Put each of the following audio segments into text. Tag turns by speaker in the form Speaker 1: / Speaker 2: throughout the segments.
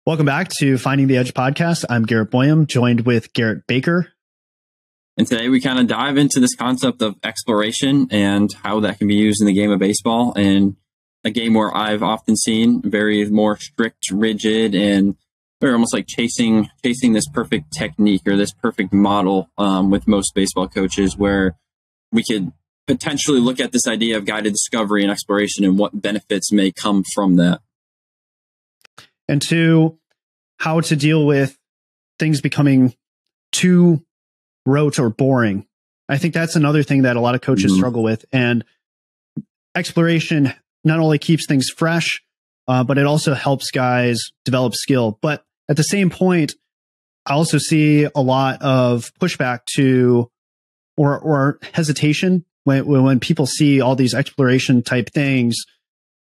Speaker 1: Welcome back to Finding the Edge podcast. I'm Garrett Boyum, joined with Garrett Baker.
Speaker 2: And today we kind of dive into this concept of exploration and how that can be used in the game of baseball, and a game where I've often seen very more strict, rigid, and they're almost like chasing this perfect technique or this perfect model with most baseball coaches, where we could potentially look at this idea of guided discovery and exploration and what benefits may come from that.
Speaker 1: And two, how to deal with things becoming too rote or boring. I think that's another thing that a lot of coaches struggle with. And exploration not only keeps things fresh, but it also helps guys develop skill. But at the same point, I also see a lot of pushback to or hesitation when people see all these exploration type things.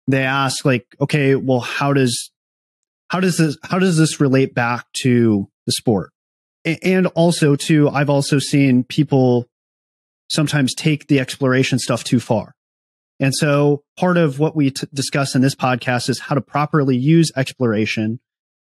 Speaker 1: They ask like, okay, well, how does this relate back to the sport? And also too, I've also seen people sometimes take the exploration stuff too far. And so part of what we discuss in this podcast is how to properly use exploration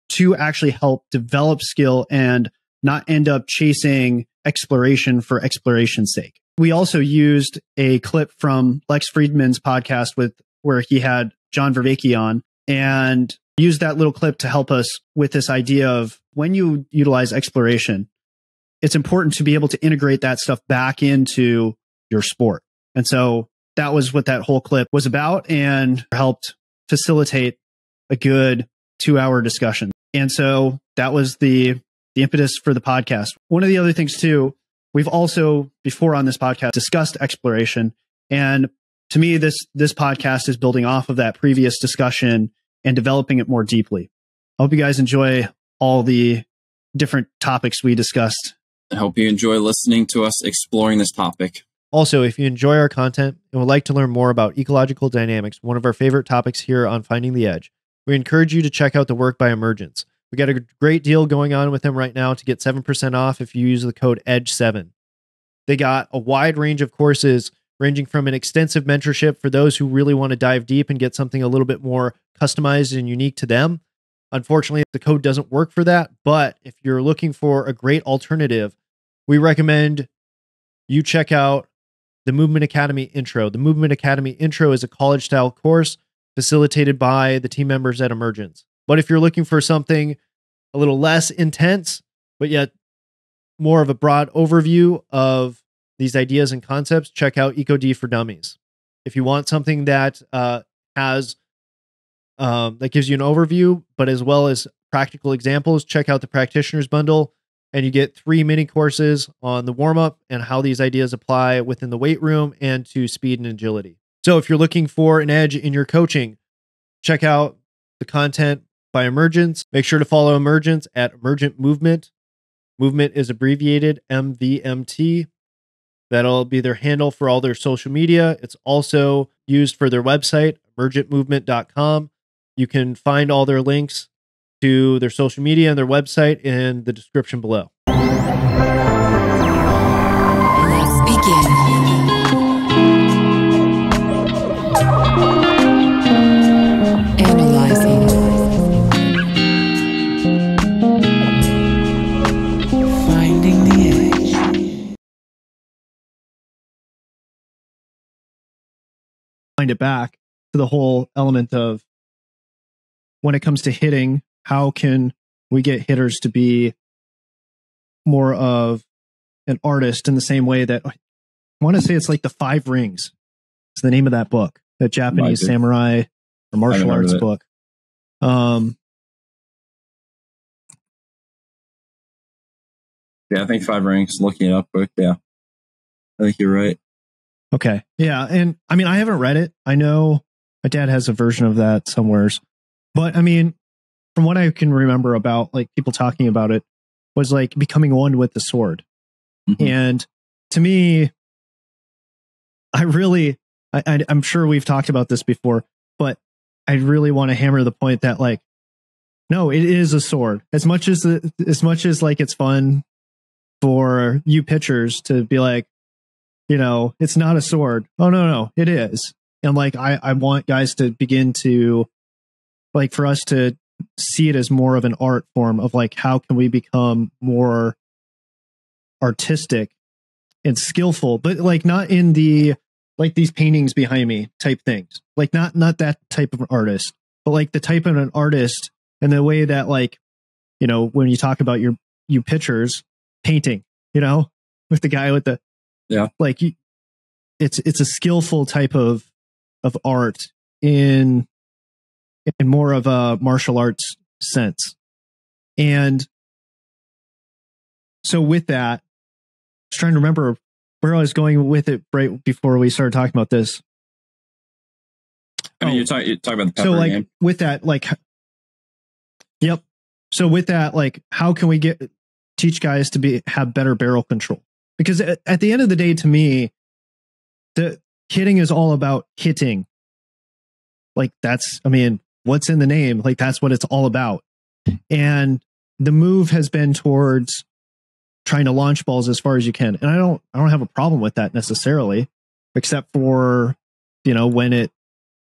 Speaker 1: to actually help develop skill and not end up chasing exploration for exploration's sake. We also used a clip from Lex Fridman's podcast where he had John Vervaeke on, and use that little clip to help us with this idea of when you utilize exploration, it's important to be able to integrate that stuff back into your sport. And so that was what that whole clip was about and helped facilitate a good 2-hour discussion. And so that was the impetus for the podcast. One of the other things too, we've also before on this podcast discussed exploration. And to me, this podcast is building off of that previous discussion and developing it more deeply. I hope you guys enjoy all the different topics we discussed.
Speaker 2: I hope you enjoy listening to us exploring this topic.
Speaker 3: Also, if you enjoy our content and would like to learn more about ecological dynamics, one of our favorite topics here on Finding the Edge, we encourage you to check out the work by Emergence. We got a great deal going on with them right now to get 7% off if you use the code EDGE7. They got a wide range of courses ranging from an extensive mentorship for those who really want to dive deep and get something a little bit more customized and unique to them. Unfortunately, the code doesn't work for that, but if you're looking for a great alternative, we recommend you check out the Movement Academy Intro. The Movement Academy Intro is a college-style course facilitated by the team members at Emergence. But if you're looking for something a little less intense, but yet more of a broad overview of these ideas and concepts, check out EcoD for Dummies. If you want something that has that gives you an overview, but as well as practical examples, check out the Practitioners Bundle, and you get 3 mini courses on the warm-up and how these ideas apply within the weight room and to speed and agility. So if you're looking for an edge in your coaching, check out the content by Emergence. Make sure to follow Emergence at Emergent Movement. Movement is abbreviated MVMT. That'll be their handle for all their social media. It's also used for their website, emergentmovement.com. You can find all their links to their social media and their website in the description below.
Speaker 4: Let's begin. Analyzing. Finding the edge.
Speaker 1: Find it back to the whole element of when it comes to hitting, how can we get hitters to be more of an artist in the same way that I want to say it's like the 5 Rings. It's the name of that book, that Japanese samurai or martial arts book.
Speaker 2: Yeah, I think 5 Rings, looking it up quick. Yeah, I think you're right.
Speaker 1: Okay. Yeah. And I mean, I haven't read it. I know my dad has a version of that somewheres. But I mean, from what I can remember about like people talking about it was like becoming one with the sword. Mm-hmm. And to me, I'm sure we've talked about this before, but I really want to hammer the point that like, no, it is a sword. As much as like it's fun for you pitchers to be like, you know, it's not a sword. Oh no, it is. And like, I want guys to begin to like, for us to see it as more of an art form of like, how can we become more artistic and skillful, but like not in the, like these paintings behind me type things, like not that type of artist, but like the type of an artist and the way that, like, you know, when you talk about you pitchers painting, you know, with the guy with the, like it's a skillful type of art in more of a martial arts sense. And so with that, I was trying to remember where I was going with it right before we started talking about this.
Speaker 2: I mean, you're talking about the pepper
Speaker 1: so like
Speaker 2: game.
Speaker 1: With that, like, yep. So with that, like, how can we teach guys to have better barrel control? Because at the end of the day, to me, the hitting is all about hitting. Like that's, I mean, what's in the name? Like that's what it's all about. And the move has been towards trying to launch balls as far as you can. And I don't have a problem with that necessarily, except for, you know, when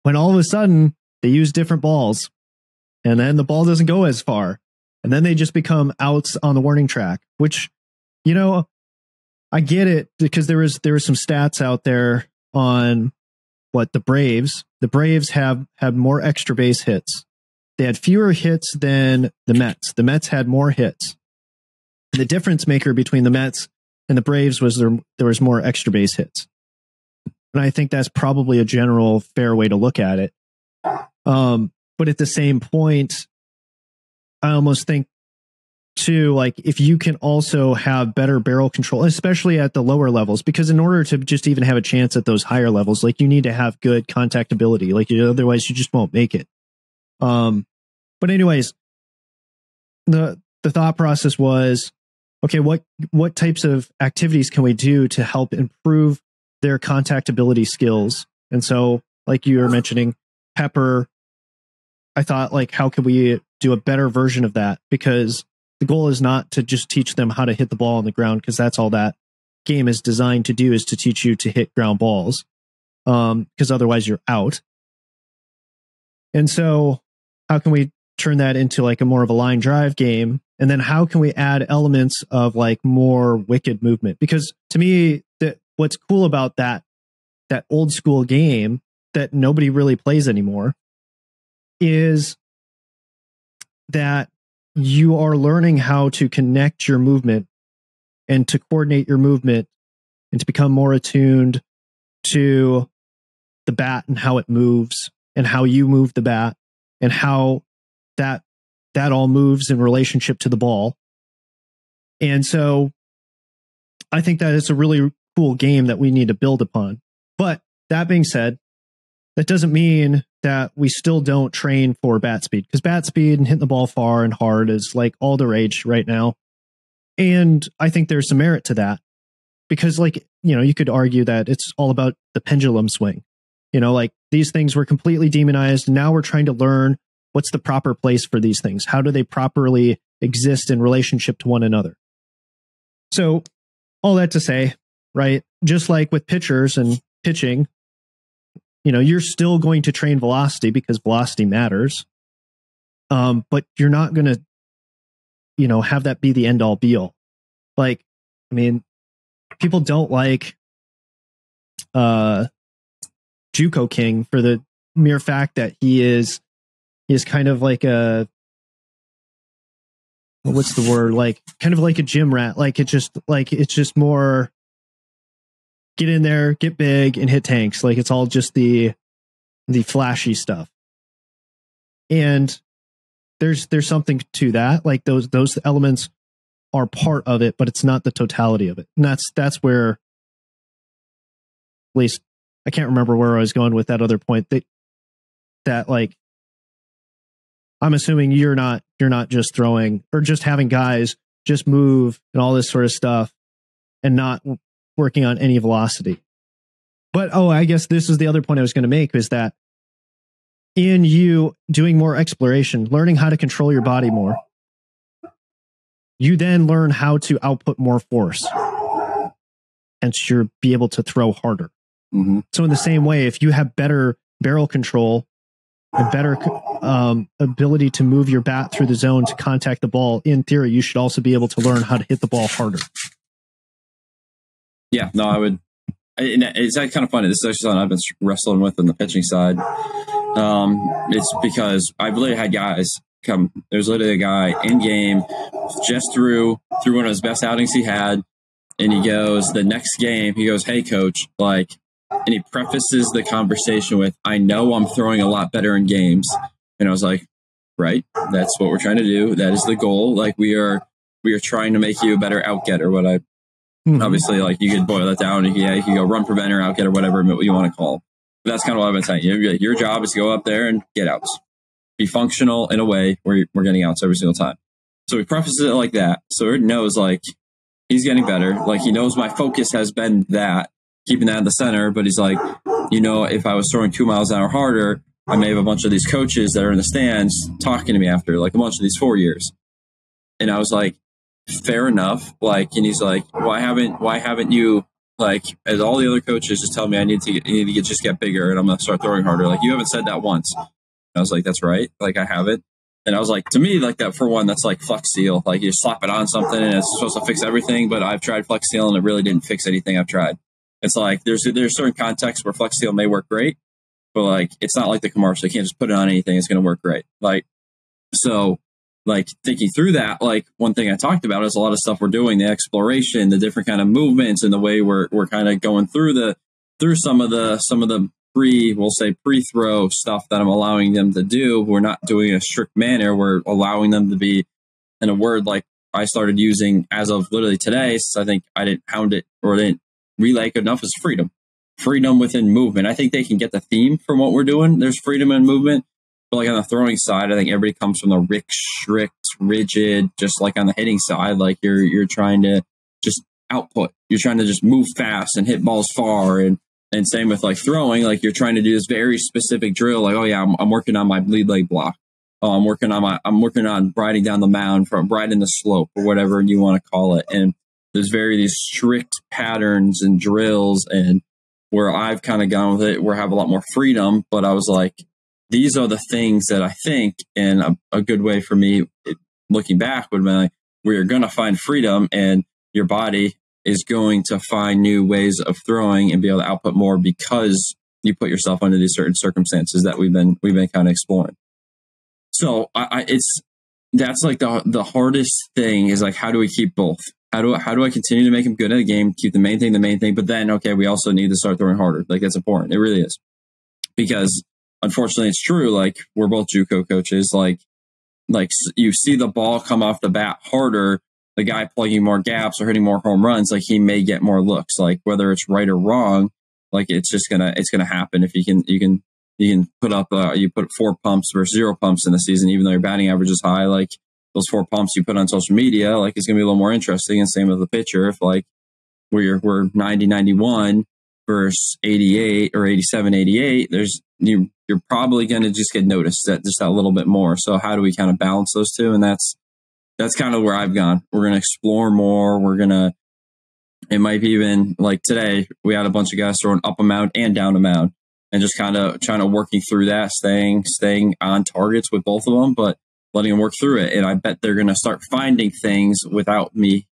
Speaker 1: all of a sudden they use different balls and then the ball doesn't go as far and then they just become outs on the warning track, which, you know, I get it because there was some stats out there on what the Braves have more extra base hits. They had fewer hits than the Mets. The Mets had more hits. And the difference maker between the Mets and the Braves was there was more extra base hits. And I think that's probably a general fair way to look at it. But at the same point, I almost think too, like if you can also have better barrel control, especially at the lower levels, because in order to just even have a chance at those higher levels, like you need to have good contactability, like otherwise you just won't make it. But anyways, the thought process was, okay, what types of activities can we do to help improve their contactability skills? And so, like you were mentioning, pepper, I thought, like, how could we do a better version of that? Because the goal is not to just teach them how to hit the ball on the ground, because that's all that game is designed to do, is to teach you to hit ground balls, because otherwise you're out. And so how can we turn that into like a more of a line drive game? And then how can we add elements of like more wicked movement? Because to me, what's cool about that old school game that nobody really plays anymore is that you are learning how to connect your movement and to coordinate your movement and to become more attuned to the bat and how it moves and how you move the bat and how that all moves in relationship to the ball. And so I think that it's a really cool game that we need to build upon. But that being said, that doesn't mean that we still don't train for bat speed, because bat speed and hitting the ball far and hard is like all the rage right now. And I think there's some merit to that, because, like, you know, you could argue that it's all about the pendulum swing. You know, like these things were completely demonized. And now we're trying to learn what's the proper place for these things. How do they properly exist in relationship to one another? So all that to say, right, just like with pitchers and pitching, you know, you're still going to train velocity because velocity matters. But you're not going to, you know, have that be the end all be all. Like, I mean, people don't like JUCO King for the mere fact that he is kind of like a, what's the word? Like kind of like a gym rat. It's just more get in there, get big and hit tanks. Like it's all just the flashy stuff. And there's something to that. Like those elements are part of it, but it's not the totality of it. And that's where, at least I can't remember where I was going with that other point, that like, I'm assuming you're not just throwing or just having guys just move and all this sort of stuff and not working on any velocity. But, I guess this is the other point I was going to make, is that in you doing more exploration, learning how to control your body more, you then learn how to output more force and you'll be able to throw harder. Mm-hmm. So in the same way, if you have better barrel control a better ability to move your bat through the zone to contact the ball, in theory, you should also be able to learn how to hit the ball harder.
Speaker 2: Yeah, no, I would. It's kind of funny. This is actually something I've been wrestling with on the pitching side. It's because I've literally had guys come. There's literally a guy in game, just through one of his best outings he had, and he goes the next game. He goes, "Hey, coach," like, and he prefaces the conversation with, "I know I'm throwing a lot better in games," and I was like, "Right, that's what we're trying to do. That is the goal. Like, we are trying to make you a better out getter." What I obviously, like, you could boil that down. You could go run preventer, out getter, whatever you want to call it. But that's kind of what I've been saying. Your job is to go up there and get outs, be functional in a way where we're getting outs every single time. So he prefaces it like that, so it knows like he's getting better. Like, he knows my focus has been that, keeping that in the center. But he's like, if I was throwing 2 miles an hour harder, I may have a bunch of these coaches that are in the stands talking to me after, like, a bunch of these 4 years. And I was like, fair enough. Like, and he's like, why haven't you, like, as all the other coaches just tell me I need to just get bigger and I'm going to start throwing harder. Like, you haven't said that once. And I was like, that's right. Like, I haven't. And I was like, to me, like, that, for one, that's like Flex Seal. Like, you slap it on something and it's supposed to fix everything. But I've tried Flex Seal and it really didn't fix anything I've tried. It's like there's certain contexts where Flex Seal may work great, but like, it's not like the commercial. You can't just put it on anything. It's going to work great. Like, so, like, thinking through that, like, one thing I talked about is a lot of stuff we're doing, the exploration, the different kind of movements, and the way we're kind of going through some of the pre-throw stuff that I'm allowing them to do. We're not doing it in a strict manner. We're allowing them to be, in a word like I started using as of literally today, since I think I didn't hound it or didn't relay good enough, is freedom. Freedom within movement. I think they can get the theme from what we're doing. There's freedom in movement. But like on the throwing side, I think everybody comes from the strict, rigid, just like on the hitting side, like you're trying to just output. You're trying to just move fast and hit balls far. And same with like throwing, like you're trying to do this very specific drill. Like, oh yeah, I'm working on my lead leg block. Oh, I'm working on riding down the mound, from riding the slope, or whatever you want to call it. And there's these strict patterns and drills, and where I've kind of gone with it, where I have a lot more freedom. But I was like, these are the things that I think, and a good way for me, looking back, would be like, where you're going to find freedom, and your body is going to find new ways of throwing and be able to output more because you put yourself under these certain circumstances that we've been kind of exploring. So that's like the hardest thing is like, how do we keep both? How do I continue to make them good at the game, keep the main thing, but then, okay, we also need to start throwing harder. Like, that's important. It really is. Because unfortunately it's true. Like, we're both JUCO coaches. Like you see the ball come off the bat harder, the guy plugging more gaps or hitting more home runs, like, he may get more looks. Like, whether it's right or wrong, like, it's gonna happen. If you can put up you put 4 pumps versus 0 pumps in the season, even though your batting average is high, like, those 4 pumps you put on social media, like, it's gonna be a little more interesting. And same with the pitcher. If like we're 90-91 versus 88 or 87-88, you're probably going to just get noticed that little bit more. So how do we kind of balance those two? And that's kind of where I've gone. We're going to explore more. It might be even like today, we had a bunch of guys throwing up a mound and down a mound, and just kind of trying to working through that, staying on targets with both of them, but letting them work through it. And I bet they're going to start finding things without me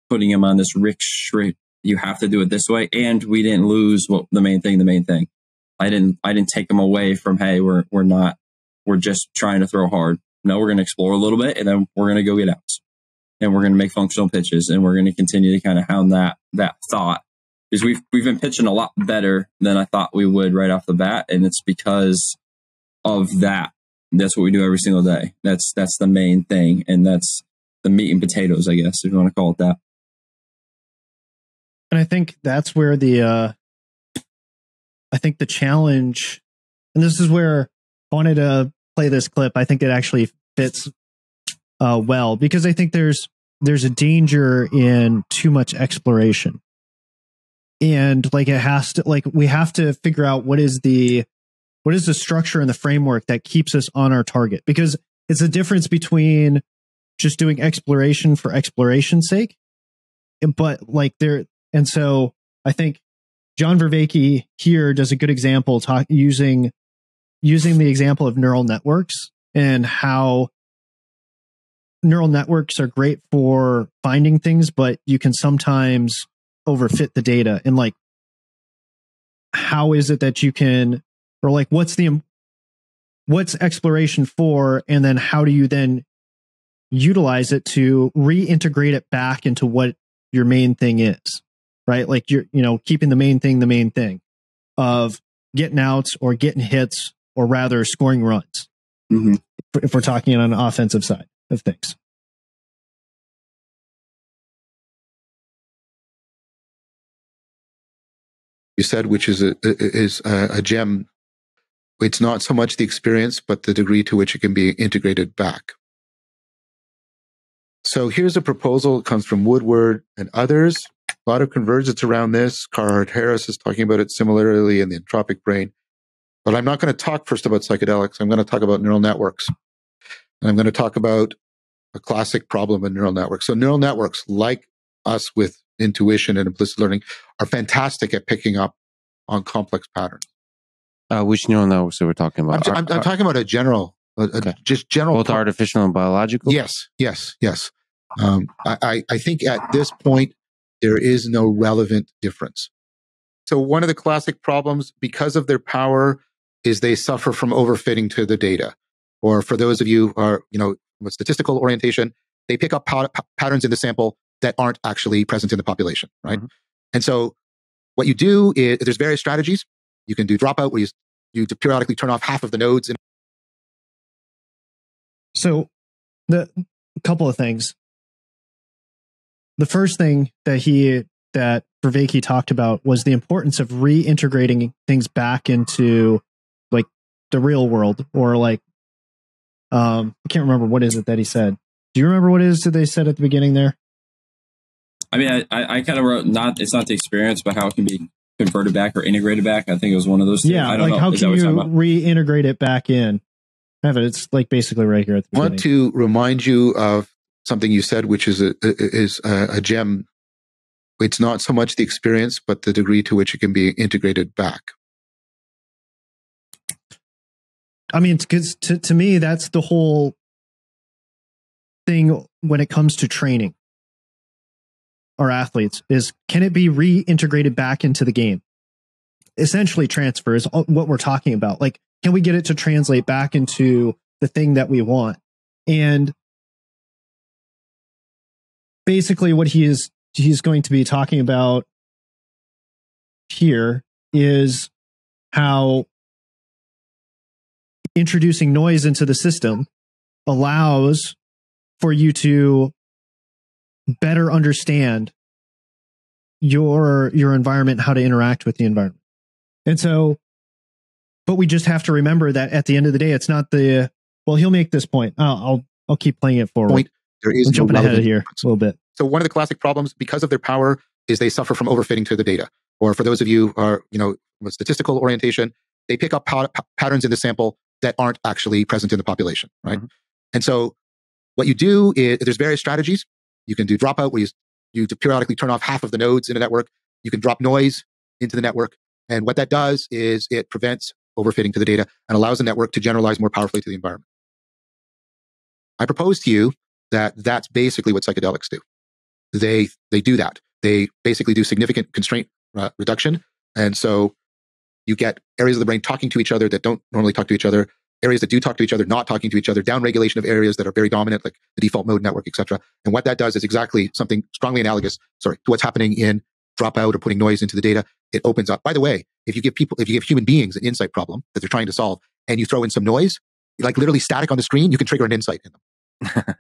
Speaker 2: putting them on this strict, you have to do it this way. And we didn't lose the main thing. I didn't take them away from, hey, we're just trying to throw hard. No, we're going to explore a little bit, and then we're going to go get outs, and we're going to make functional pitches, and we're going to continue to kind of hound that thought, because we've been pitching a lot better than I thought we would right off the bat. And it's because of that. That's what we do every single day. That's the main thing. And that's the meat and potatoes, I guess, if you want to call it that.
Speaker 1: And I think that's where the challenge, and this is where I wanted to play this clip. I think it actually fits well, because I think there's a danger in too much exploration. And like, we have to figure out what is the structure and the framework that keeps us on our target, because it's a difference between just doing exploration for exploration's sake. But like and so I think John Vervaeke here does a good example using using the example of neural networks and how neural networks are great for finding things, but you can sometimes overfit the data. And like, how is it that you can, or like, what's exploration for? And then how do you then utilize it to reintegrate it back into what your main thing is, right? Like keeping the main thing of getting outs or getting hits, or rather scoring runs.
Speaker 2: Mm-hmm.
Speaker 1: If we're talking on an offensive side of things.
Speaker 5: You said, which is a gem. It's not so much the experience, but the degree to which it can be integrated back. So here's a proposal. It comes from Woodward and others. A lot of convergence around this. Carhart Harris is talking about it similarly in the entropic brain. But I'm not going to talk first about psychedelics. I'm going to talk about neural networks. And I'm going to talk about a classic problem in neural networks. So neural networks, like us with intuition and implicit learning, are fantastic at picking up on complex patterns.
Speaker 6: Which neural networks are we talking about?
Speaker 5: I'm talking about just general.
Speaker 6: Both artificial and biological?
Speaker 5: Yes. I think at this point, there is no relevant difference. So one of the classic problems, because of their power, is they suffer from overfitting to the data. Or for those of you who are, with statistical orientation, they pick up patterns in the sample that aren't actually present in the population, right? Mm-hmm. And so what you do is, there's various strategies. You can do dropout, where you periodically turn off half of the nodes.
Speaker 1: So a couple of things. The first thing that Vervaeke talked about was the importance of reintegrating things back into like the real world, or like, I can't remember what is it that he said. Do you remember what it is that they said at the beginning there?
Speaker 2: I mean, I kind of wrote, it's not the experience, but how it can be converted back or integrated back. I think it was one of those two.
Speaker 1: Yeah,
Speaker 2: I don't know.
Speaker 1: How can you reintegrate it back in? I have it. It's like basically right here at the beginning.
Speaker 5: I want to remind you of something you said, which is a gem. It's not so much the experience, but the degree to which it can be integrated back.
Speaker 1: I mean, because to me, that's the whole thing when it comes to training our athletes, is can it be reintegrated back into the game? Essentially, transfer is what we're talking about. Like, can we get it to translate back into the thing that we want? And basically what he's going to be talking about here is how introducing noise into the system allows for you to better understand your environment, how to interact with the environment. And so, but we just have to remember that at the end of the day, it's not he'll make this point. I'll keep playing it forward.
Speaker 5: There is
Speaker 1: I'm jumping ahead of here a little bit.
Speaker 5: So one of the classic problems, because of their power, is they suffer from overfitting to the data. Or for those of you who are, with statistical orientation, they pick up patterns in the sample that aren't actually present in the population, right? Mm-hmm. And so what you do is, there's various strategies. You can do dropout, where you periodically turn off half of the nodes in a network. You can drop noise into the network. And what that does is it prevents overfitting to the data and allows the network to generalize more powerfully to the environment. I propose to you that that's basically what psychedelics do. They do that. They basically do significant constraint reduction. And so you get areas of the brain talking to each other that don't normally talk to each other, areas that do talk to each other not talking to each other, downregulation of areas that are very dominant, like the default mode network, etc. And what that does is exactly something strongly analogous, to what's happening in dropout or putting noise into the data. It opens up. By the way, if you give human beings an insight problem that they're trying to solve, and you throw in some noise, like literally static on the screen, you can trigger an insight in them.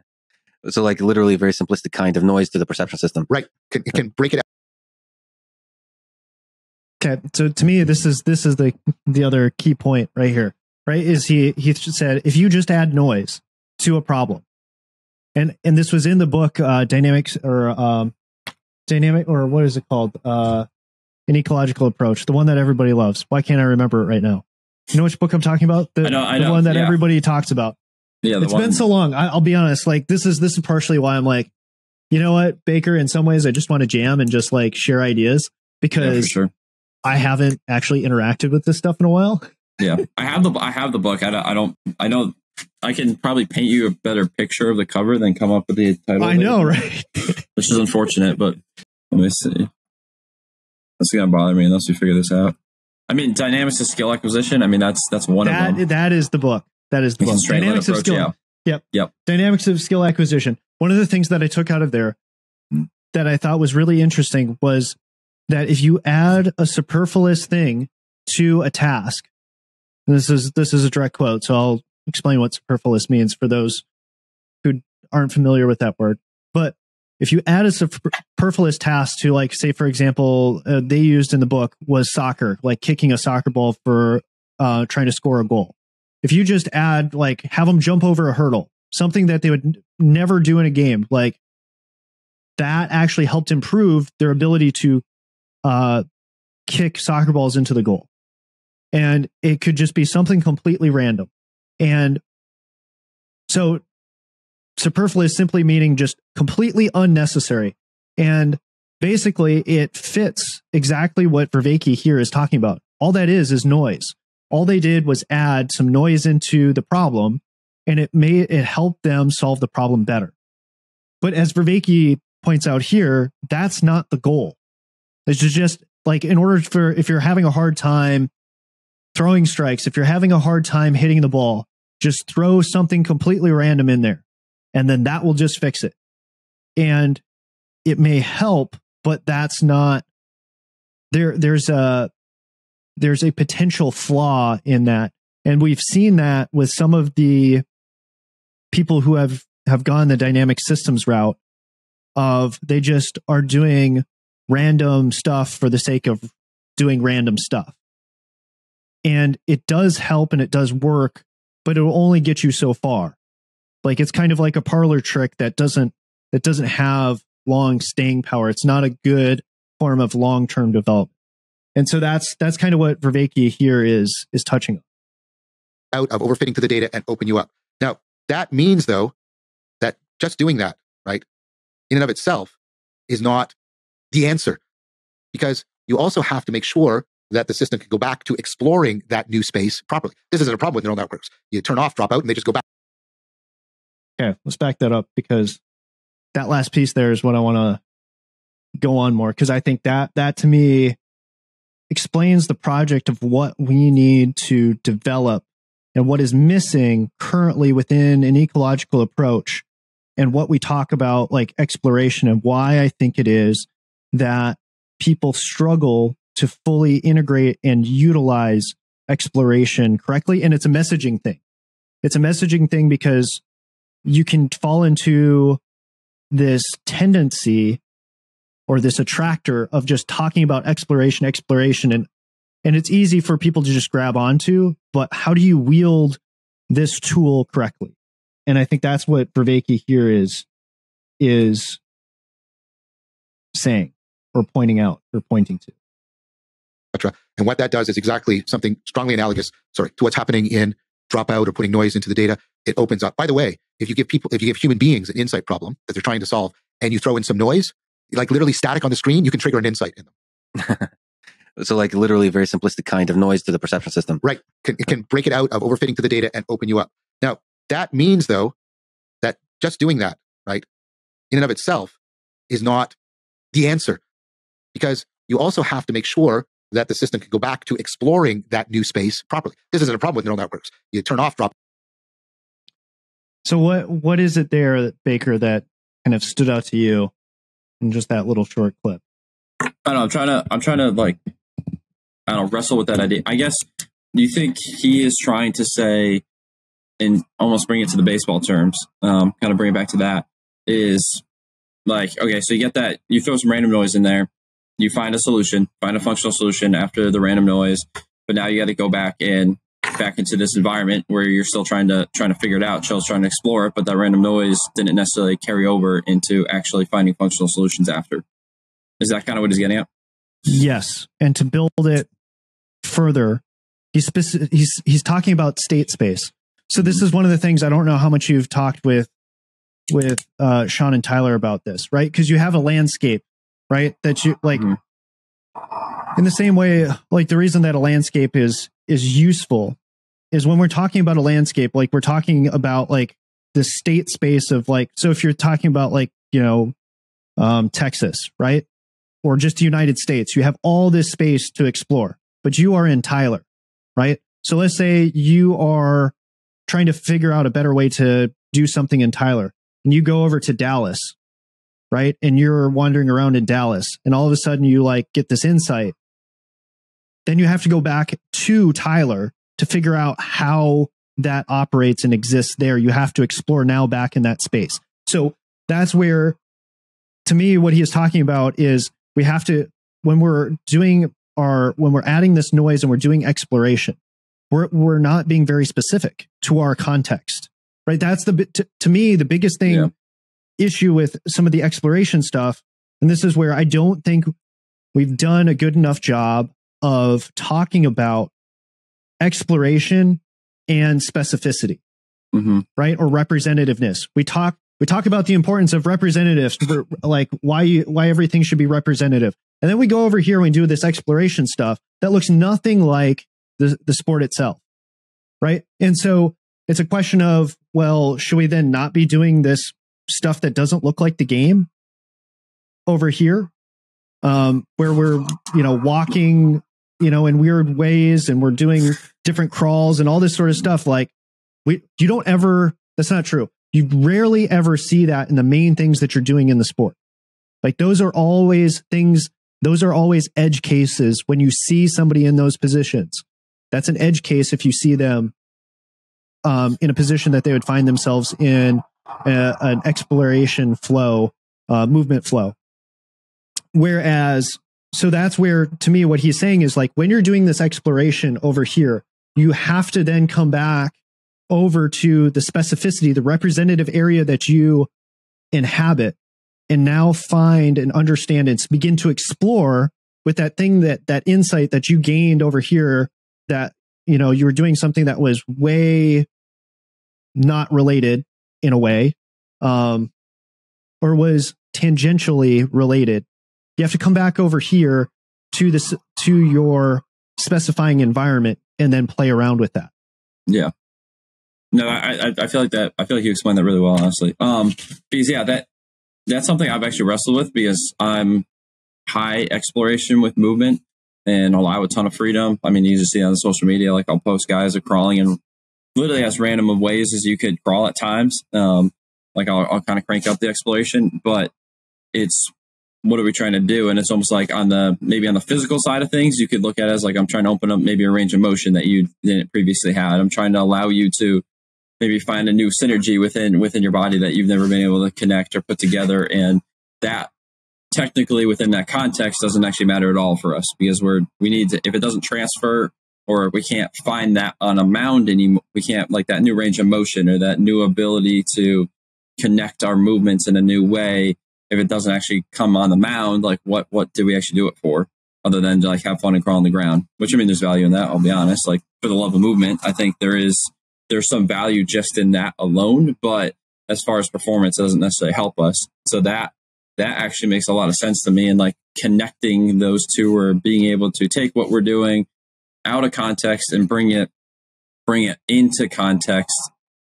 Speaker 6: So like literally a very simplistic kind of noise to the perception system.
Speaker 5: Right. It can break it out.
Speaker 1: Okay. So to me, this is the other key point right here, right? Is he said, if you just add noise to a problem, and this was in the book, dynamic, or what is it called? An ecological approach, the one that everybody loves. Why can't I remember it right now? You know which book I'm talking about? The one that everybody talks about. Yeah, it's been so long. I'll be honest. Like this is partially why I'm like, you know what, Baker. In some ways, I just want to jam and just like share ideas, because I haven't actually interacted with this stuff in a while.
Speaker 2: Yeah, I have the book. I don't. I can probably paint you a better picture of the cover than come up with the title.
Speaker 1: I know, right?
Speaker 2: Which is unfortunate, but let me see. That's gonna bother me unless we figure this out. I mean, dynamics of skill acquisition. I mean, that's one of them.
Speaker 1: That is the book. That is the book. Dynamics of skill.
Speaker 2: Yeah.
Speaker 1: Yep. Dynamics of skill acquisition. One of the things that I took out of there that I thought was really interesting was that if you add a superfluous thing to a task, this is a direct quote, so I'll explain what superfluous means for those who aren't familiar with that word. But if you add a superfluous task to, like, say, for example, they used in the book was soccer, like kicking a soccer ball for trying to score a goal. If you just add, like, have them jump over a hurdle, something that they would never do in a game, like that actually helped improve their ability to kick soccer balls into the goal. And it could just be something completely random. And so superfluous simply meaning just completely unnecessary. And basically it fits exactly what Vervaeke here is talking about. All that is noise. All they did was add some noise into the problem, and it helped them solve the problem better. But as Vervaeke points out here, that's not the goal. It's just like, in order for, if you're having a hard time throwing strikes, if you're having a hard time hitting the ball, just throw something completely random in there, and then that will just fix it. And it may help, but that's not there's a potential flaw in that. And we've seen that with some of the people who have gone the dynamic systems route of they just are doing random stuff for the sake of doing random stuff. And it does help and it does work, but it will only get you so far. Like, it's kind of like a parlor trick that doesn't have long staying power. It's not a good form of long-term development. And so that's kind of what Vervaeke here is touching on.
Speaker 5: Out of overfitting to the data and open you up. Now, that means, though, that just doing that, right, in and of itself is not the answer, because you also have to make sure that the system can go back to exploring that new space properly. This isn't a problem with neural networks. You turn off, drop out, and they just go back.
Speaker 1: Okay, let's back that up, because that last piece there is what I want to go on more, because I think that to me explains the project of what we need to develop and what is missing currently within an ecological approach, and what we talk about, like exploration, and why I think it is that people struggle to fully integrate and utilize exploration correctly. And it's a messaging thing. It's a messaging thing because you can fall into this tendency or this attractor of just talking about exploration, and it's easy for people to just grab onto, but how do you wield this tool correctly? And I think that's what Vervaeke here is saying or pointing out or pointing to.
Speaker 5: And what that does is exactly something strongly analogous, to what's happening in dropout or putting noise into the data. It opens up. By the way, if you give human beings an insight problem that they're trying to solve, and you throw in some noise, like literally static on the screen, you can trigger an insight in them.
Speaker 6: So, like, literally a very simplistic kind of noise to the perception system.
Speaker 5: Right. It can break it out of overfitting to the data and open you up. Now, that means, though, that just doing that, right, in and of itself is not the answer, because you also have to make sure that the system can go back to exploring that new space properly. This isn't a problem with neural networks. You turn off, drop.
Speaker 1: So what is it there, Baker, that kind of stood out to you in just that little short clip?
Speaker 2: I don't know. I'm trying to like, I don't know, wrestle with that idea. I guess, do you think he is trying to say, and almost bring it to the baseball terms, kind of bring it back to that, is like, okay, so you get that, you throw some random noise in there, you find a solution, find a functional solution after the random noise, but now you got to go back into this environment where you're still trying to figure it out, trying to explore it, but that random noise didn't necessarily carry over into actually finding functional solutions after. Is that kind of what he's getting at?
Speaker 1: Yes, and to build it further, he's talking about state space. So this is one of the things, I don't know how much you've talked with Sean and Tyler about this, right? Because you have a landscape, right? That you like, in the same way, like the reason that a landscape is is useful is when we're talking about a landscape, like we're talking about like the state space of like, so if you're talking about like, Texas, right? Or just the United States, you have all this space to explore, but you are in Tyler, right? So let's say you are trying to figure out a better way to do something in Tyler, and you go over to Dallas, right? And you're wandering around in Dallas, and all of a sudden you like get this insight. Then you have to go back to Tyler to figure out how that operates and exists there. You have to explore now back in that space. So that's where, to me, what he is talking about is we have to, when we're adding this noise and we're doing exploration, we're not being very specific to our context, right? That's to me, the biggest thing issue with some of the exploration stuff. And this is where I don't think we've done a good enough job of talking about exploration and specificity, right? Or representativeness. We talk about the importance of representatives, for like why everything should be representative. And then we go over here and we do this exploration stuff that looks nothing like the sport itself, right? And so it's a question of, well, should we then not be doing this stuff that doesn't look like the game over here, where we're, walking, in weird ways, and we're doing different crawls and all this sort of stuff. Like that's not true. You rarely ever see that in the main things that you're doing in the sport. Like those are always edge cases when you see somebody in those positions. That's an edge case if you see them in a position that they would find themselves in an exploration flow, movement flow. Whereas, so that's where, to me, what he's saying is like, when you're doing this exploration over here, you have to then come back over to the specificity, the representative area that you inhabit, and now find and understand and begin to explore with that thing, that insight that you gained over here, that, you were doing something that was way not related in a way, or was tangentially related. You have to come back over here to your specifying environment and then play around with that.
Speaker 2: Yeah. No, I feel like that. I feel like you explained that really well, honestly. Because that's something I've actually wrestled with, because I'm high exploration with movement and allow a ton of freedom. I mean, you just see on social media, like I'll post guys are crawling in literally as random of ways as you could crawl at times. Like I'll kind of crank up the exploration, but it's, what are we trying to do? And it's almost like maybe on the physical side of things, you could look at it as like, I'm trying to open up maybe a range of motion that you didn't previously had. I'm trying to allow you to maybe find a new synergy within your body that you've never been able to connect or put together. And that technically within that context doesn't actually matter at all for us, because we need to, if it doesn't transfer, or we can't find that on a mound anymore, we can't, like that new range of motion or that new ability to connect our movements in a new way. If it doesn't actually come on the mound, like what do we actually do it for, other than to like have fun and crawl on the ground? Which, I mean, there's value in that, I'll be honest. Like, for the love of movement, I think there's some value just in that alone. But as far as performance, it doesn't necessarily help us. So that actually makes a lot of sense to me. And like connecting those two, or being able to take what we're doing out of context and bring it into context,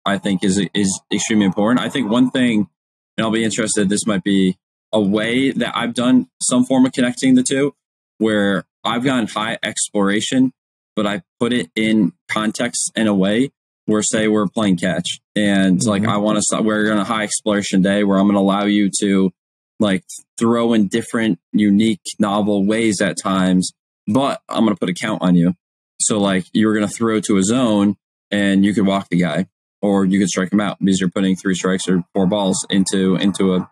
Speaker 2: I think is extremely important. I think one thing, and I'll be interested, this might be a way that I've done some form of connecting the two, where I've gone high exploration, but I put it in context in a way where, say, we're playing catch, and like we're on a high exploration day where I'm going to allow you to like throw in different, unique, novel ways at times, but I'm going to put a count on you. So like you're going to throw to a zone and you could walk the guy, or you could strike him out because you're putting 3 strikes or 4 balls into a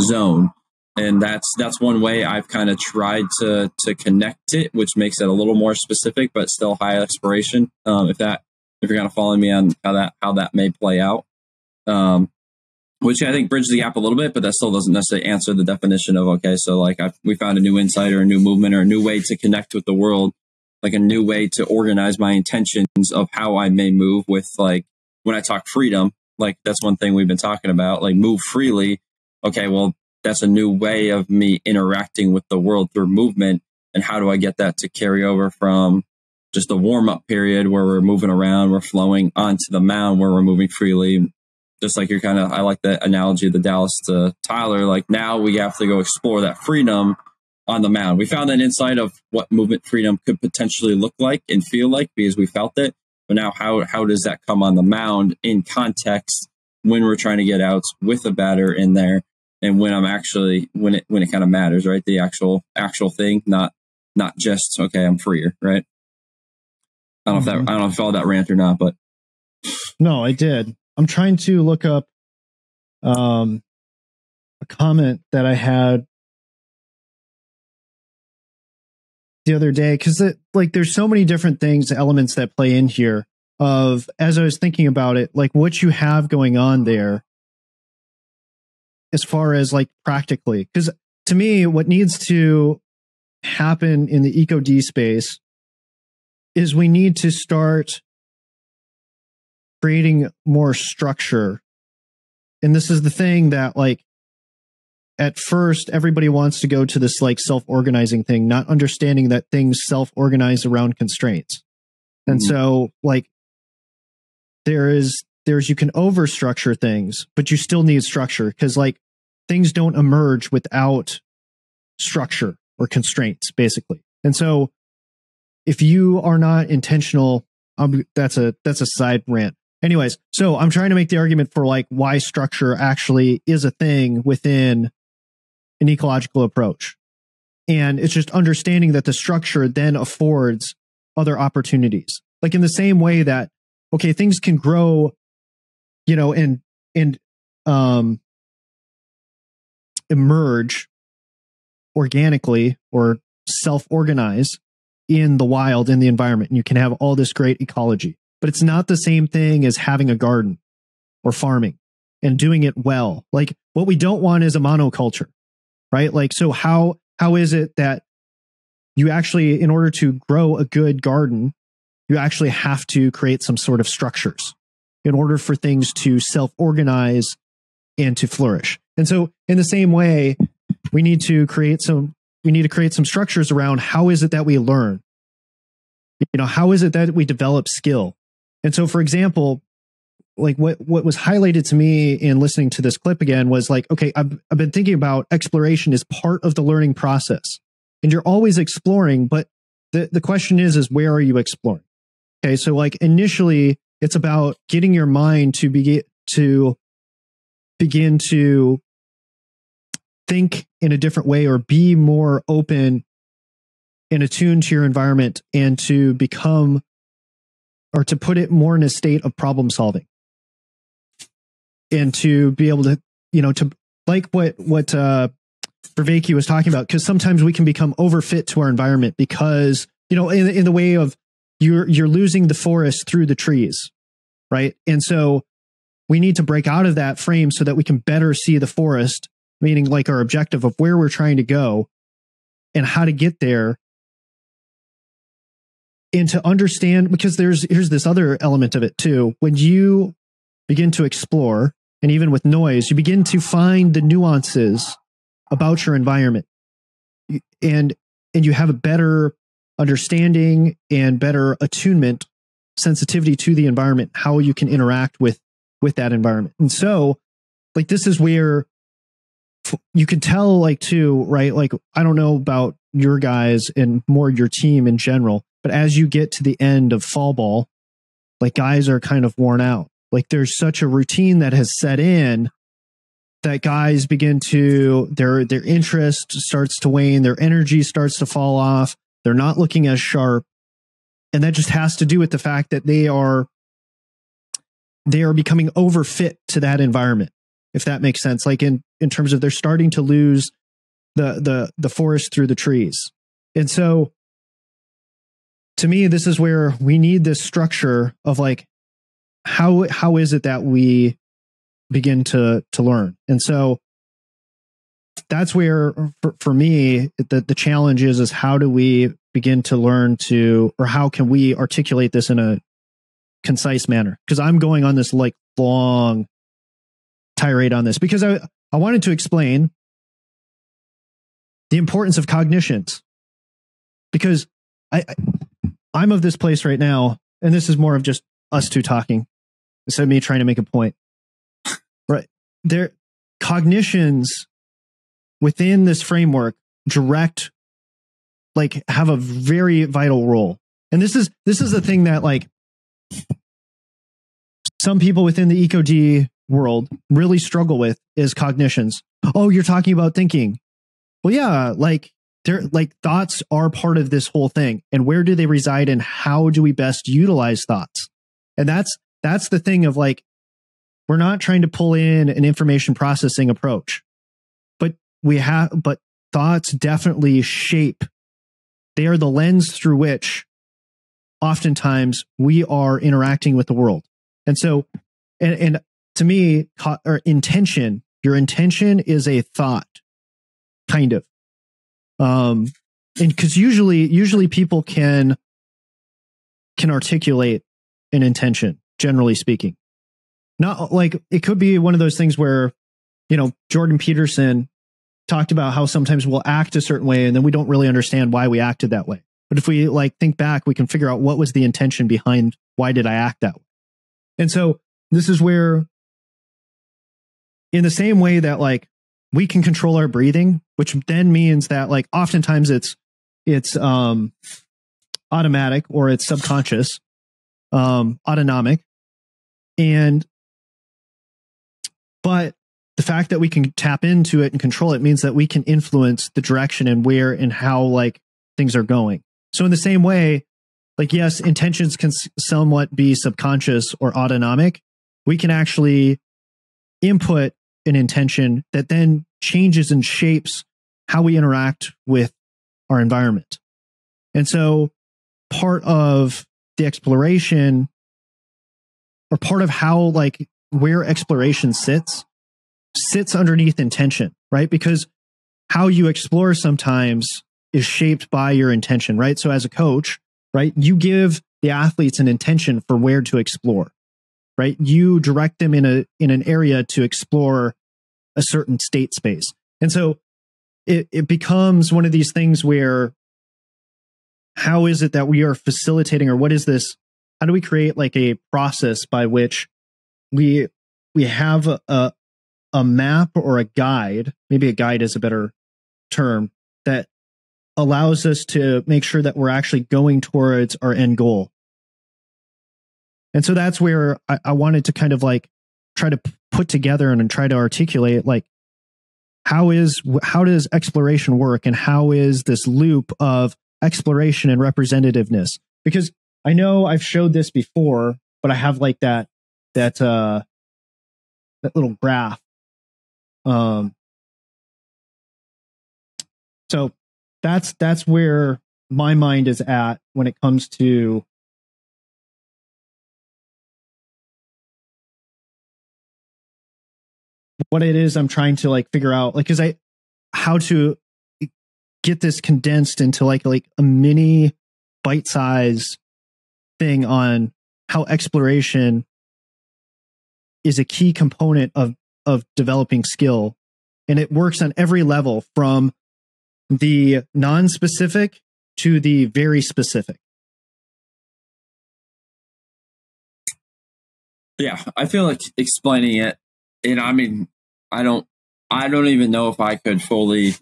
Speaker 2: zone. And that's one way I've kind of tried to connect it, which makes it a little more specific, but still high exploration. If you're kind of following me on how that may play out, which I think bridges the gap a little bit, but that still doesn't necessarily answer the definition of, okay, so like we found a new insight or a new movement or a new way to connect with the world, like a new way to organize my intentions of how I may move with, like, when I talk freedom, like that's one thing we've been talking about, like move freely. Okay, well, that's a new way of me interacting with the world through movement. And how do I get that to carry over from just a warm-up period where we're moving around, we're flowing onto the mound where we're moving freely. Just like I like the analogy of the Dallas to Tyler, like now we have to go explore that freedom on the mound. We found that insight of what movement freedom could potentially look like and feel like because we felt it. But now how does that come on the mound in context when we're trying to get outs with a batter in there and when it kind of matters, right? The actual thing, not just, okay, I'm freer, right? I don't know if I followed that rant or not, but
Speaker 1: no, I did. I'm trying to look up a comment that I had the other day because there's so many different elements that play in here. As I was thinking about it, like what you have going on there, as far as like practically, because to me, what needs to happen in the Eco-D space is we need to start creating more structure. And this is the thing that like at first everybody wants to go to this like self-organizing thing, not understanding that things self-organize around constraints. And so like there's you can overstructure things, but you still need structure because like things don't emerge without structure or constraints basically. And so if you are not intentional, that's a side rant. Anyways, so I'm trying to make the argument for like why structure actually is a thing within an ecological approach. And it's just understanding that the structure then affords other opportunities. Like in the same way that, okay, things can grow, and emerge organically or self-organize in the wild, in the environment. And you can have all this great ecology. But it's not the same thing as having a garden or farming and doing it well. Like what we don't want is a monoculture, right? Like, so how is it that you actually, in order to grow a good garden, you actually have to create some sort of structures in order for things to self-organize and to flourish. And so in the same way, we need to create some structures around how is it that we learn? How is it that we develop skill? And so, for example, like what was highlighted to me in listening to this clip again was like, okay, I've been thinking about exploration as part of the learning process, and you're always exploring, but the question is where are you exploring? Okay, so like initially, it's about getting your mind to begin to think in a different way or be more open and attuned to your environment and to become, or to put it more in a state of problem solving and to be able to, to like what Vervaeke was talking about, because sometimes we can become overfit to our environment because, in the way of you're losing the forest through the trees, right? And so we need to break out of that frame so that we can better see the forest, meaning like our objective of where we're trying to go and how to get there. And to understand, because here's this other element of it too. When you begin to explore, and even with noise, you begin to find the nuances about your environment, and you have a better understanding and better attunement, sensitivity to the environment, how you can interact with that environment. And so, like, this is where you can tell, like, too, right? Like, I don't know about your guys and more your team in general, but as you get to the end of fall ball, like, guys are kind of worn out. Like, there's such a routine that has set in that guys begin to, their interest starts to wane, their energy starts to fall off, they're not looking as sharp. And that just has to do with the fact that they are becoming overfit to that environment, if that makes sense. Like in terms of they're starting to lose the forest through the trees. And so to me, this is where we need this structure of like, how is it that we begin to learn? And so that's where, for me, the challenge is how do we begin to learn to, or how can we articulate this in a concise manner? Because I'm going on this like long tirade on this because I wanted to explain the importance of cognitions, because I'm of this place right now, and this is more of just us two talking instead of me trying to make a point. Right. There, cognitions within this framework have a very vital role. And this is the thing that like some people within the EcoD world really struggle with is cognitions. Oh, you're talking about thinking. Well, yeah, like thoughts are part of this whole thing. And where do they reside and how do we best utilize thoughts? And that's the thing of like, we're not trying to pull in an information processing approach, but thoughts definitely shape. They are the lens through which oftentimes we are interacting with the world. And so, and to me, intention, your intention is a thought, kind of. And because usually people can articulate an intention, generally speaking. Not like it could be one of those things where, Jordan Peterson talked about how sometimes we'll act a certain way and then we don't really understand why we acted that way. But if we like think back, we can figure out what was the intention behind why did I act that way. And so this is where, in the same way that like we can control our breathing, which then means that like oftentimes it's automatic or it's subconscious, autonomic. But the fact that we can tap into it and control it means that we can influence the direction and where and how like things are going. So in the same way, like, yes, intentions can somewhat be subconscious or autonomic. We can actually input an intention that then changes and shapes how we interact with our environment. And so part of the exploration, or part of how like where exploration sits underneath intention, right? Because how you explore sometimes is shaped by your intention, right? So as a coach, right, you give the athletes an intention for where to explore, right? You direct them in an area to explore a certain state space. And so it becomes one of these things where, how is it that we are facilitating, or what is this? How do we create like a process by which we have a map or a guide, maybe a guide is a better term, that allows us to make sure that we're actually going towards our end goal. And so that's where I wanted to kind of like try to put together and try to articulate like, how does exploration work, and how is this loop of exploration and representativeness? Because I know I've showed this before, but I have like that little graph. So that's where my mind is at when it comes to what it is I'm trying to like figure out, like, how to get this condensed into like a mini bite-size thing on how exploration is a key component of developing skill. And it works on every level, from the non-specific to the very specific.
Speaker 2: Yeah, I feel like explaining it, and I mean, I don't even know if I could fully,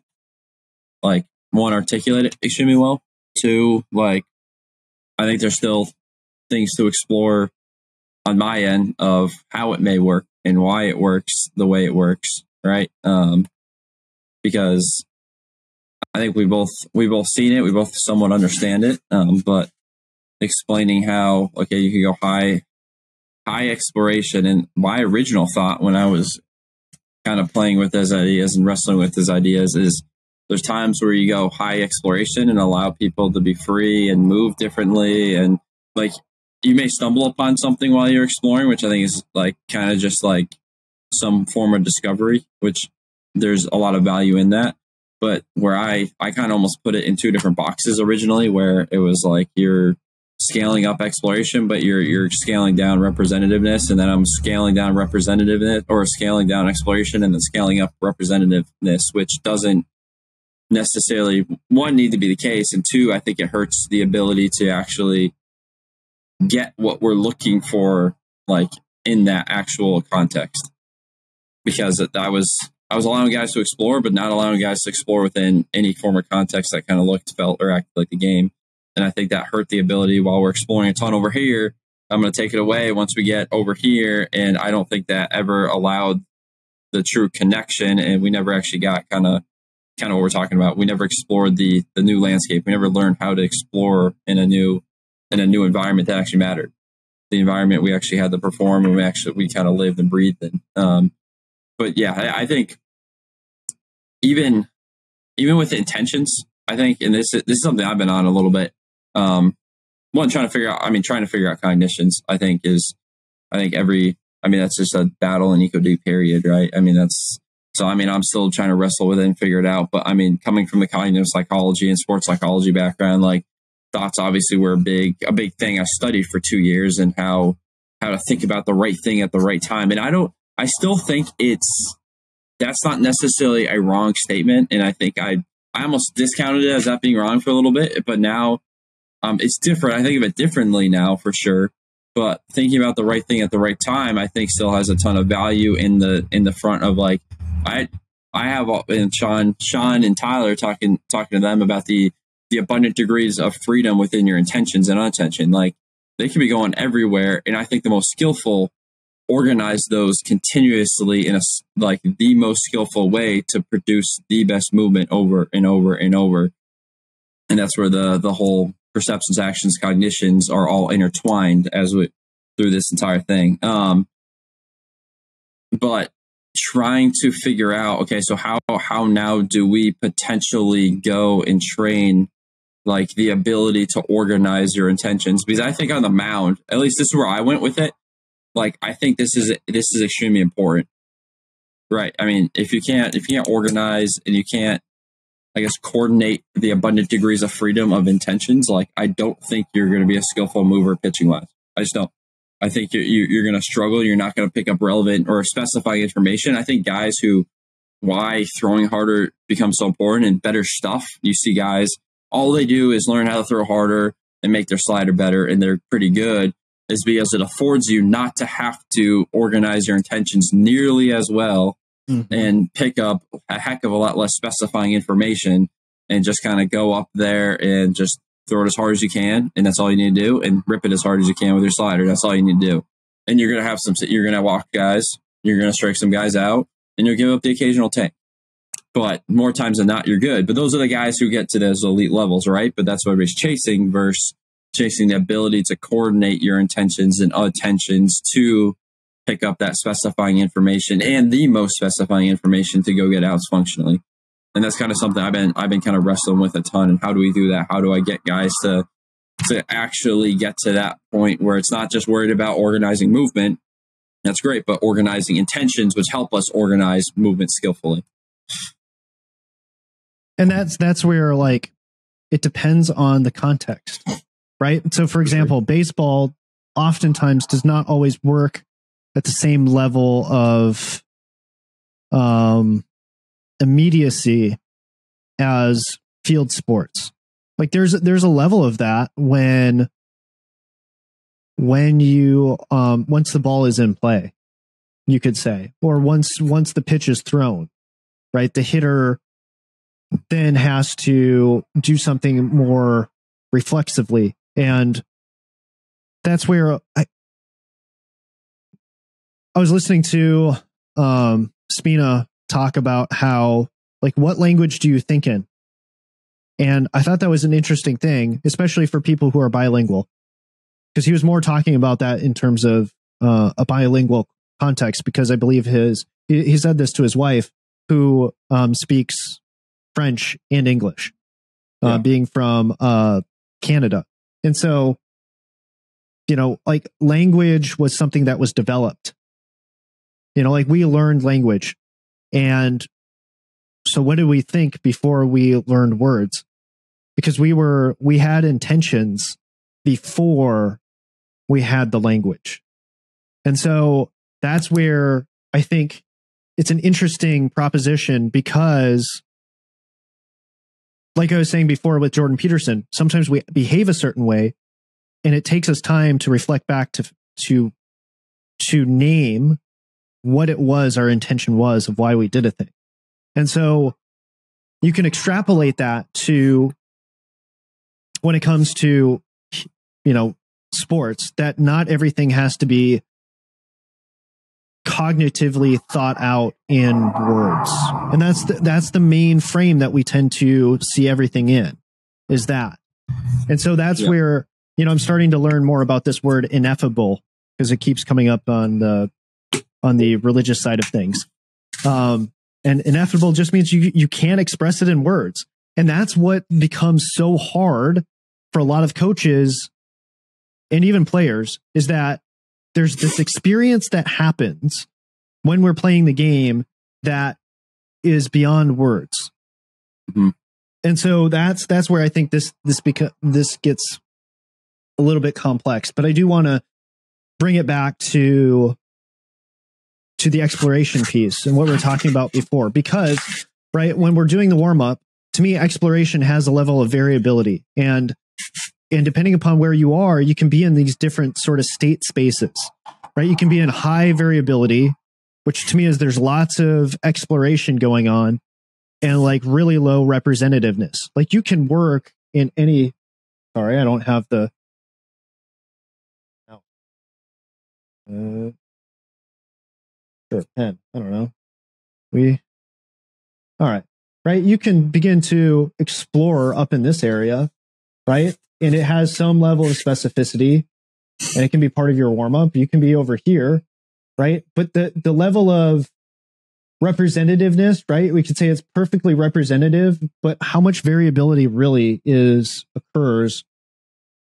Speaker 2: like, one, articulate it extremely well. Two, like, I think there's still things to explore on my end of how it may work and why it works the way it works, right? Because I think we both seen it, we both somewhat understand it, but explaining how, okay, you can go high exploration. And my original thought when I was kind of playing with those ideas and wrestling with those ideas is, there's times where you go high exploration and allow people to be free and move differently, and like you may stumble upon something while you're exploring, which I think is like kind of just like some form of discovery, which there's a lot of value in that. But where I kind of almost put it in two different boxes originally, where it was like you're scaling up exploration, but you're scaling down representativeness, and then I'm scaling down representativeness, or scaling down exploration and then scaling up representativeness, which doesn't necessarily, one, need to be the case, and two, I think it hurts the ability to actually get what we're looking for, like in that actual context. Because I was allowing guys to explore, but not allowing guys to explore within any form of context that kind of looked, felt, or acted like the game. And I think that hurt the ability while we're exploring a ton over here. I'm going to take it away once we get over here. And I don't think that ever allowed the true connection. And we never actually got kind of what we're talking about. We never explored the new landscape. We never learned how to explore in a new environment that actually mattered. The environment we actually had to perform, and we kind of lived and breathed in. But yeah, I think even with the intentions, I think, and this is something I've been on a little bit. Trying to figure out cognitions, I think that's just a battle in EcoD period, right? I'm still trying to wrestle with it and figure it out. But I mean, coming from the cognitive psychology and sports psychology background, like thoughts obviously were a big thing I studied for 2 years, and how to think about the right thing at the right time. And I still think that's not necessarily a wrong statement. And I think I almost discounted it as that being wrong for a little bit, but now it's different. I think of it differently now for sure. But thinking about the right thing at the right time, I think still has a ton of value in the front of, like, I have, and Sean and Tyler talking to them about the abundant degrees of freedom within your intentions and unintention. Like, they can be going everywhere. And I think the most skillful organize those continuously in the most skillful way to produce the best movement over and over and over. And that's where the whole perceptions, actions, cognitions are all intertwined through this entire thing. But trying to figure out, okay, so how now do we potentially go and train like the ability to organize your intentions? Because I think on the mound, at least this is where I went with it. Like, I think this is extremely important, right? I mean, if you can't organize and you can't, I guess, coordinate the abundant degrees of freedom of intentions, like, I don't think you're going to be a skillful mover pitching wise. I just don't. I think you're going to struggle. You're not going to pick up relevant or specifying information. I think guys why throwing harder becomes so important and better stuff. You see guys, all they do is learn how to throw harder and make their slider better, and they're pretty good. Is because it affords you not to have to organize your intentions nearly as well, and pick up a heck of a lot less specifying information, and just kind of go up there and just throw it as hard as you can. And that's all you need to do, and rip it as hard as you can with your slider. That's all you need to do. And you're going to walk guys, you're going to strike some guys out, and you'll give up the occasional tank. But more times than not, you're good. But those are the guys who get to those elite levels, right? But that's what everybody's chasing versus chasing the ability to coordinate your intentions and attentions to pick up that specifying information and the most specifying information to go get outs functionally. And that's kind of something I've been kind of wrestling with a ton. And how do we do that? How do I get guys to actually get to that point where it's not just worried about organizing movement? That's great, but organizing intentions, which help us organize movement skillfully.
Speaker 1: And that's where, like, it depends on the context. Right. So, for example, baseball oftentimes does not always work at the same level of immediacy as field sports. Like, there's a level of that when you once the ball is in play, you could say, or once the pitch is thrown, right? The hitter then has to do something more reflexively. And that's where I was listening to Spina talk about how, like, what language do you think in? And I thought that was an interesting thing, especially for people who are bilingual, because he was more talking about that in terms of a bilingual context, because I believe he said this to his wife, who speaks French and English, being from Canada. And so, like, language was something that was developed. Like, we learned language. And so what did we think before we learned words? Because we had intentions before we had the language. And so that's where I think it's an interesting proposition, because like I was saying before with Jordan Peterson, sometimes we behave a certain way, and it takes us time to reflect back to name what it was our intention was of why we did a thing. And so you can extrapolate that to when it comes to, sports, that not everything has to be cognitively thought out in words. And that's the main frame that we tend to see everything in, is that. And so that's where, I'm starting to learn more about this word ineffable, because it keeps coming up on the religious side of things. And ineffable just means you can't express it in words. And that's what becomes so hard for a lot of coaches and even players, is that there's this experience that happens when we're playing the game that is beyond words.
Speaker 2: Mm-hmm.
Speaker 1: And so that's where I think this gets a little bit complex, but I do want to bring it back to the exploration piece and what we were talking about before, because right, when we're doing the warm up, to me, exploration has a level of variability, and depending upon where you are, you can be in these different sort of state spaces, right? You can be in high variability, which to me is there's lots of exploration going on, and like really low representativeness. Like you can work in any, sorry, I don't have the, sure, pen. I don't know. All right. Right. You can begin to explore up in this area, right? And it has some level of specificity, and it can be part of your warm up. You can be over here, right? But the level of representativeness, right? We could say it's perfectly representative, but how much variability really occurs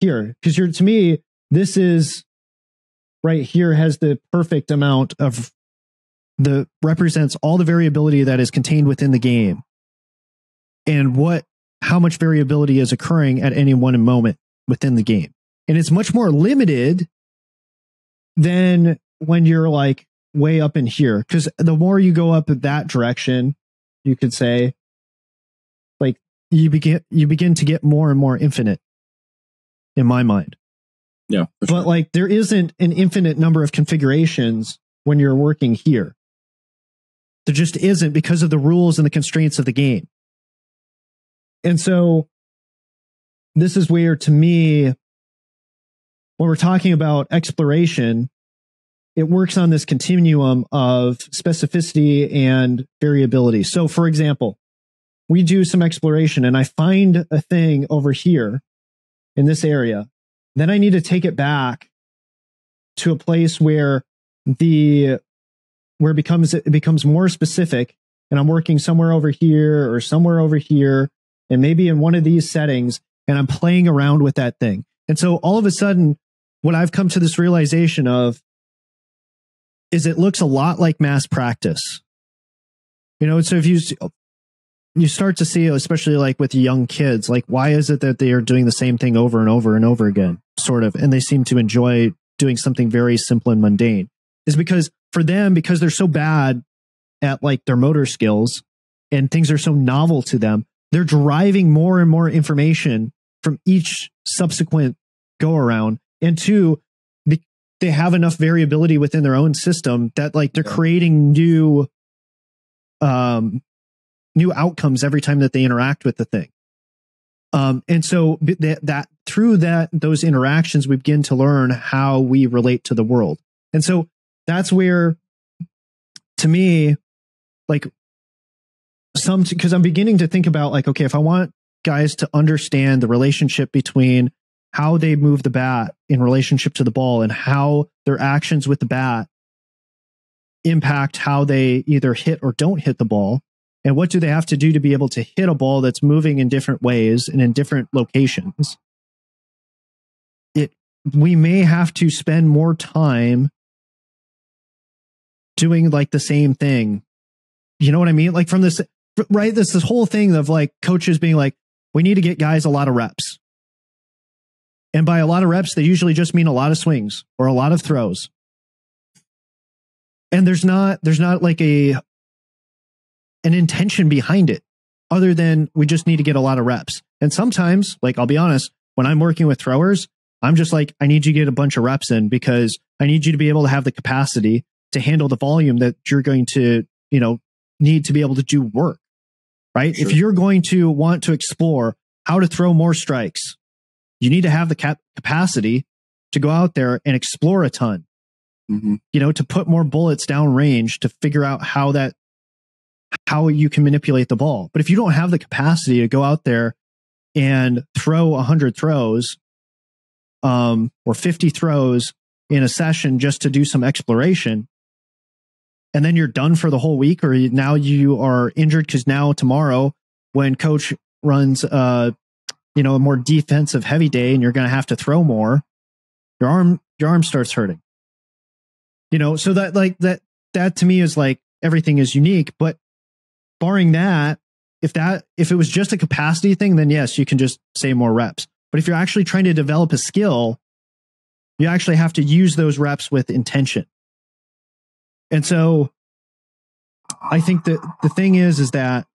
Speaker 1: here? Because to me, this is right here has the perfect amount of represents all the variability that is contained within the game, and how much variability is occurring at any one moment within the game. And it's much more limited than when you're like way up in here. Because the more you go up that direction, you could say, like you begin to get more and more infinite in my mind.
Speaker 2: Yeah.
Speaker 1: But sure. Like there isn't an infinite number of configurations when you're working here. There just isn't, because of the rules and the constraints of the game. And so this is where, to me, when we're talking about exploration, it works on this continuum of specificity and variability. So for example, we do some exploration and I find a thing over here in this area. Then I need to take it back to a place where it becomes more specific, and I'm working somewhere over here or somewhere over here, and maybe in one of these settings, and I'm playing around with that thing. And so all of a sudden, what I've come to this realization of is it looks a lot like mass practice. So if you start to see, especially like with young kids, like why is it that they are doing the same thing over and over and over again, sort of, and they seem to enjoy doing something very simple and mundane, is because for them, because they're so bad at like their motor skills and things are so novel to them, they're deriving more and more information from each subsequent go around. And two, they have enough variability within their own system that like they're creating new outcomes every time that they interact with the thing. And so that through those interactions, we begin to learn how we relate to the world. And so that's where, to me, like because I'm beginning to think about like, okay, if I want guys to understand the relationship between how they move the bat in relationship to the ball and how their actions with the bat impact how they either hit or don't hit the ball, and what do they have to do to be able to hit a ball that's moving in different ways and in different locations, we may have to spend more time doing like the same thing. You know what I mean? Like from this, right? This whole thing of like coaches being like, we need to get guys a lot of reps. And by a lot of reps, they usually just mean a lot of swings or a lot of throws. And there's not like an intention behind it. other than we just need to get a lot of reps. And sometimes, like, I'll be honest, when I'm working with throwers, I'm just like, I need you to get a bunch of reps in because I need you to be able to have the capacity to handle the volume that you're going to, need to be able to do work, right?
Speaker 2: Sure.
Speaker 1: If you're going to want to explore how to throw more strikes, you need to have the capacity to go out there and explore a ton, to put more bullets down range, to figure out how you can manipulate the ball. But if you don't have the capacity to go out there and throw 100 throws, or 50 throws in a session just to do some exploration, and then you're done for the whole week, or now you are injured because now tomorrow when coach runs, a more defensive heavy day and you're going to have to throw more, your arm starts hurting, so that to me is like everything is unique. But barring that, if it was just a capacity thing, then yes, you can just say more reps. But if you're actually trying to develop a skill, you actually have to use those reps with intention. And so I think that the thing is that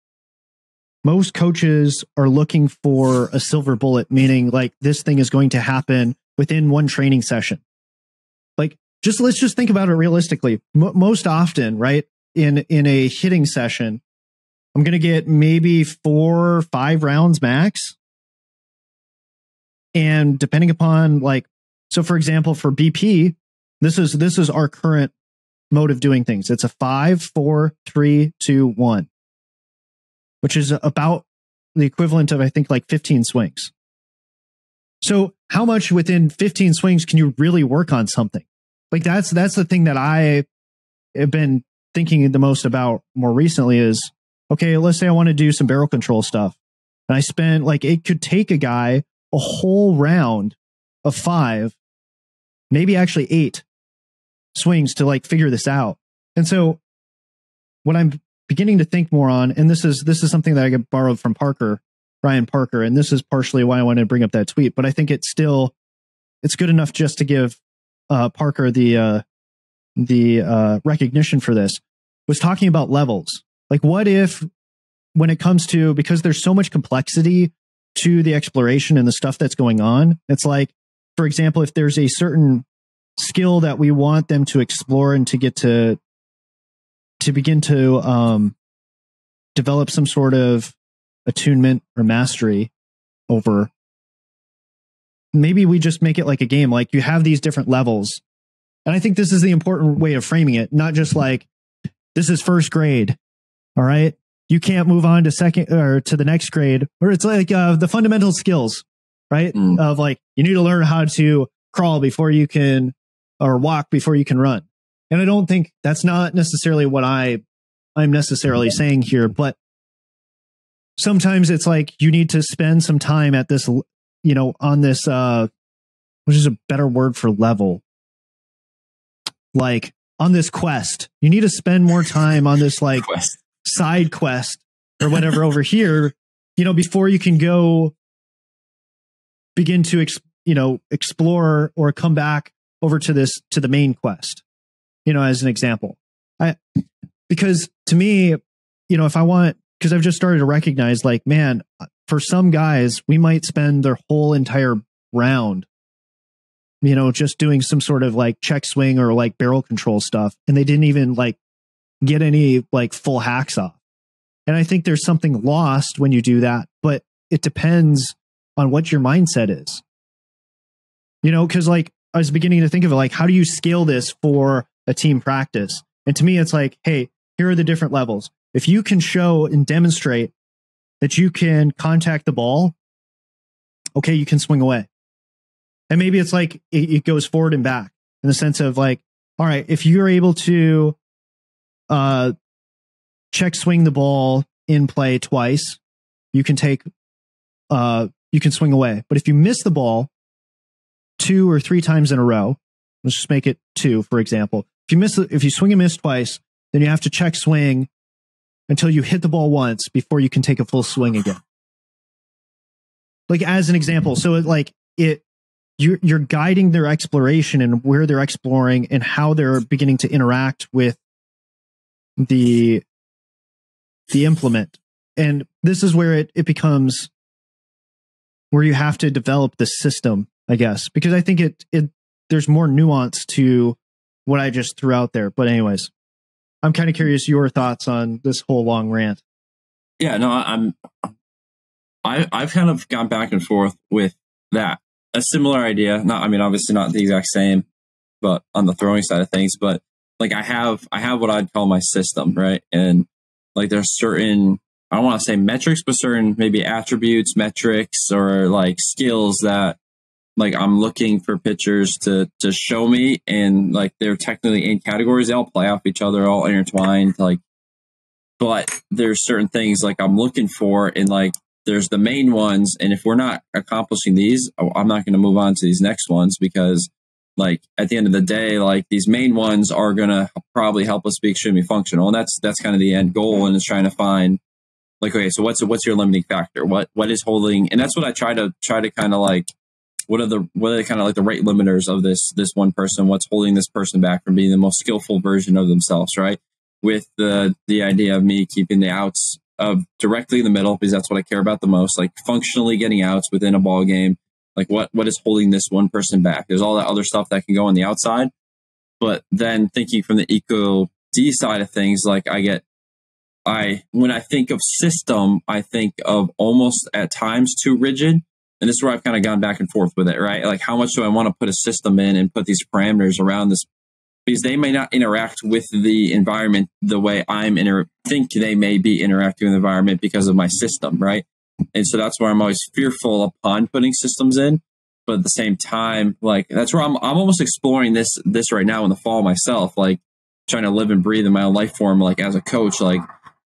Speaker 1: most coaches are looking for a silver bullet, meaning like this thing is going to happen within one training session. Like, let's just think about it realistically. Most often, right, in a hitting session, I'm going to get maybe 4 or 5 rounds max. And depending upon so for example, for BP, this is our current mode of doing things. It's a 5, 4, 3, 2, 1, which is about the equivalent of, I think, like 15 swings. So how much within 15 swings can you really work on something? Like that's the thing that I have been thinking the most about more recently is, okay, let's say I want to do some barrel control stuff. And I spent it could take a guy a whole round of 5, maybe actually 8 swings to figure this out. And so what I'm beginning to think more on, and this is something that I got borrowed from Ryan Parker, and this is partially why I wanted to bring up that tweet, but I think it's good enough just to give Parker the recognition for this, was talking about levels. Like, what if, when it comes to, because there's so much complexity to the exploration and the stuff that's going on, it's like, for example, if there's a certain skill that we want them to explore and to get to begin to develop some sort of attunement or mastery over, maybe we just make it like a game. Like, you have these different levels. And I think this is the important way of framing it, not just like, this is first grade. All right. You can't move on to second or to the next grade, or it's like the fundamental skills, right? Of you need to learn how to crawl before you can, or walk before you can run. And I don't think that's not necessarily what I'm necessarily saying here, but sometimes it's like you need to spend some time at this, on this, which is a better word for level. On this quest, you need to spend more time on this
Speaker 2: quest.
Speaker 1: Side quest or whatever over here, before you can go begin to, explore or come back over to the main quest, as an example. Because to me, if I want, because I've just started to recognize man, for some guys, we might spend their whole entire round, just doing some sort of check swing or barrel control stuff. And they didn't even get any full hacks off. And I think there's something lost when you do that, but it depends on what your mindset is. Cause I was beginning to think of it, how do you scale this for a team practice? And to me, it's hey, here are the different levels. If you can show and demonstrate that you can contact the ball, okay, you can swing away. And maybe it's it goes forward and back in the sense of all right, if you're able to check swing the ball in play twice, you can you can swing away. But if you miss the ball 2 or 3 times in a row, let's just make it 2, for example. If you swing and miss twice, then you have to check swing until you hit the ball once before you can take a full swing again. As an example. So you're guiding their exploration and where they're exploring and how they're beginning to interact with the implement. And this is where it becomes where you have to develop the system, I guess, because I think there's more nuance to what I just threw out there. But anyways, I'm kind of curious your thoughts on this whole long rant.
Speaker 2: Yeah, no, I've kind of gone back and forth with that. A similar idea. Not, I mean, obviously not the exact same, but on the throwing side of things. But like I have what I'd call my system, right? And like there's certain, I don't want to say metrics, but certain maybe attributes, metrics, or like skills that like I'm looking for pitchers to show me, and like they're technically in categories. They all play off each other, all intertwined. Like, but there's certain things like I'm looking for, and like there's the main ones. And if we're not accomplishing these, I'm not going to move on to these next ones, because like at the end of the day, like these main ones are going to probably help us be extremely functional. And that's kind of the end goal. And it's trying to find like, okay, so what's your limiting factor? What is holding? And that's what I try to kind of like, what are kind of like the rate limiters of this one person? What's holding this person back from being the most skillful version of themselves, right? With the idea of me keeping the outs directly in the middle, because that's what I care about the most, like functionally getting outs within a ball game. Like what is holding this one person back? There's all that other stuff that can go on the outside. But then thinking from the Eco D side of things, like when I think of system, I think of almost at times too rigid. And this is where I've kind of gone back and forth with it, right? Like how much do I want to put a system in and put these parameters around this? Because they may not interact with the environment the way think they may be interacting with the environment because of my system, right? And so that's where I'm always fearful upon putting systems in. But at the same time, like that's where I'm almost exploring this right now in the fall myself, like trying to live and breathe in my own life form. Like as a coach, like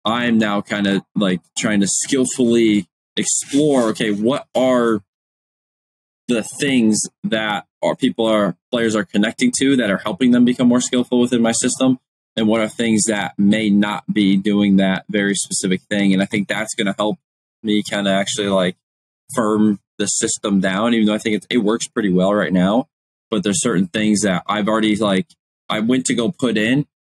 Speaker 2: I'm now kind of like trying to skillfully explore, okay, what are the things that players are connecting to that are helping them become more skillful within my system, and what are things that may not be doing that very specific thing. And I think that's going to help me kind of actually like firm the system down, even though I think it works pretty well right now. But there's certain things that I've already like, I went to go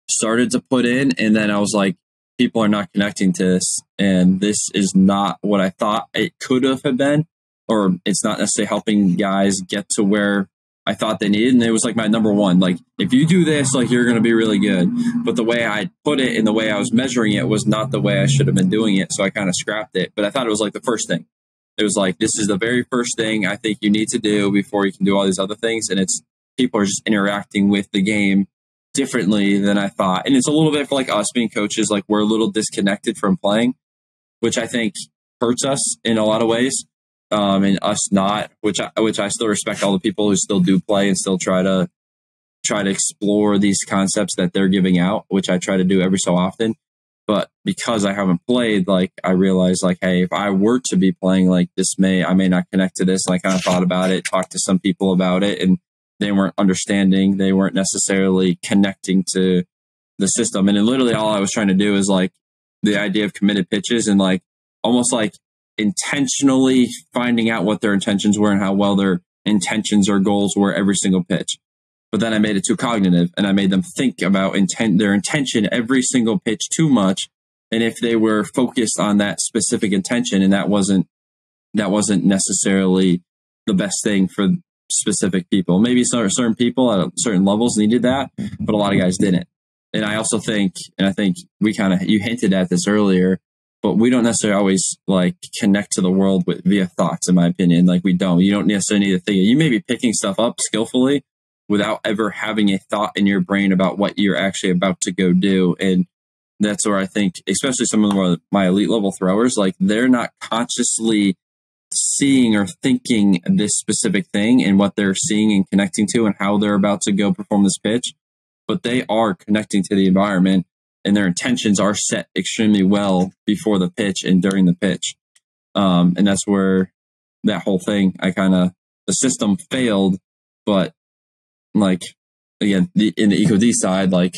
Speaker 2: started to put in, and then I was like, people are not connecting to this, and this is not what I thought it could have been, or it's not necessarily helping guys get to where I thought they needed. And it was like my number one, like, if you do this, like you're going to be really good. But the way I put it and the way I was measuring it was not the way I should have been doing it. So I kind of scrapped it, but I thought it was like the first thing. It was like, this is the very first thing I think you need to do before you can do all these other things. And it's people are just interacting with the game differently than I thought. And it's a little bit for like us being coaches, like we're a little disconnected from playing, which I think hurts us in a lot of ways. And us not, which I still respect all the people who still do play and still try to explore these concepts that they're giving out, which I try to do every so often. But because I haven't played, like I realized like, hey, if I were to be playing, like I may not connect to this. And I kind of thought about it, talked to some people about it, and they weren't understanding. They weren't necessarily connecting to the system. And then literally all I was trying to do is like the idea of committed pitches, and like almost like intentionally finding out what their intentions were and how well their intentions or goals were every single pitch. But then I made it too cognitive, and I made them think about their intention every single pitch too much. And if they were focused on that specific intention, and that wasn't necessarily the best thing for specific people. Maybe certain people at certain levels needed that, but a lot of guys didn't. And I also think, and I think you hinted at this earlier, but we don't necessarily always like connect to the world via thoughts, in my opinion. Like you don't necessarily need to think. You may be picking stuff up skillfully without ever having a thought in your brain about what you're actually about to go do. And that's where I think, especially some of my elite level throwers, like they're not consciously seeing or thinking this specific thing and what they're seeing and connecting to and how they're about to go perform this pitch, but they are connecting to the environment, and their intentions are set extremely well before the pitch and during the pitch. And that's where that whole thing, the system failed, but like, again, in the Eco D side, like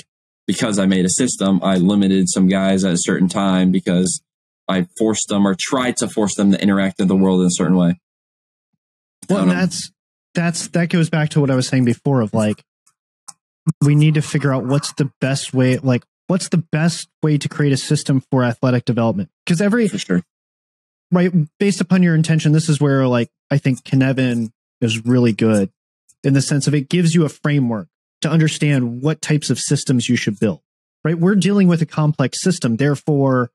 Speaker 2: because I made a system, I limited some guys at a certain time because I forced them or tried to force them to interact with the world in a certain way.
Speaker 1: Well, that goes back to what I was saying before of like, we need to figure out what's the best way. Like, what's the best way to create a system for athletic development? Because
Speaker 2: For sure.
Speaker 1: right, based upon your intention, this is where like I think Kinevin is really good in the sense of it gives you a framework to understand what types of systems you should build. Right, we're dealing with a complex system, therefore,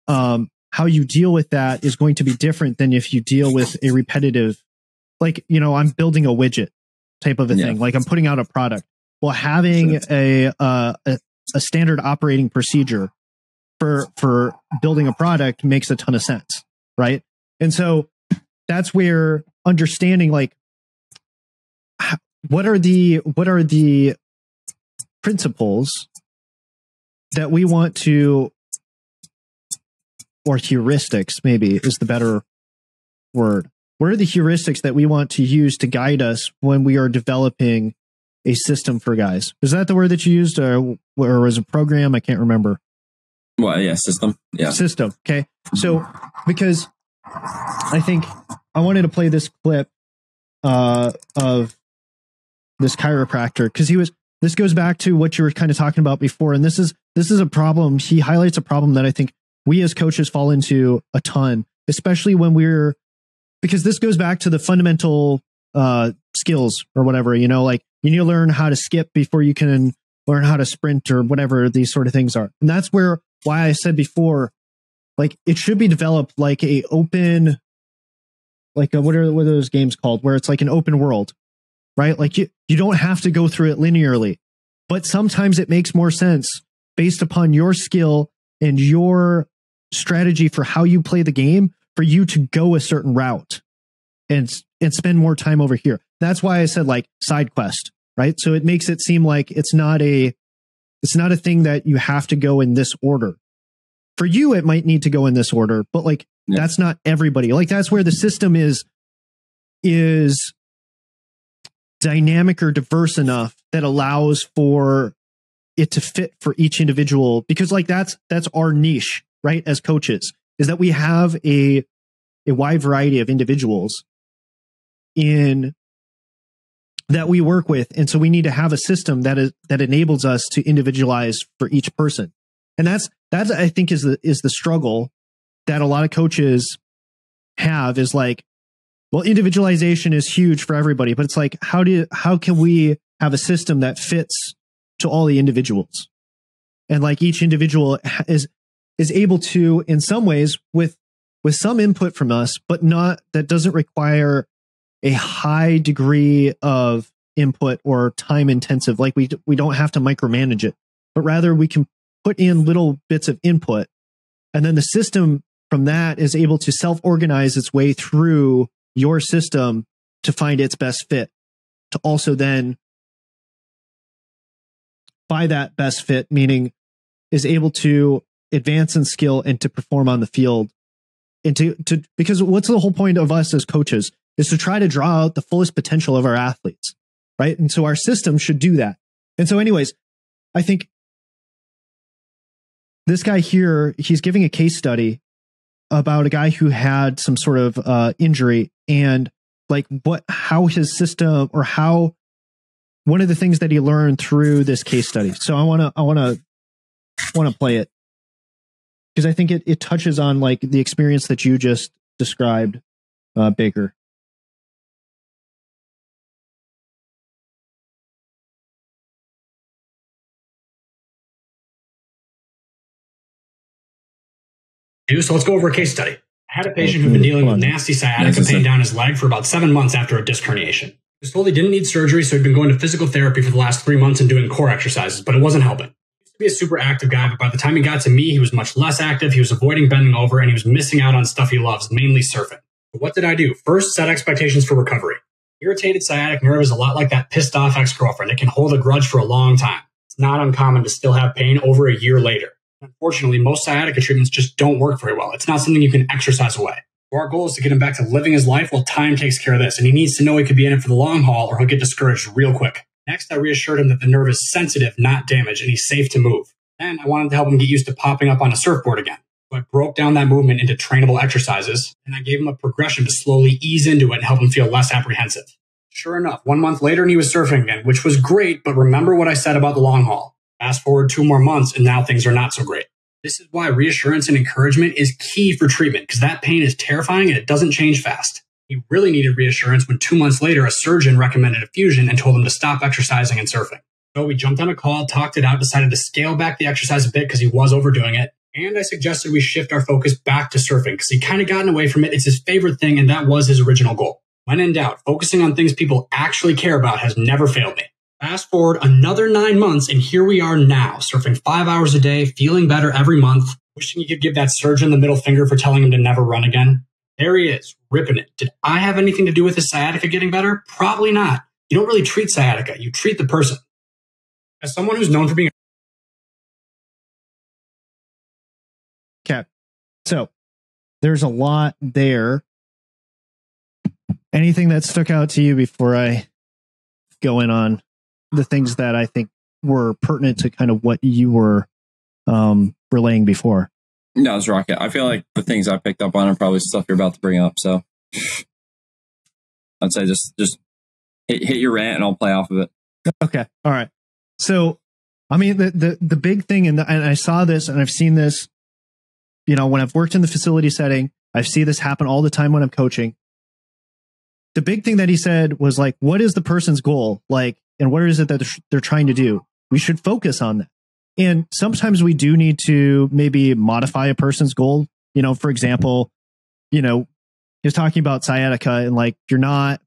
Speaker 1: how you deal with that is going to be different than if you deal with a repetitive, like, you know, I'm building a widget type of a thing, like I'm putting out a product. Well, having a standard operating procedure for building a product makes a ton of sense, right? And so that's where understanding like what are the principles that we want to, or heuristics maybe is the better word. What are the heuristics that we want to use to guide us when we are developing a system for guys? Is that the word that you used, or was a program? I can't remember.
Speaker 2: Well, yeah, system. Yeah.
Speaker 1: System. Okay. So, because I think I wanted to play this clip of this chiropractor, because this goes back to what you were kind of talking about before. And this is a problem. He highlights a problem that I think we as coaches fall into a ton, especially when because this goes back to the fundamental skills or whatever, you know, like you need to learn how to skip before you can learn how to sprint or whatever these sort of things are. And that's why I said before, like it should be developed like a open, like what are those games called where it's like an open world, right? Like you don't have to go through it linearly, but sometimes it makes more sense based upon your skill and your strategy for how you play the game for you to go a certain route and spend more time over here. That's why I said like side quest, right? So it makes it seem like it's not a thing that you have to go in this order. For you, it might need to go in this order, but like that's not everybody. Like that's where the system is dynamic or diverse enough that allows for it to fit for each individual, because like that's our niche, right? As coaches, is that we have a wide variety of individuals in that we work with. And so we need to have a system that enables us to individualize for each person. And that's I think is the struggle that a lot of coaches have, is like, well, individualization is huge for everybody, but it's like, how can we have a system that fits to all the individuals? And like each individual is able to, in some ways, with some input from us, but that doesn't require a high degree of input or time intensive. Like we don't have to micromanage it, but rather we can put in little bits of input, and then the system from that is able to self-organize its way through your system to find its best fit, to also then by that best fit, meaning is able to advance in skill and to perform on the field. And because what's the whole point of us as coaches is to try to draw out the fullest potential of our athletes, right? And so our system should do that. And so anyways, I think this guy here, he's giving a case study about a guy who had some sort of injury, and like how his system, or how one of the things that he learned through this case study. So I want to play it, because I think it touches on like the experience that you just described, Baker.
Speaker 7: So let's go over a case study. I had a patient who'd been dealing with nasty sciatica pain down his leg for about 7 months after a disc herniation. He was told he didn't need surgery, so he'd been going to physical therapy for the last 3 months and doing core exercises, but it wasn't helping. He used to be a super active guy, but by the time he got to me, he was much less active. He was avoiding bending over, and he was missing out on stuff he loves, mainly surfing. But what did I do? First, set expectations for recovery. Irritated sciatic nerve is a lot like that pissed off ex-girlfriend. It can hold a grudge for a long time. It's not uncommon to still have pain over a year later. Unfortunately, most sciatica treatments just don't work very well. It's not something you can exercise away. So our goal is to get him back to living his life while time takes care of this, and he needs to know he could be in it for the long haul or he'll get discouraged real quick. Next, I reassured him that the nerve is sensitive, not damaged, and he's safe to move. Then I wanted to help him get used to popping up on a surfboard again. So I broke down that movement into trainable exercises, and I gave him a progression to slowly ease into it and help him feel less apprehensive. Sure enough, 1 month later, and he was surfing again, which was great, but remember what I said about the long haul. Fast forward 2 more months, and now things are not so great. This is why reassurance and encouragement is key for treatment, because that pain is terrifying and it doesn't change fast. He really needed reassurance when 2 months later, a surgeon recommended a fusion and told him to stop exercising and surfing. So we jumped on a call, talked it out, decided to scale back the exercise a bit because he was overdoing it. And I suggested we shift our focus back to surfing because he kind of gotten away from it. It's his favorite thing, and that was his original goal. When in doubt, focusing on things people actually care about has never failed me. Fast forward another 9 months, and here we are now, surfing 5 hours a day, feeling better every month, wishing you could give that surgeon the middle finger for telling him to never run again. There he is, ripping it. Did I have anything to do with his sciatica getting better? Probably not. You don't really treat sciatica, you treat the person. As someone who's known for being
Speaker 1: Okay. So there's a lot there. Anything that stuck out to you before I go in on the things that I think were pertinent to kind of what you were relaying before?
Speaker 2: No, it's Rocket. I feel like the things I picked up on are probably stuff you're about to bring up. So I'd say just hit your rant and I'll play off of it.
Speaker 1: Okay. All right. So, I mean, the big thing, and I saw this and I've seen this, you know, when I've worked in the facility setting, I see this happen all the time when I'm coaching. The big thing that he said was like, what is the person's goal? Like, and what is it that they're trying to do? We should focus on that. And sometimes we do need to maybe modify a person's goal. You know, for example, you know, he was talking about sciatica and like, you're not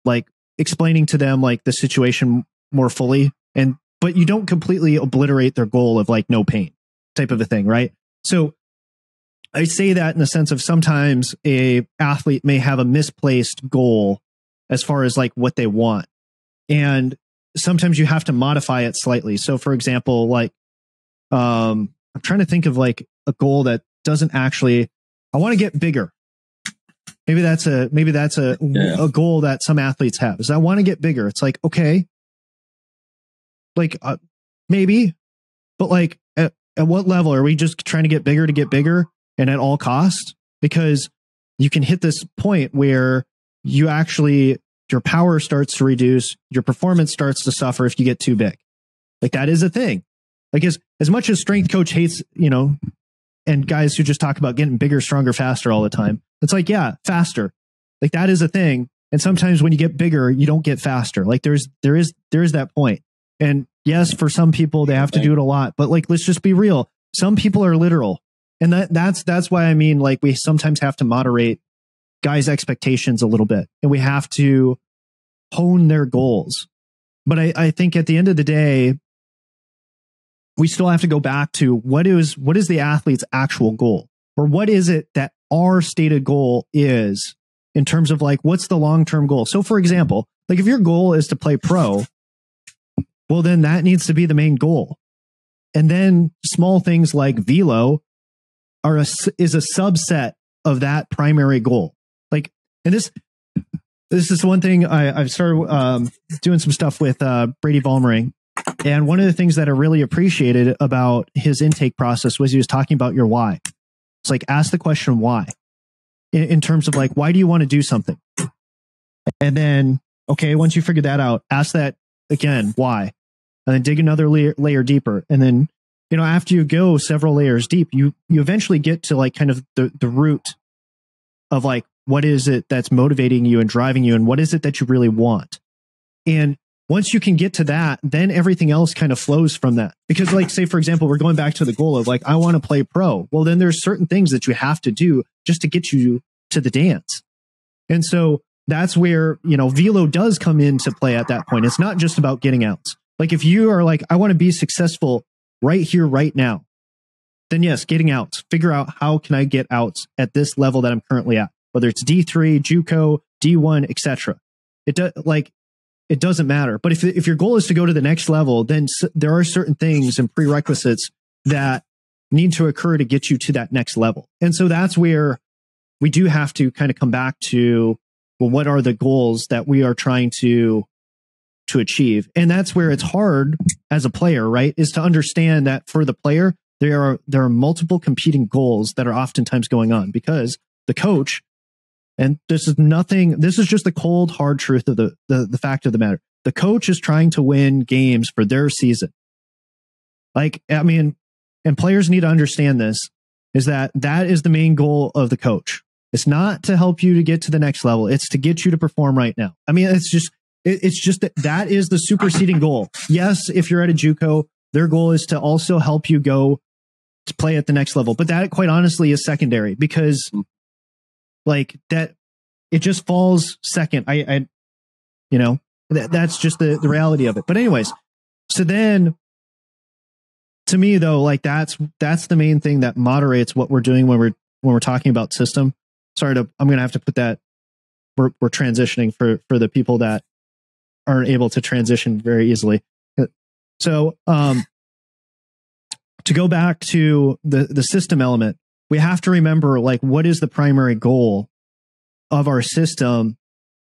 Speaker 1: like explaining to them like the situation more fully, but you don't completely obliterate their goal of like no pain type of a thing. Right. So I say that in the sense of sometimes a athlete may have a misplaced goal as far as like what they want. And sometimes you have to modify it slightly. So for example, like, I'm trying to think of like a goal that doesn't actually, I want to get bigger. Maybe that's a goal that some athletes have is I want to get bigger. It's like, okay, like, maybe, but like at what level are we just trying to get bigger and at all costs? Because you can hit this point where you actually, your power starts to reduce, your performance starts to suffer if you get too big. Like that is a thing. Like as much as strength coach hates, you know, and guys who just talk about getting bigger, stronger, faster all the time. It's like, yeah, faster. Like that is a thing. And sometimes when you get bigger, you don't get faster. Like there is that point. And yes, for some people, they have to do it a lot, but like, let's just be real. Some people are literal. And that's why I mean, like we sometimes have to moderate guys' expectations a little bit and we have to hone their goals. But I think at the end of the day, we still have to go back to what is the athlete's actual goal, or what is it that our stated goal is in terms of like, what's the long-term goal? So for example, like if your goal is to play pro, well, then that needs to be the main goal. And then small things like velo is a subset of that primary goal. Like, and this is one thing I've started doing some stuff with Brady Vollmering. And one of the things that I really appreciated about his intake process was he was talking about your why. It's like, ask the question why, in terms of like, why do you want to do something? And then, okay, once you figure that out, ask that again, why? And then dig another layer deeper. And then, you know, after you go several layers deep, you eventually get to like kind of the root of like, what is it that's motivating you and driving you? And what is it that you really want? And once you can get to that, then everything else kind of flows from that. Because like, say, for example, we're going back to the goal of like, I want to play pro. Well, then there's certain things that you have to do just to get you to the dance. And so that's where, you know, velo does come into play at that point. It's not just about getting outs. Like if you are like, I want to be successful right here, right now, then yes, getting outs, figure out how can I get outs at this level that I'm currently at, whether it's D3, JUCO, D1, etc. It doesn't matter. But if your goal is to go to the next level, then there are certain things and prerequisites that need to occur to get you to that next level. And so that's where we do have to kind of come back to, well, what are the goals that we are trying to achieve? And that's where it's hard as a player, right? Is to understand that for the player, there are multiple competing goals that are oftentimes going on because the coach, and this is just the cold, hard truth of the fact of the matter. The coach is trying to win games for their season. Like, I mean, and players need to understand this, is that is the main goal of the coach. It's not to help you to get to the next level. It's to get you to perform right now. I mean, it's just that is the superseding goal. Yes, if you're at a JUCO, their goal is to also help you go to play at the next level. But that, quite honestly, is secondary, because like that, it just falls second. I you know, that's just the reality of it. But anyways, so then to me though, like that's the main thing that moderates what we're doing when we're talking about system. I'm going to have to put that we're transitioning for the people that aren't able to transition very easily. So, to go back to the system element, we have to remember, like, what is the primary goal of our system?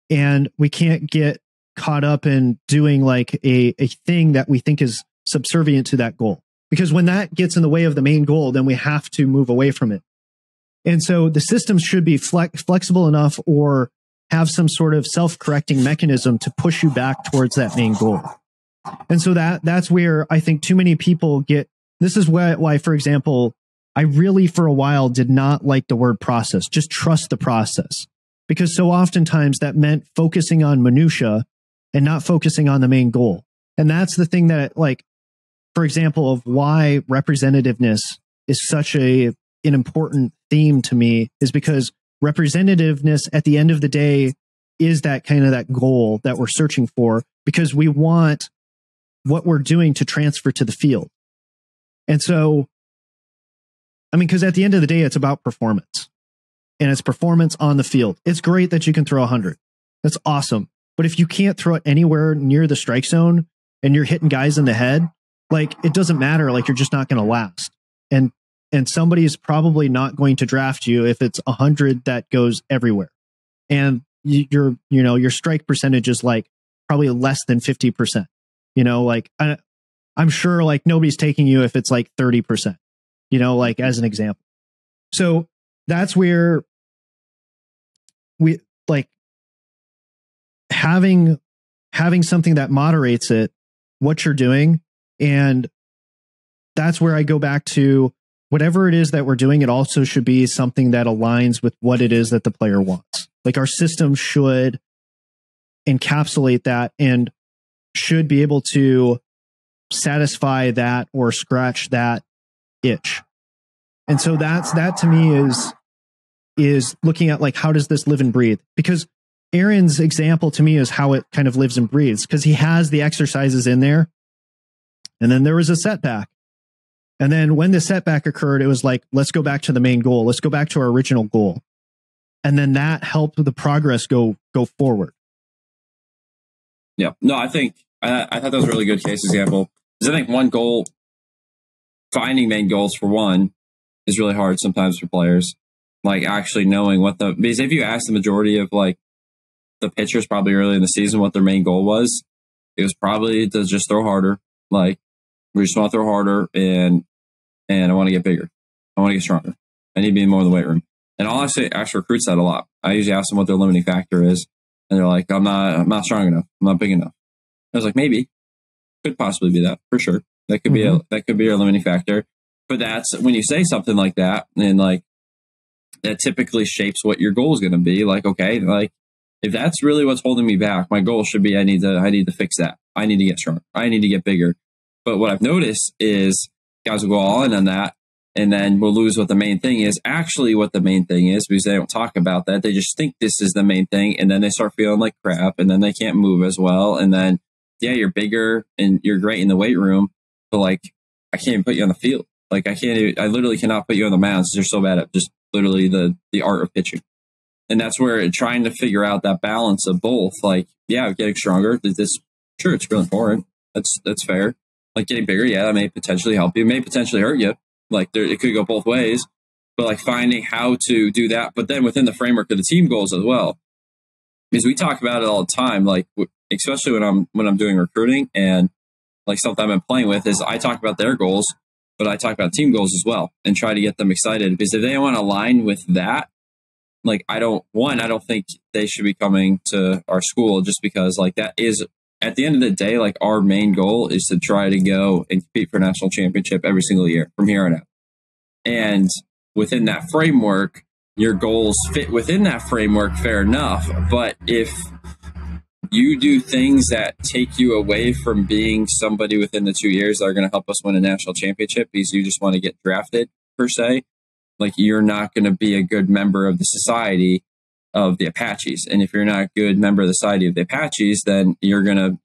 Speaker 1: And we can't get caught up in doing like a thing that we think is subservient to that goal. Because when that gets in the way of the main goal, then we have to move away from it. And so the systems should be flexible enough or have some sort of self-correcting mechanism to push you back towards that main goal. And so that's where I think too many people get, this is why, for example, I really for a while did not like the word process. Just trust the process. Because so oftentimes that meant focusing on minutia and not focusing on the main goal. And that's the thing that, like, for example, of why representativeness is such an important theme to me, is because representativeness at the end of the day is that kind of that goal that we're searching for, because we want what we're doing to transfer to the field. And so, I mean, because at the end of the day, it's about performance, and it's performance on the field. It's great that you can throw 100. That's awesome. But if you can't throw it anywhere near the strike zone and you're hitting guys in the head, like, it doesn't matter. Like, you're just not going to last. And somebody is probably not going to draft you if it's 100 that goes everywhere. And your strike percentage is like probably less than 50%. You know, like I'm sure like nobody's taking you if it's like 30%, you know, like as an example. So that's where we like having something that moderates it, what you're doing. And that's where I go back to whatever it is that we're doing. It also should be something that aligns with what it is that the player wants. Like, our system should encapsulate that and should be able to satisfy that or scratch that itch. And so that to me is looking at, like, how does this live and breathe? Because Aaron's example to me is how it kind of lives and breathes, because he has the exercises in there. And then there was a setback. And then when the setback occurred, it was like, let's go back to the main goal. Let's go back to our original goal. And then that helped the progress go forward.
Speaker 2: Yeah. No, I think I thought that was a really good case example. Because I think one goal, finding main goals for one, is really hard sometimes for players. Like, actually knowing because if you ask the majority of like the pitchers probably early in the season what their main goal was, it was probably to just throw harder. Like, we just want to throw harder, and I want to get bigger. I want to get stronger. I need to be more in the weight room. And I'll actually ask recruits that a lot. I usually ask them what their limiting factor is, and they're like, I'm not strong enough. I'm not big enough. I was like, maybe. Could possibly be that, for sure. That could be a limiting factor. But that's when you say something like that, and like that typically shapes what your goal is going to be. Like, okay, like if that's really what's holding me back, my goal should be I need to fix that. I need to get stronger. I need to get bigger. But what I've noticed is guys will go all in on that, and then we'll lose what the main thing is. Actually, what the main thing is, because they don't talk about that. They just think this is the main thing, and then they start feeling like crap, and then they can't move as well. And then, yeah, you're bigger and you're great in the weight room, but like, I can't even put you on the field. Like, I literally cannot put you on the mound. They're so bad at just literally the art of pitching. And that's where trying to figure out that balance of both, like, yeah, getting stronger. Sure, it's really important. That's fair. Like, getting bigger, yeah, that may potentially help you. It may potentially hurt you. Like, it could go both ways. But like, finding how to do that, but then within the framework of the team goals as well. Because we talk about it all the time. Like, especially when I'm doing recruiting, and like something I've been playing with is I talk about their goals, but I talk about team goals as well, and try to get them excited. Because if they want to align with that, like, I don't think they should be coming to our school, just because like that is at the end of the day, like our main goal is to try to go and compete for a national championship every single year from here on out. And within that framework, your goals fit within that framework, fair enough. But if you do things that take you away from being somebody within the 2 years that are going to help us win a national championship because you just want to get drafted, per se, like you're not going to be a good member of the society of the Apaches. And if you're not a good member of the society of the Apaches, then you're going to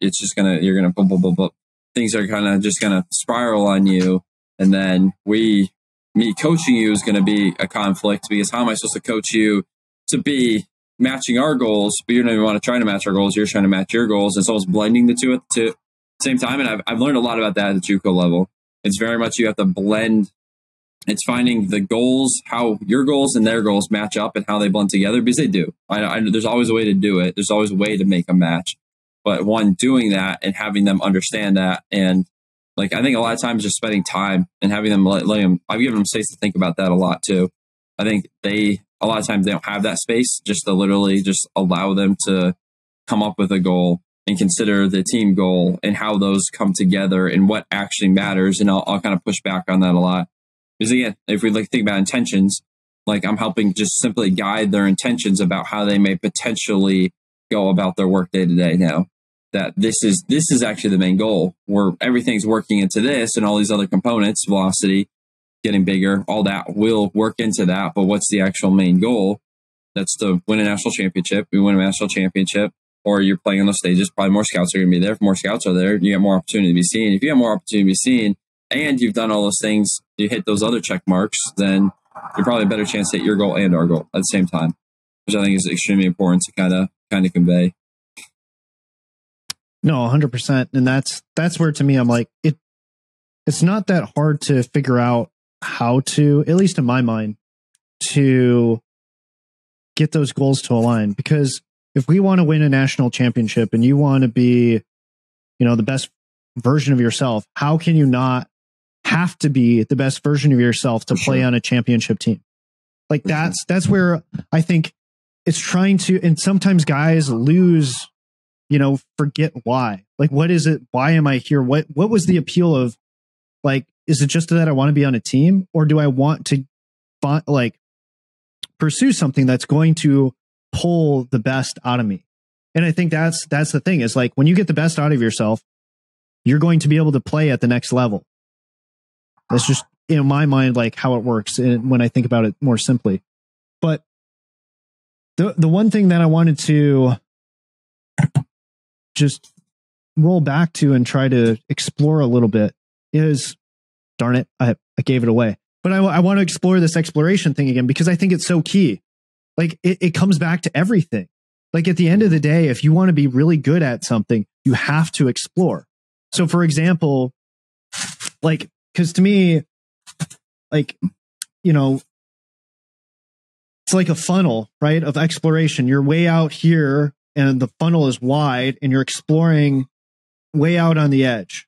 Speaker 2: blah, blah, blah, blah. Things are kind of just going to spiral on you. And then me coaching you is going to be a conflict, because how am I supposed to coach you to be matching our goals, but you don't even want to try to match our goals. You're trying to match your goals. It's almost blending the two at the same time. And I've learned a lot about that at the JUCO level. It's very much you have to blend. It's finding the goals, how your goals and their goals match up and how they blend together, because they do. There's always a way to do it. There's always a way to make a match. But one, doing that and having them understand that. And like, I think a lot of times just spending time and having them letting them, I've given them space to think about that a lot too. I think a lot of times they don't have that space just to literally just allow them to come up with a goal and consider the team goal and how those come together and what actually matters. And I'll kind of push back on that a lot. Because again, if we think about intentions, like I'm helping just simply guide their intentions about how they may potentially go about their work day to day now. That this is actually the main goal, where everything's working into this and all these other components, velocity, getting bigger, all that will work into that. But what's the actual main goal? That's to win a national championship. We win a national championship, or you're playing on those stages. Probably more scouts are going to be there. If more scouts are there, you get more opportunity to be seen. If you have more opportunity to be seen and you've done all those things, you hit those other check marks, then you're probably a better chance to hit your goal and our goal at the same time, which I think is extremely important to kind of convey.
Speaker 1: No, 100%. And that's where, to me, I'm like, it's not that hard to figure out how to, at least in my mind, to get those goals to align. Because if we want to win a national championship and you want to be, the best version of yourself, how can you not have to be the best version of yourself to play on a championship team? Like that's where I think it's trying to, and sometimes guys lose, forget why. Like, what is it? Why am I here? What was the appeal of, like, is it just that I want to be on a team, or do I want to pursue something that's going to pull the best out of me? And I think that's the thing, is like, when you get the best out of yourself, you're going to be able to play at the next level. That's just, in my mind, like how it works when I think about it more simply. But the one thing that I wanted to just roll back to and try to explore a little bit is, darn it, I gave it away. But I want to explore this exploration thing again, because I think it's so key. Like it comes back to everything. Like at the end of the day, if you want to be really good at something, you have to explore. So for example, like, because to me, like, it's like a funnel, right, of exploration. You're way out here and the funnel is wide and you're exploring way out on the edge.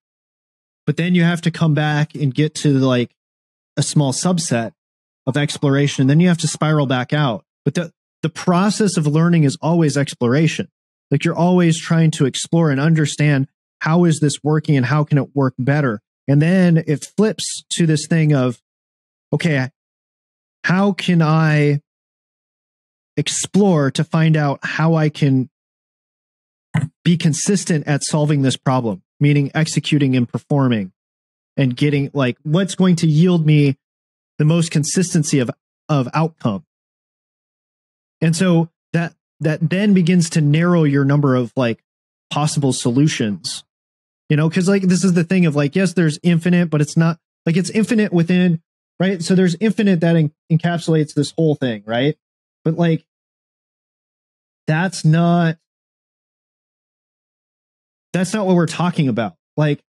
Speaker 1: But then you have to come back and get to like a small subset of exploration. Then you have to spiral back out. But the process of learning is always exploration. Like you're always trying to explore and understand, how is this working and how can it work better? And then it flips to this thing of, okay, how can I explore to find out how I can be consistent at solving this problem, meaning executing and performing and getting like what's going to yield me the most consistency of outcome. And so that then begins to narrow your number of like possible solutions, because like this is the thing of like, yes, there's infinite, but it's not like it's infinite within, right? So there's infinite that encapsulates this whole thing, right? But like, that's not what we're talking about. Like,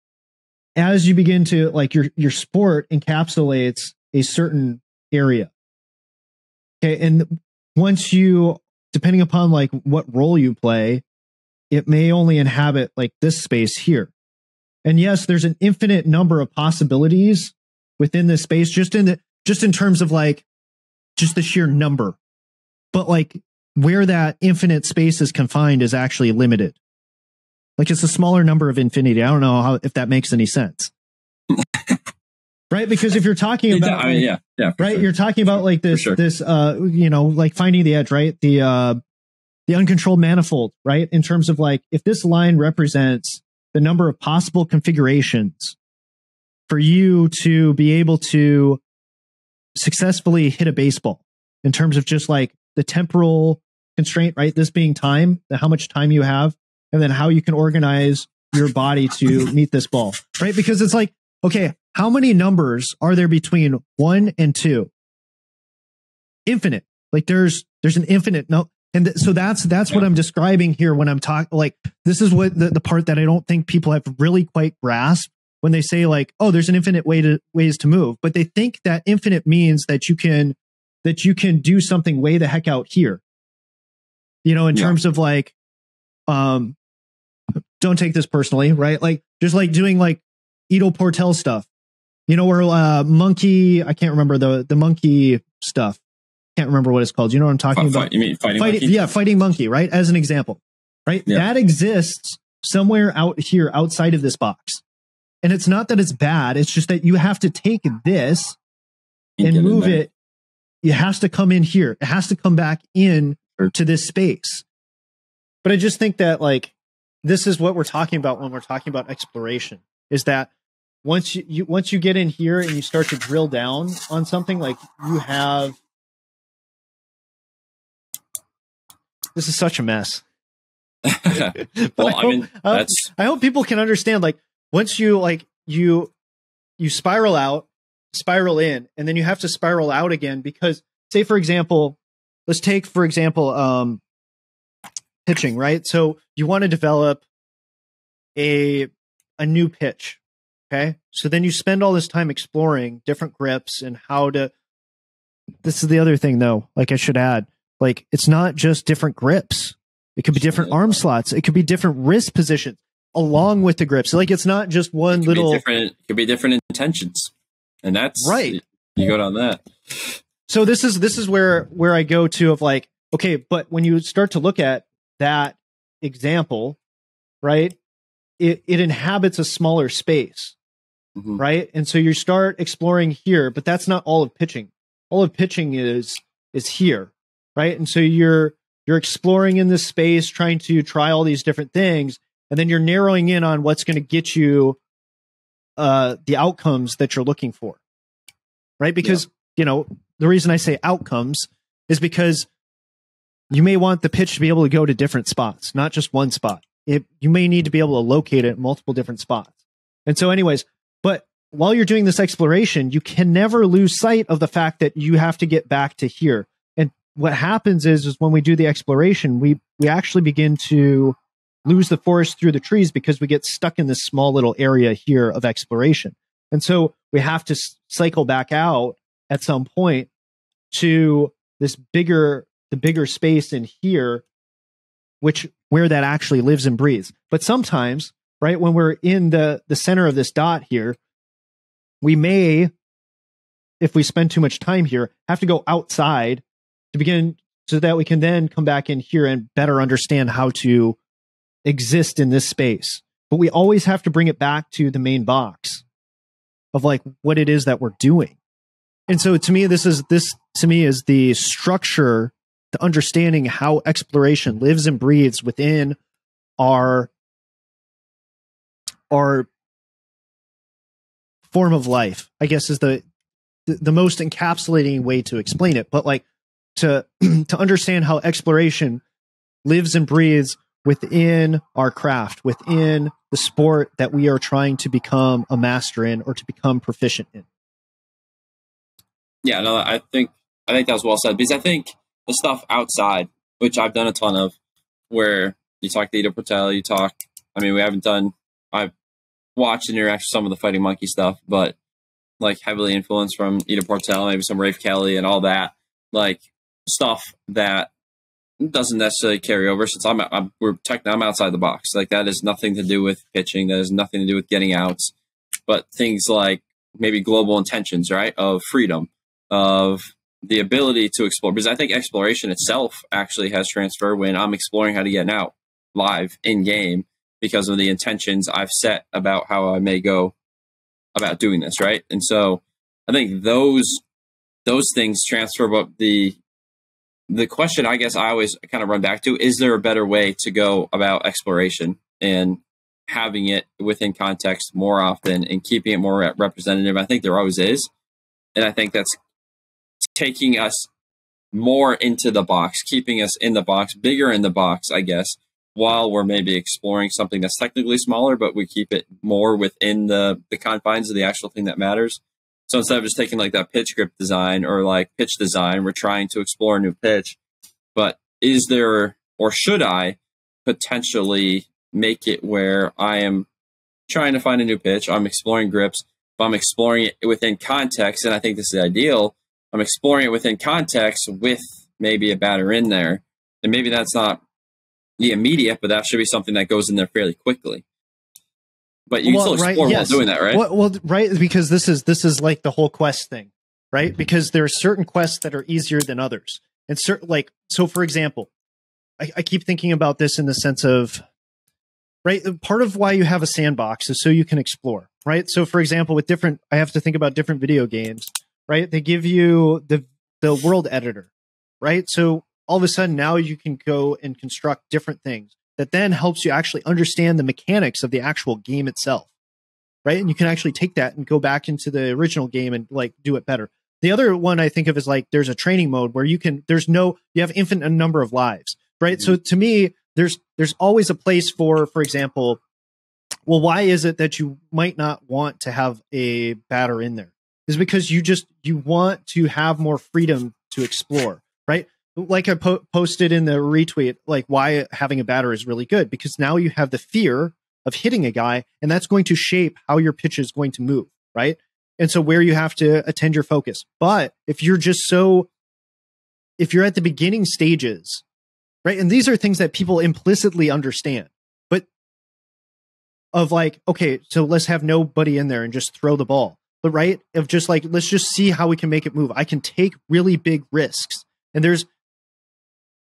Speaker 1: as you begin to like your sport encapsulates a certain area. Okay. And once you, depending upon like what role you play, it may only inhabit like this space here. And yes, there's an infinite number of possibilities within this space, just in terms of like, just the sheer number. But like where that infinite space is confined is actually limited. Like it's a smaller number of infinity. I don't know if that makes any sense. Right? Because if you're talking about,
Speaker 2: yeah,
Speaker 1: right,
Speaker 2: sure.
Speaker 1: you're talking about like this,
Speaker 2: sure.
Speaker 1: like finding the edge, right? The uncontrolled manifold, right? In terms of like, if this line represents the number of possible configurations for you to be able to successfully hit a baseball in terms of just like the temporal constraint, right? This being time, how much time you have, and then how you can organize your body to meet this ball, right? Because it's like, okay, how many numbers are there between 1 and 2? Infinite. Like there's an infinite. No. And so that's what I'm describing here when I'm talking, like, this is what the part that I don't think people have really quite grasped when they say like, oh, there's an infinite ways to move, but they think that infinite means that you can do something way the heck out here, in terms of like, don't take this personally, right? Like just like doing like Edo Portal stuff, where monkey, I can't remember the monkey stuff. Can't remember what it's called. You know what I'm talking about?
Speaker 2: You mean fighting monkey?
Speaker 1: Yeah, fighting monkey, right? As an example, right? Yeah. That exists somewhere out here outside of this box. And it's not that it's bad. It's just that you have to take this and move it. It has to come in here. It has to come back in to this space. But I just think that like, this is what we're talking about when we're talking about exploration, is that once you get in here and you start to drill down on something, like you have, this is such a mess.
Speaker 2: Well,
Speaker 1: I hope people can understand, like, once you like you spiral out, spiral in, and then you have to spiral out again, because say, for example, let's take, for example, pitching, right? So you want to develop a new pitch. Okay. So then you spend all this time exploring different grips and how to, this is the other thing though, like I should add, like, it's not just different grips. It could be different arm slots. It could be different wrist positions along with the grips. Like, it's not just one little.
Speaker 2: It could be different intentions, and that's
Speaker 1: right.
Speaker 2: You go down that.
Speaker 1: So this is where I go to of like, okay, but when you start to look at that example, right, it inhabits a smaller space, right, and so you start exploring here, but that's not all of pitching. All of pitching is here. Right. And so you're exploring in this space, trying to try all these different things. And then you're narrowing in on what's going to get you the outcomes that you're looking for. Right. Because, the reason I say outcomes is because you may want the pitch to be able to go to different spots, not just one spot. You may need to be able to locate it in multiple different spots. And so anyways, but while you're doing this exploration, you can never lose sight of the fact that you have to get back to here. What happens is when we do the exploration, we actually begin to lose the forest through the trees because we get stuck in this small little area here of exploration. And so we have to cycle back out at some point to the bigger space in here, where that actually lives and breathes. But sometimes, right, when we're in the center of this dot here, we may, if we spend too much time here, have to go outside to begin, so that we can then come back in here and better understand how to exist in this space. But we always have to bring it back to the main box of like what it is that we're doing. And so to me, this is the structure, the understanding how exploration lives and breathes within our form of life, I guess, is the most encapsulating way to explain it. But like, to understand how exploration lives and breathes within our craft, within the sport that we are trying to become a master in or to become proficient in.
Speaker 2: Yeah, no, I think that was well said, because I think the stuff outside, which I've done a ton of, where you talk to Edo Portal, I've watched and interacted with some of the Fighting Monkey stuff, but like heavily influenced from Edo Portal, maybe some Rafe Kelly and all that, like stuff that doesn't necessarily carry over, since I'm outside the box. Like, that has nothing to do with pitching. That has nothing to do with getting outs. But things like maybe global intentions, right? Of freedom, of the ability to explore. Because I think exploration itself actually has transfer when I'm exploring how to get an out live in game. because of the intentions I've set about how I may go about doing this, right? And so I think those things transfer. But the question I guess I always kind of run back to, is there a better way to go about exploration and having it within context more often and keeping it more representative? I think there always is. And I think that's taking us more into the box, keeping us in the box, bigger in the box, I guess, while we're maybe exploring something that's technically smaller, but we keep it more within the confines of the actual thing that matters. So instead of just taking like that pitch grip design or like pitch design, we're trying to explore a new pitch. But is there, or should I potentially make it where I am trying to find a new pitch, I'm exploring grips, but I'm exploring it within context, and I think this is ideal. I'm exploring it within context with maybe a batter in there. And maybe that's not the immediate, but that should be something that goes in there fairly quickly. But you still explore while doing that, right?
Speaker 1: Well, right, because this is like the whole quest thing, right? Because there are certain quests that are easier than others. And so for example, I keep thinking about this in the sense of, right, part of why you have a sandbox is so you can explore, right? So for example, I have to think about different video games, right? They give you the world editor, right? So all of a sudden now you can go and construct different things that then helps you actually understand the mechanics of the actual game itself, right? And you can actually take that and go back into the original game and like do it better. The other one I think of is like there's a training mode where you have infinite number of lives, right? Mm-hmm. So to me, there's always a place for example, well, why is it that you might not want to have a batter in there? Is because you want to have more freedom to explore, right? Like I posted in the retweet, like why having a batter is really good, because now you have the fear of hitting a guy, and that's going to shape how your pitch is going to move, right? And so where you have to attend your focus. But if you're at the beginning stages, right? And these are things that people implicitly understand, but of like, okay, so let's have nobody in there and just throw the ball. But right, of just like, let's just see how we can make it move. I can take really big risks. And there's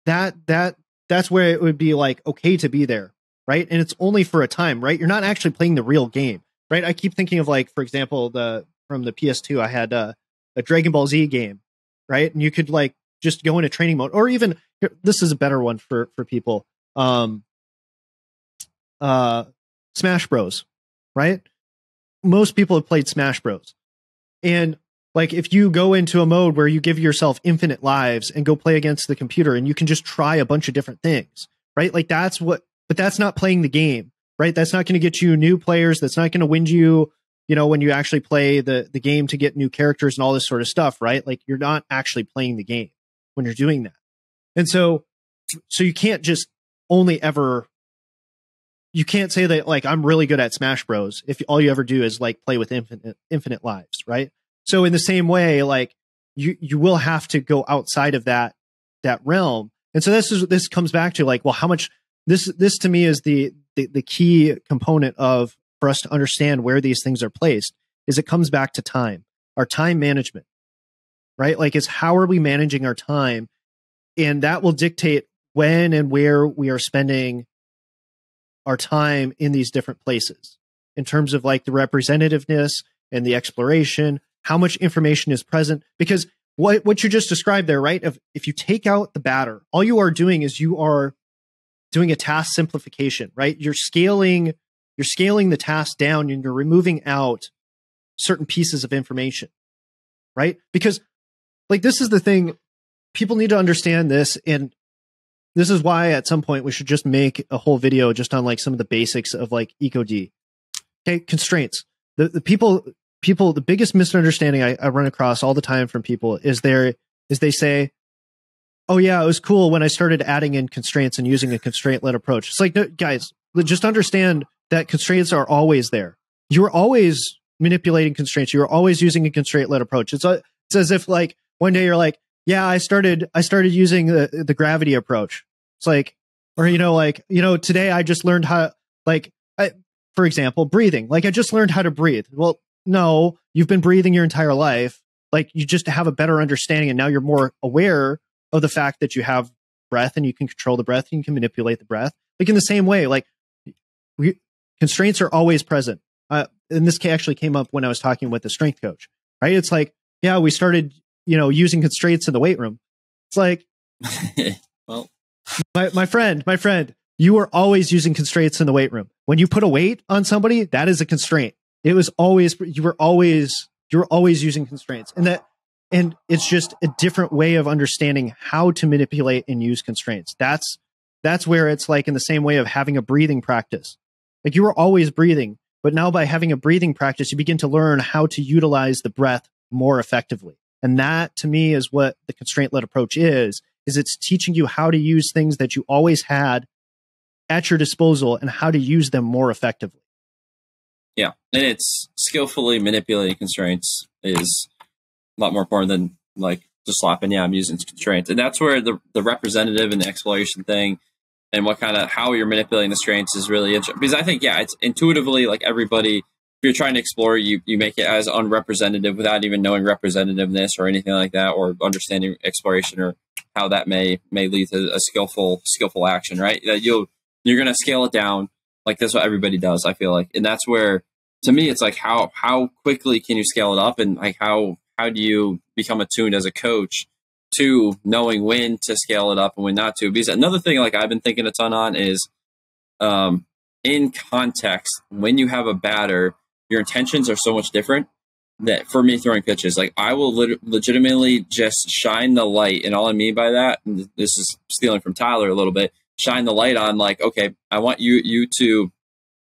Speaker 1: that's where it would be like, okay to be there, right? And it's only for a time, right? You're not actually playing the real game, right? I keep thinking of like, for example, from the PS2, I had a Dragon Ball Z game, right? And you could like just go into training mode, or even this is a better one for people. Smash Bros, right? Most people have played Smash Bros. And like if you go into a mode where you give yourself infinite lives and go play against the computer and you can just try a bunch of different things, right? Like but that's not playing the game, right? That's not going to get you new players. That's not going to win you, when you actually play the game to get new characters and all this sort of stuff, right? Like you're not actually playing the game when you're doing that. And so you can't just you can't say that like I'm really good at Smash Bros. If all you ever do is like play with infinite lives, right? So in the same way, like you will have to go outside of that realm. And so this comes back to like, well, how much this to me is the key component for us to understand where these things are placed, is it comes back to time, our time management, right? Like it's how are we managing our time? And that will dictate when and where we are spending our time in these different places in terms of like the representativeness and the exploration, how much information is present. Because what you just described there, right? If you take out the batter, all you are doing is you are doing a task simplification, right? You're scaling the task down and you're removing out certain pieces of information, right? Because like this is the thing, people need to understand this, and this is why at some point we should just make a whole video just on like some of the basics of like EcoD. Okay, constraints. The people, the biggest misunderstanding I run across all the time from people is they say, oh yeah, it was cool when I started adding in constraints and using a constraint-led approach. It's like, no, guys, just understand that constraints are always there. You're always manipulating constraints. You're always using a constraint-led approach. It's as if like one day you're like, yeah, I started using the gravity approach. It's like, or today I just learned how, for example, breathing. Like I just learned how to breathe. Well, no, you've been breathing your entire life. Like you just have a better understanding, and now you're more aware of the fact that you have breath and you can control the breath and you can manipulate the breath. Like in the same way, like constraints are always present. And this actually came up when I was talking with the strength coach, right? It's like, yeah, we started, using constraints in the weight room. It's like,
Speaker 2: well,
Speaker 1: my friend, you were always using constraints in the weight room. When you put a weight on somebody, that is a constraint. It was always, you were always using constraints, and it's just a different way of understanding how to manipulate and use constraints. That's where it's like in the same way of having a breathing practice. Like you were always breathing, but now by having a breathing practice, you begin to learn how to utilize the breath more effectively. And that to me is what the constraint-led approach is it's teaching you how to use things that you always had at your disposal and how to use them more effectively.
Speaker 2: Yeah. And it's skillfully manipulating constraints is a lot more important than like just slapping, I'm using constraints. And that's where the representative and the exploration thing and how you're manipulating the constraints is really interesting. Because I think, it's intuitively like everybody, if you're trying to explore, you make it as unrepresentative without even knowing representativeness or anything like that, or understanding exploration or how that may lead to a skillful action, right? You're going to scale it down. Like that's what everybody does, I feel like. And that's where, to me, it's like how quickly can you scale it up, and like how do you become attuned as a coach to knowing when to scale it up and when not to? Because another thing like I've been thinking a ton on is in context, when you have a batter, your intentions are so much different that for me throwing pitches, like I will legitimately just shine the light. And all I mean by that, and this is stealing from Tyler a little bit, shine the light on like, okay, I want you to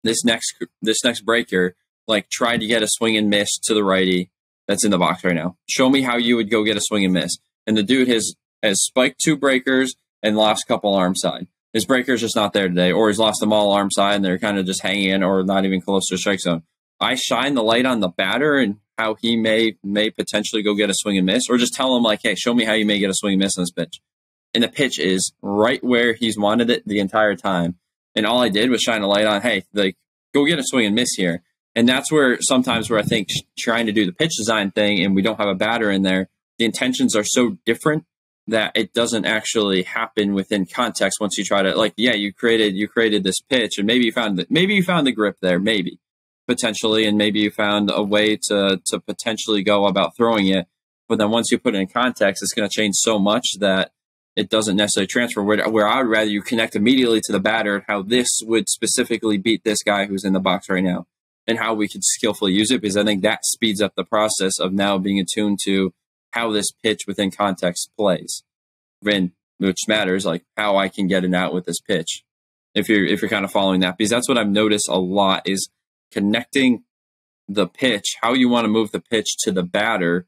Speaker 2: this next breaker, like try to get a swing and miss to the righty that's in the box right now. Show me how you would go get a swing and miss. And the dude has spiked 2 breakers and lost a couple arm side. His breaker's just not there today, or he's lost them all arm side and they're kind of just hanging or not even close to the strike zone. I shine the light on the batter and how he may potentially go get a swing and miss, or just tell him like, hey, show me how you may get a swing and miss on this pitch. And the pitch is right where he's wanted it the entire time. And all I did was shine a light on, hey, like go get a swing and miss here. And that's where sometimes where I think trying to do the pitch design thing and we don't have a batter in there, the intentions are so different that it doesn't actually happen within context. Once you try to like, you created this pitch and maybe you found the grip there, maybe potentially, and maybe you found a way to potentially go about throwing it. But then once you put it in context, it's going to change so much that it doesn't necessarily transfer. Where I would rather you connect immediately to the batter and how this would specifically beat this guy who's in the box right now, and how we could skillfully use it, because I think that speeds up the process of now being attuned to how this pitch within context plays, which matters, like how I can get it out with this pitch. If you're kind of following that, because that's what I've noticed a lot is connecting the pitch, how you want to move the pitch to the batter,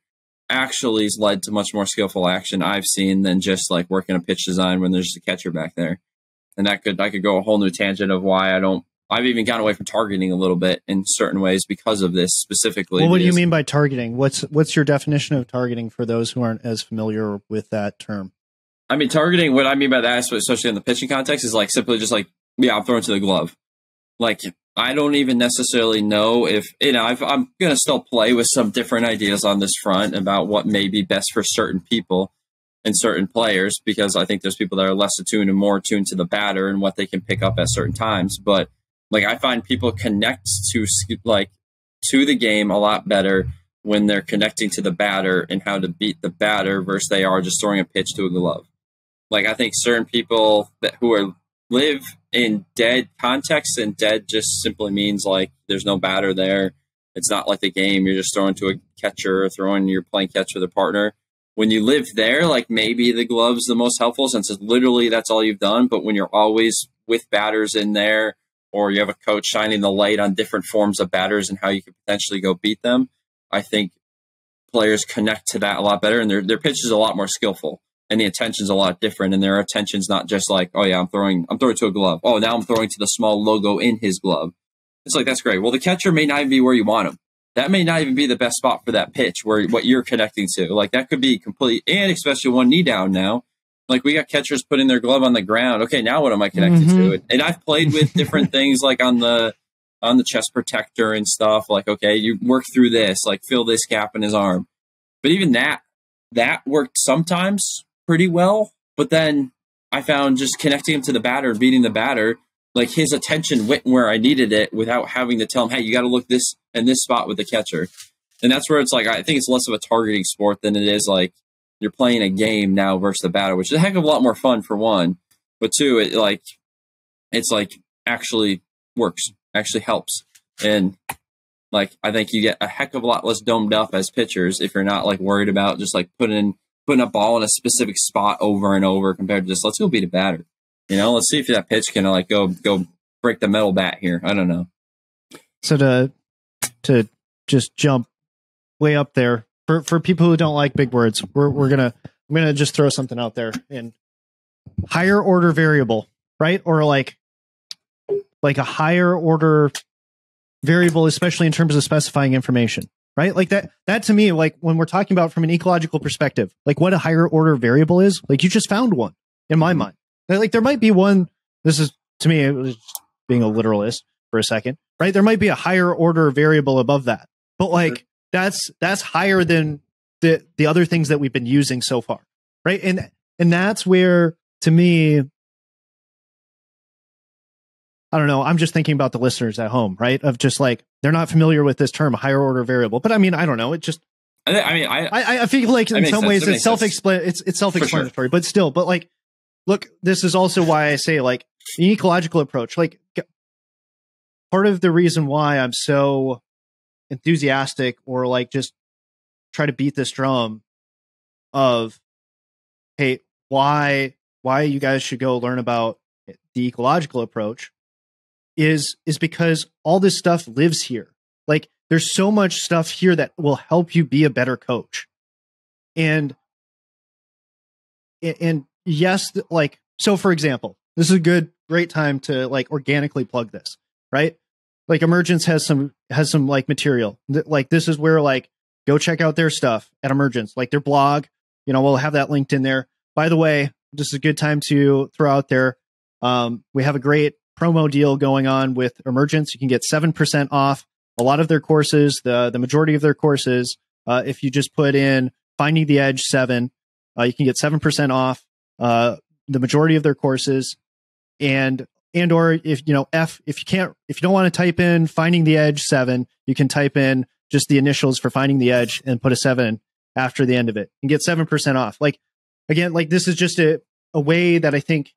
Speaker 2: actually has led to much more skillful action I've seen than just like working a pitch design when there's just a catcher back there. And I could go a whole new tangent of why I've even gone away from targeting a little bit in certain ways because of this specifically.
Speaker 1: Well, what do you mean by targeting? What's your definition of targeting for those who aren't as familiar with that term? I mean,
Speaker 2: targeting, what I mean by that, especially in the pitching context, is like simply just like, I'm throwing to the glove. Like, I don't even necessarily know if, I'm going to still play with some different ideas on this front about what may be best for certain people and certain players, because I think there's people that are less attuned and more attuned to the batter and what they can pick up at certain times. But like, I find people connect to the game a lot better when they're connecting to the batter and how to beat the batter versus they are just throwing a pitch to a glove. Like, I think certain people who live in dead context, and dead just simply means like there's no batter there. It's not like the game. You're just throwing to a catcher or you're playing catch with a partner. When you live there, like maybe the glove's the most helpful since it's literally that's all you've done. But when you're always with batters in there, or you have a coach shining the light on different forms of batters and how you could potentially go beat them, I think players connect to that a lot better, and their pitch is a lot more skillful. And the attention's a lot different, and their attention's not just like, oh yeah, I'm throwing to a glove. Oh, now I'm throwing to the small logo in his glove. It's like, that's great. Well, the catcher may not even be where you want him. That may not even be the best spot for that pitch, where what you're connecting to. Like, that could be complete, and especially one knee down now. Like, we got catchers putting their glove on the ground. Okay, now what am I connected to? And I've played with different things, like on the chest protector and stuff. Like, okay, you work through this, like fill this gap in his arm. But even that worked sometimes pretty well, but then I found just connecting him to the batter, beating the batter, like his attention went where I needed it without having to tell him, hey, you got to look this and this spot with the catcher. And that's where it's like, I think it's less of a targeting sport than it is like you're playing a game now versus the batter, which is a heck of a lot more fun for one. But two, it's like actually works, actually helps. And like, I think you get a heck of a lot less domed up as pitchers if you're not like worried about just like putting a ball in a specific spot over and over compared to just, let's go beat a batter. You know, let's see if that pitch can like go break the metal bat here. I don't know.
Speaker 1: So to just jump way up there for people who don't like big words, I'm gonna just throw something out there. And higher order variable, right? Or like a higher order variable, especially in terms of specifying information, right? Like that to me, like when we're talking about from an ecological perspective, like what a higher order variable is, like you just found one in my mind. Like there might be one, this is to me, it was being a literalist for a second, right? There might be a higher order variable above that, but like that's higher than the other things that we've been using so far, right? And that's where, to me, I don't know, I'm just thinking about the listeners at home, right? Of just like, they're not familiar with this term, higher order variable. But I mean, I don't know. It just, I feel like in some ways it's self-explanatory, sure. But still, but like, look, this is also why I say like an ecological approach, like part of the reason why I'm so enthusiastic or like just try to beat this drum of, hey, why you guys should go learn about the ecological approach is because all this stuff lives here. Like there's so much stuff here that will help you be a better coach. And yes, like, so for example, this is a great time to like organically plug this, right? Like Emergence has some like material like this is where like go check out their stuff at Emergence, like their blog, you know, we'll have that linked in there. By the way, this is a good time to throw out there. We have a great promo deal going on with Emergence. You can get 7% off a lot of their courses, the majority of their courses. If you just put in Finding the Edge 7, you can get 7% off the majority of their courses. Or if you know if you don't want to type in Finding the Edge 7, you can type in just the initials for Finding the Edge and put a 7 after the end of it and get 7% off. Like again, like this is just a way that I think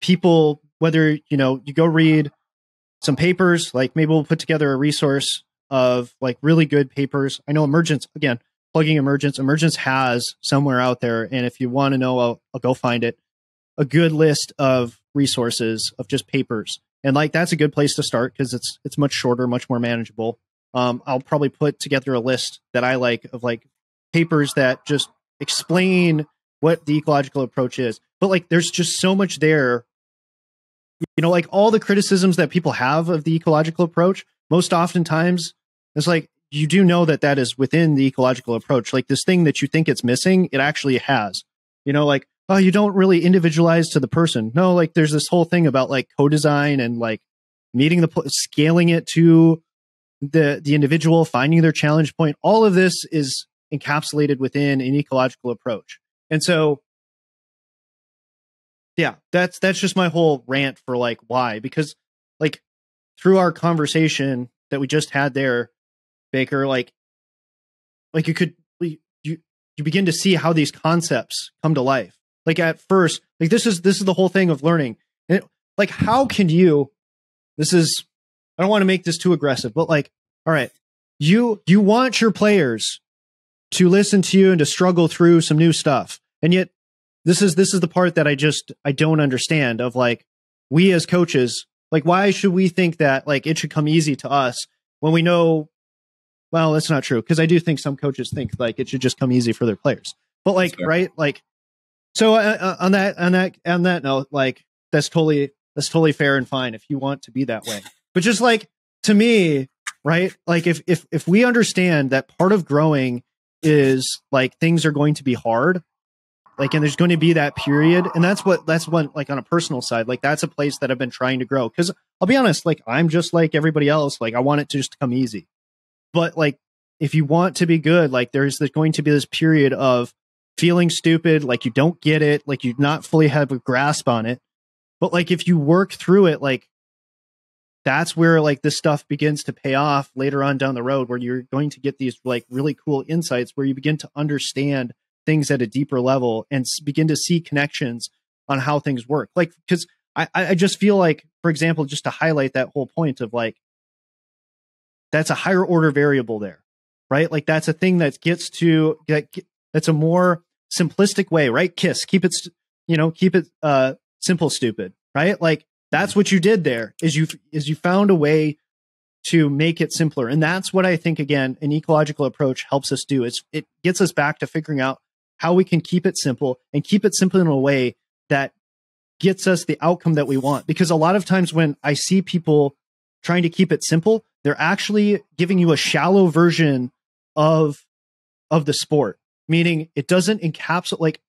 Speaker 1: people, whether you know you go read some papers, like maybe we'll put together a resource of like really good papers. I know Emergence, again, plugging Emergence has somewhere out there, and if you want to know, I'll go find it. A good list of resources of just papers, and like that's a good place to start because it's much shorter, much more manageable. I'll probably put together a list that I like of like papers that just explain what the ecological approach is. But like there's just so much there. You know, like all the criticisms that people have of the ecological approach, most oftentimes it's like you do know that is within the ecological approach. Like this thing that you think it's missing, it actually has. You know, like, oh, you don't really individualize to the person. No, like there's this whole thing about like co-design and like meeting scaling it to the individual, finding their challenge point. All of this is encapsulated within an ecological approach. And so, yeah, that's just my whole rant for like why, because like through our conversation that we just had there, Baker, like you begin to see how these concepts come to life. Like at first, like this is the whole thing of learning. And like, how can you, I don't want to make this too aggressive, but like, all right, you want your players to listen to you and to struggle through some new stuff. And yet this is the part that I don't understand of like, we as coaches, like, why should we think that like it should come easy to us when we know, well, that's not true. Cause I do think some coaches think like it should just come easy for their players, but like, right. Like, so on that note, like that's totally fair and fine if you want to be that way. But just like, to me, right. Like if we understand that part of growing is like, things are going to be hard, like, and there's going to be that period. And that's one, like on a personal side, like that's a place that I've been trying to grow. Cause I'll be honest, like I'm just like everybody else. Like I want it to just come easy, but like, if you want to be good, like there's going to be this period of feeling stupid, like you don't get it, like you not fully have a grasp on it. But like, if you work through it, like, that's where like this stuff begins to pay off later on down the road, where you're going to get these like really cool insights where you begin to understand things at a deeper level and begin to see connections on how things work. Like, because I just feel like, for example, just to highlight that whole point of like, that's a higher order variable there, right? Like that's a thing that gets to, that's a more simplistic way, right? KISS, keep it, keep it simple, stupid, right? Like that's what you did there is you found a way to make it simpler. And that's what I think, again, an ecological approach helps us do. It gets us back to figuring out how we can keep it simple and keep it simple in a way that gets us the outcome that we want. Because a lot of times when I see people trying to keep it simple, they're actually giving you a shallow version of the sport, meaning it doesn't encapsulate, like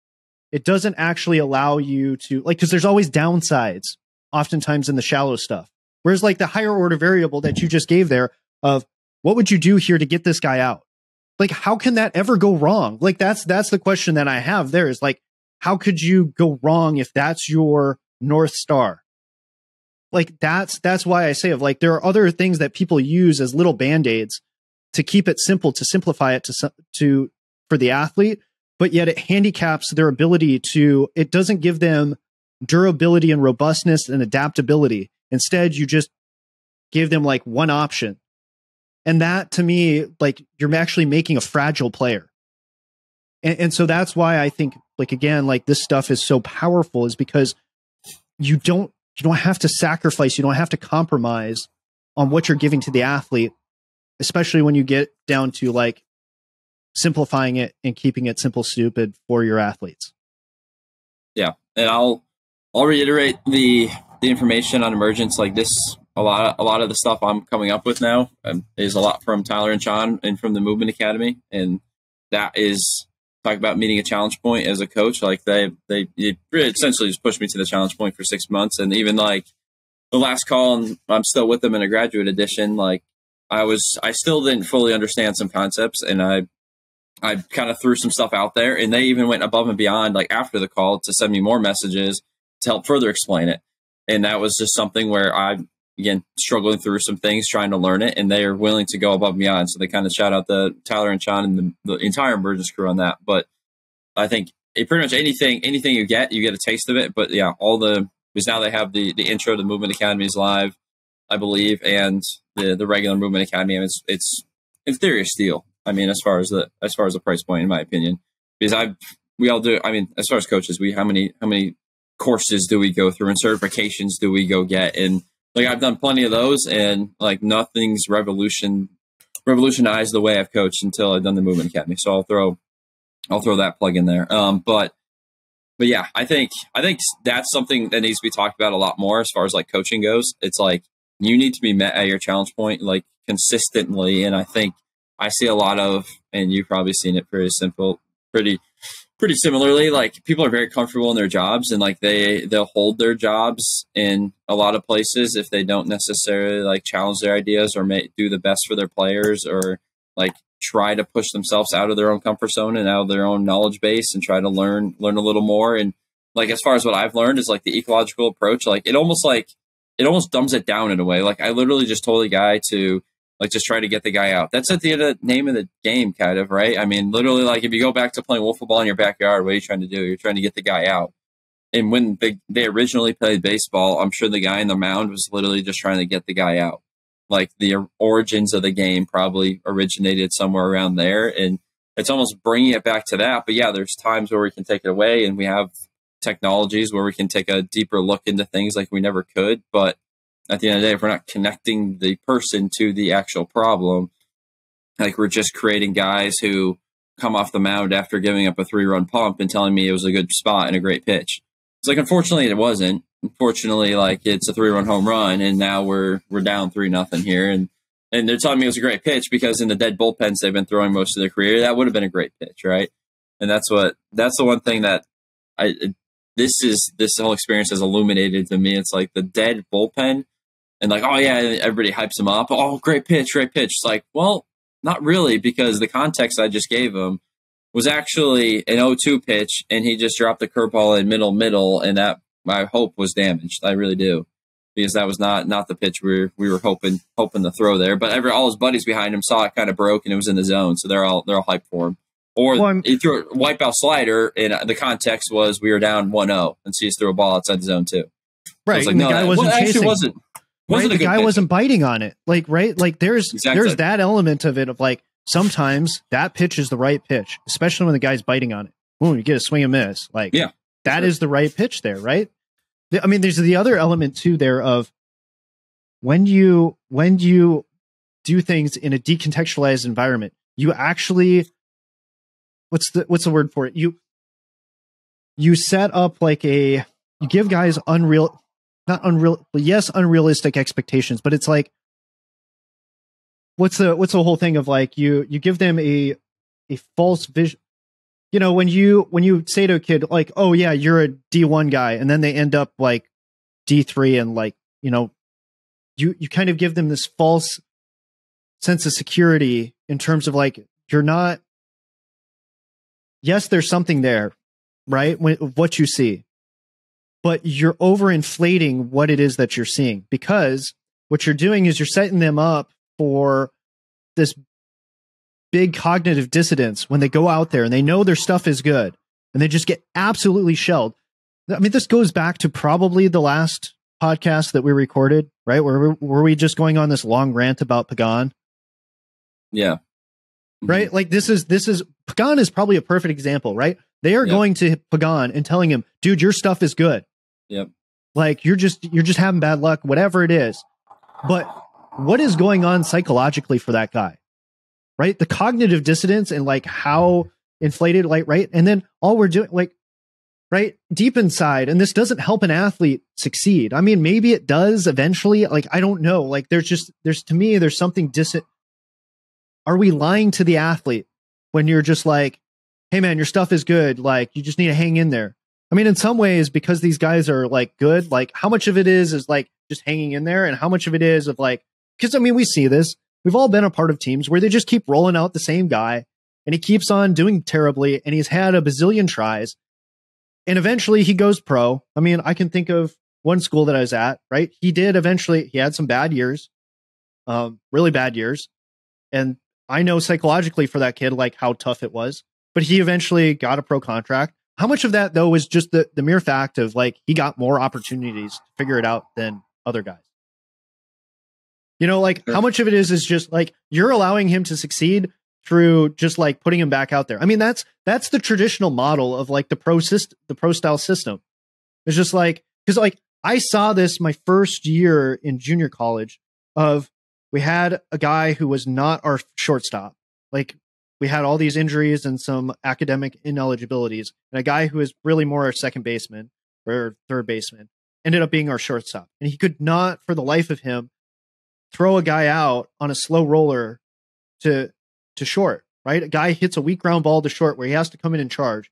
Speaker 1: it doesn't actually allow you to, like, because there's always downsides oftentimes in the shallow stuff. Whereas like the higher order variable that you just gave there of what would you do here to get this guy out? Like, how can that ever go wrong? Like, that's the question that I have there is like, how could you go wrong if that's your North Star? Like, that's why I say of like, there are other things that people use as little band-aids to keep it simple, to simplify it for the athlete, but yet it handicaps their ability to, it doesn't give them durability and robustness and adaptability. Instead, you just give them like one option. And that to me, like you're actually making a fragile player. And so that's why I think like, again, like this stuff is so powerful is because you don't have to sacrifice. You don't have to compromise on what you're giving to the athlete, especially when you get down to like simplifying it and keeping it simple, stupid for your athletes.
Speaker 2: Yeah. And I'll reiterate the information on emergence like this. A lot of the stuff I'm coming up with now is a lot from Tyler and Sean and from the Movement Academy. And that is talk about meeting a challenge point as a coach. Like they essentially just pushed me to the challenge point for 6 months. And even like the last call, and I'm still with them in a graduate edition. Like I still didn't fully understand some concepts, and I kind of threw some stuff out there, and they even went above and beyond like after the call to send me more messages to help further explain it. And that was just something where again, struggling through some things, trying to learn it, and they are willing to go above and beyond. So they kind of shout out the Tyler and Sean and the entire emergence crew on that. But I think pretty much anything you get a taste of it. But yeah, because now they have the intro to the Movement Academy is live, I believe, and the regular Movement Academy. And it's in theory a steal. I mean, as far as the price point, in my opinion, because we all do. I mean, as far as coaches, how many courses do we go through and certifications do we go get? And like I've done plenty of those, and like nothing's revolutionized the way I've coached until I've done the Movement Academy. So I'll throw that plug in there. But yeah, I think that's something that needs to be talked about a lot more as far as like coaching goes. It's like you need to be met at your challenge point like consistently, and I think I see a lot of, and you've probably seen it pretty similarly, like people are very comfortable in their jobs, and like they'll hold their jobs in a lot of places if they don't necessarily like challenge their ideas or do the best for their players, or like try to push themselves out of their own comfort zone and out of their own knowledge base and try to learn a little more. And like as far as what I've learned is like the ecological approach, like it almost dumbs it down in a way. Like I literally just told a guy to like just try to get the guy out. That's at the end of the name of the game, kind of, right? I mean, literally, like if you go back to playing wiffle ball in your backyard, what are you trying to do? You're trying to get the guy out. And when they originally played baseball, I'm sure the guy in the mound was literally just trying to get the guy out. Like the origins of the game probably originated somewhere around there, and it's almost bringing it back to that. But yeah, there's times where we can take it away, and we have technologies where we can take a deeper look into things like we never could. But at the end of the day, if we're not connecting the person to the actual problem, like we're just creating guys who come off the mound after giving up a 3-run pump and telling me it was a good spot and a great pitch. It's like, unfortunately, it wasn't. Unfortunately, like it's a 3-run home run, and now we're down 3-0 here, and they're telling me it was a great pitch because in the dead bullpens they've been throwing most of their career, that would have been a great pitch, right? And that's the one thing that this whole experience has illuminated to me. It's like the dead bullpen. And like, oh yeah, everybody hypes him up. Oh, great pitch, great pitch. It's like, well, not really, because the context I just gave him was actually an 0-2 pitch, and he just dropped the curveball in middle, and that my hope was damaged. I really do, because that was not the pitch we were hoping to throw there. But all his buddies behind him saw it kind of broke and it was in the zone, so they're all hyped for him. Or he threw a wipeout slider, and the context was we were down 1-0, and Cease threw a ball outside the zone too.
Speaker 1: Right,
Speaker 2: so like,
Speaker 1: and the guy wasn't chasing.
Speaker 2: Wasn't
Speaker 1: right, the guy
Speaker 2: pitch.
Speaker 1: wasn't biting on it. Like, right, like there's that element of it of like sometimes that pitch is the right pitch, especially when the guy's biting on it. Boom, you get a swing and miss. Like, that is the right pitch there, right? I mean, there's the other element too there of when you do things in a decontextualized environment, you actually what's the word for it? You set up like you give guys unrealistic expectations, but it's like what's the whole thing of like you give them a false vision. You know, when you say to a kid like, oh yeah, you're a D1 guy, and then they end up like D3, and like, you know, you kind of give them this false sense of security in terms of like, you're not, yes, there's something there, right? What you see, but you're overinflating what it is that you're seeing, because what you're doing is you're setting them up for this big cognitive dissonance when they go out there and they know their stuff is good and they just get absolutely shelled. I mean, this goes back to probably the last podcast that we recorded, right? Were we just going on this long rant about Pagan?
Speaker 2: Yeah.
Speaker 1: Right? Like this is Pagan is probably a perfect example, right? They are going to Pagan and telling him, dude, your stuff is good.
Speaker 2: Yep.
Speaker 1: Like you're just having bad luck, whatever it is. But what is going on psychologically for that guy? Right? The cognitive dissonance and like how inflated, like, right? And then all we're doing, like, right, deep inside, and this doesn't help an athlete succeed. I mean, maybe it does eventually. Like, I don't know. Like, there's to me, there's something Are we lying to the athlete when you're just like, hey man, your stuff is good. Like, you just need to hang in there. I mean, in some ways, because these guys are like good, like how much of it is like just hanging in there, and how much of it is of like, because I mean, we see this. We've all been a part of teams where they just keep rolling out the same guy and he keeps on doing terribly, and he's had a bazillion tries, and eventually he goes pro. I mean, I can think of one school that I was at, right? He had some bad years, really bad years. And I know psychologically for that kid, like how tough it was, but he eventually got a pro contract. How much of that though was just the mere fact of like, he got more opportunities to figure it out than other guys? You know, like how much of it is just like you're allowing him to succeed through just like putting him back out there. I mean, that's the traditional model of like the pro style system. It's just like, because like I saw this my first year in junior college of we had a guy who was not our shortstop. Like we had all these injuries and some academic ineligibilities, and a guy who is really more our second baseman or third baseman ended up being our shortstop. And he could not for the life of him throw a guy out on a slow roller to short, right? A guy hits a weak ground ball to short where he has to come in and charge.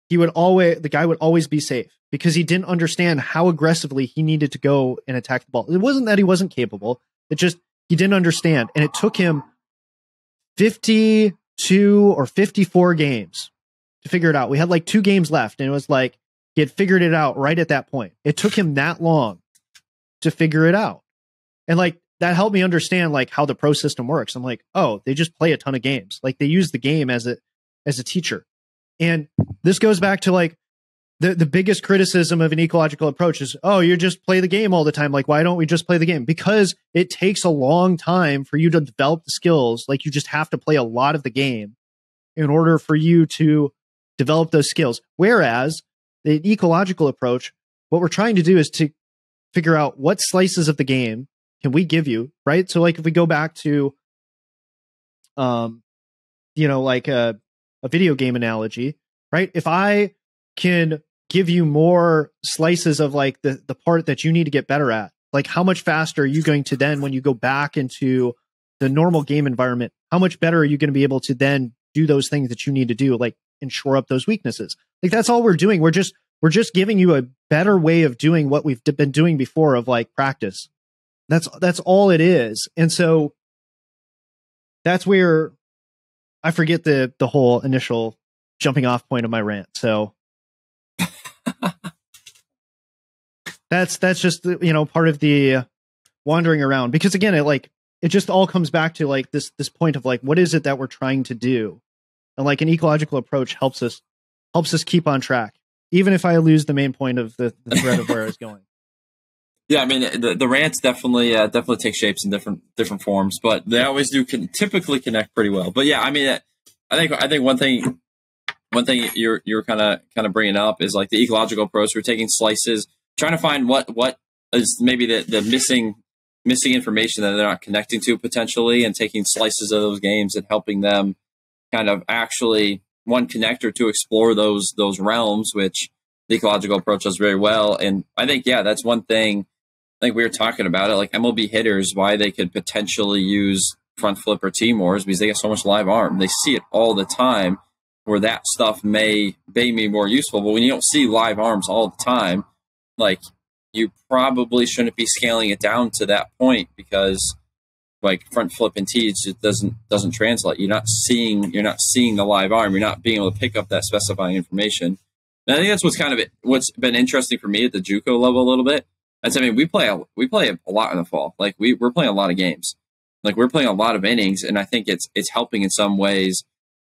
Speaker 1: The guy would always be safe because he didn't understand how aggressively he needed to go and attack the ball. It wasn't that he wasn't capable. It just, he didn't understand. And it took him 52 or 54 games to figure it out. We had like 2 games left, and it was like he had figured it out right at that point. It took him that long to figure it out. And like, that helped me understand like how the pro system works. I'm like, oh, they just play a ton of games. Like they use the game as a teacher. And this goes back to like the biggest criticism of an ecological approach is, oh, you just play the game all the time. Like, why don't we just play the game? Because it takes a long time for you to develop the skills. Like you just have to play a lot of the game in order for you to develop those skills. Whereas the ecological approach, what we're trying to do is to figure out what slices of the game can we give you, right? So like if we go back to, like a video game analogy, right? If I can give you more slices of like the part that you need to get better at, like how much faster are you going to then, when you go back into the normal game environment, how much better are you going to be able to then do those things that you need to do, like and shore up those weaknesses? Like that's all we're doing. We're just giving you a better way of doing what we've been doing before of like practice. That's all it is. And so that's where I forget the whole initial jumping off point of my rant. So That's just, you know, part of the wandering around, because again, it just all comes back to like this point of like, what is it that we're trying to do? And like an ecological approach helps us keep on track, even if I lose the main point of the thread of where I was going.
Speaker 2: Yeah, I mean the rants definitely take shapes in different forms, but they always do typically connect pretty well. But yeah, I mean, I think one thing you're kind of bringing up is like the ecological approach. We're taking slices, trying to find what is maybe the missing information that they're not connecting to potentially, and taking slices of those games and helping them kind of actually one connector to explore those realms, which the ecological approach does very well. And I think, yeah, that's one thing. I think we were talking about it, like MLB hitters, why they could potentially use front flip or T-Mores, because they get so much live arm. They see it all the time, where that stuff may be more useful. But when you don't see live arms all the time, like, you probably shouldn't be scaling it down to that point, because like front flip and T's just doesn't translate. You're not seeing the live arm. You're not being able to pick up that specifying information. And I think that's what's been interesting for me at the JUCO level a little bit. I mean, we play a lot in the fall. Like we're playing a lot of games. Like we're playing a lot of innings, and I think it's helping in some ways,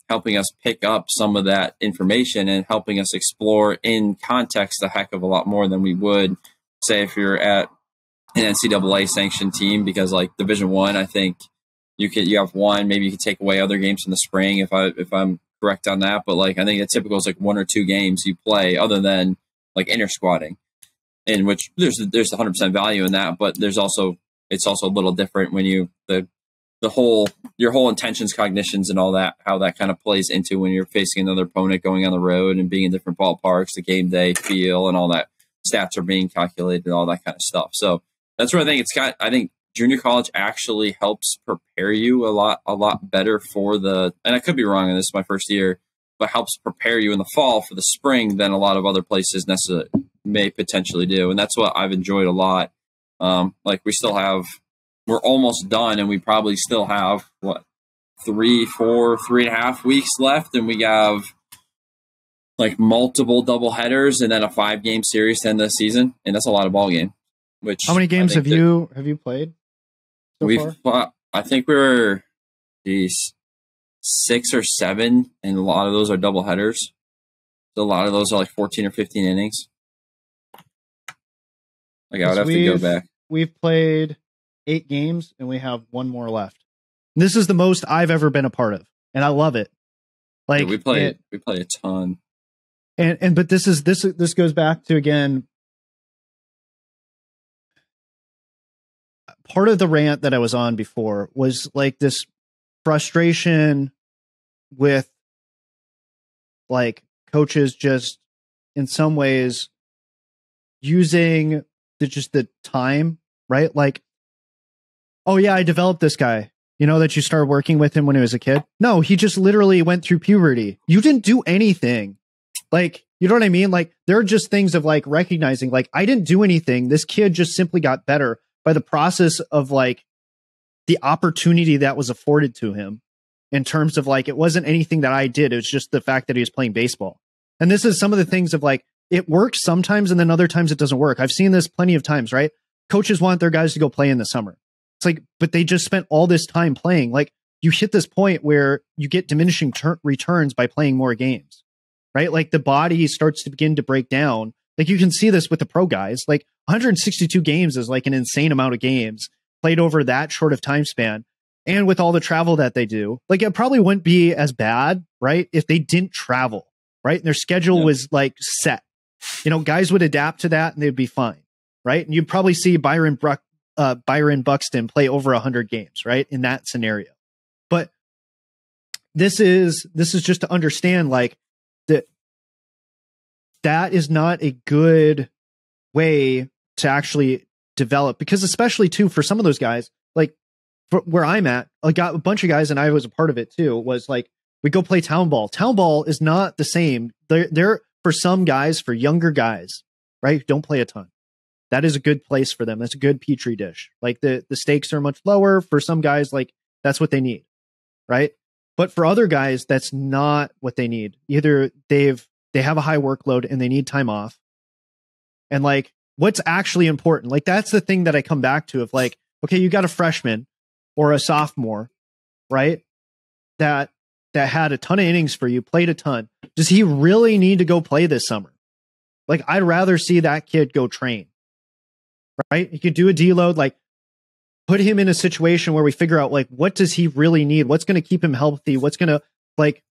Speaker 2: helping us pick up some of that information and helping us explore in context a heck of a lot more than we would say if you're at an NCAA sanctioned team, because like Division I, I think you have one, maybe you can take away other games in the spring if I'm correct on that. But like I think the typical is like 1 or 2 games you play other than like inter squatting, in which there's 100% value in that, but it's also a little different when your whole intentions, cognitions, and all that, how that kind of plays into when you're facing another opponent, going on the road and being in different ballparks, the game day feel and all that, stats are being calculated, all that kind of stuff. So that's where I think I think junior college actually helps prepare you a lot better for and I could be wrong, and this is my first year, but helps prepare you in the fall for the spring than a lot of other places necessarily may potentially do. And that's what I've enjoyed a lot. Like we're almost done, and we probably still have 3.5 weeks left, and we have like multiple double headers and then a 5-game series to end the season, and that's a lot of ball game. Which
Speaker 1: how many games have you played so far? I think we're 6 or 7, and a lot of those are double headers. So a lot of those are like 14 or 15 innings. Like I would have to go back. We've played 8 games, and we have 1 more left. This is the most I've ever been a part of, and I love it. Like
Speaker 2: we play a ton.
Speaker 1: But this goes back to, again, part of the rant that I was on before was like this frustration with like coaches just in some ways using the time, right? Like, oh yeah, I developed this guy. You know that you started working with him when he was a kid? No, he just literally went through puberty. You didn't do anything. Like, you know what I mean? Like, there are just things of like recognizing, like, I didn't do anything. This kid just simply got better by the process of like the opportunity that was afforded to him, in terms of like, it wasn't anything that I did. It was just the fact that he was playing baseball. And this is some of the things of like, it works sometimes and then other times it doesn't work. I've seen this plenty of times, right? Coaches want their guys to go play in the summer. It's like, but they just spent all this time playing. Like, you hit this point where you get diminishing returns by playing more games, right? Like the body starts to begin to break down. Like you can see this with the pro guys. Like 162 games is like an insane amount of games played over that short of time span. And with all the travel that they do, like it probably wouldn't be as bad, right? If they didn't travel, right? And their schedule was like set. You know, guys would adapt to that and they'd be fine, right? And you'd probably see Byron Buxton play over 100 games, right? In that scenario. But this is just to understand like that is not a good way to actually develop, because especially too, for some of those guys, like where I'm at, I got a bunch of guys and I was a part of it too, was like, we go play town ball. Town ball is not the same. They're for some guys, for younger guys, right? Don't play a ton. That is a good place for them. That's a good petri dish. Like the stakes are much lower for some guys. Like that's what they need. Right. But for other guys, that's not what they need. Either they have a high workload and they need time off. And like, what's actually important. Like, that's the thing that I come back to of like, okay, you got a freshman or a sophomore, right? That had a ton of innings for you, played a ton. Does he really need to go play this summer? Like, I'd rather see that kid go train, right? You could do a deload, like put him in a situation where we figure out like, what does he really need? What's going to keep him healthy? What's going to, like,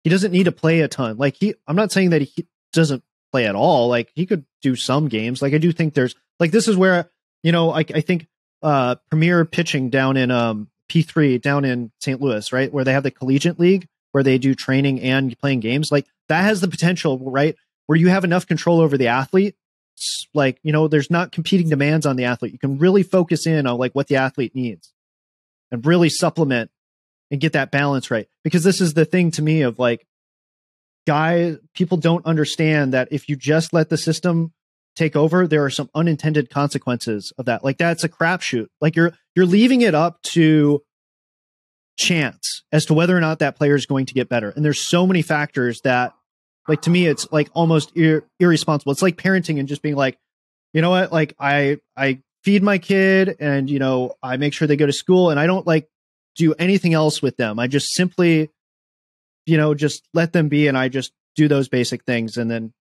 Speaker 1: he doesn't need to play a ton. Like, I'm not saying that he doesn't play at all. Like, he could do some games. Like, I do think there's like, this is where, you know, I think premier pitching down in P3 down in St. Louis, right, where they have the collegiate league where they do training and playing games, like that has the potential, right, where you have enough control over the athlete. Like, you know, there's not competing demands on the athlete. You can really focus in on like what the athlete needs and really supplement and get that balance right. Because this is the thing to me of like, people don't understand that if you just let the system take over, there are some unintended consequences of that. Like, that's a crapshoot. Like, you're leaving it up to chance as to whether or not that player is going to get better. And there's so many factors that, like, to me, it's like almost irresponsible. It's like parenting and just being like, you know what? Like, I feed my kid and, you know, I make sure they go to school and I don't like do anything else with them. I just simply, you know, just let them be. And I just do those basic things. And then,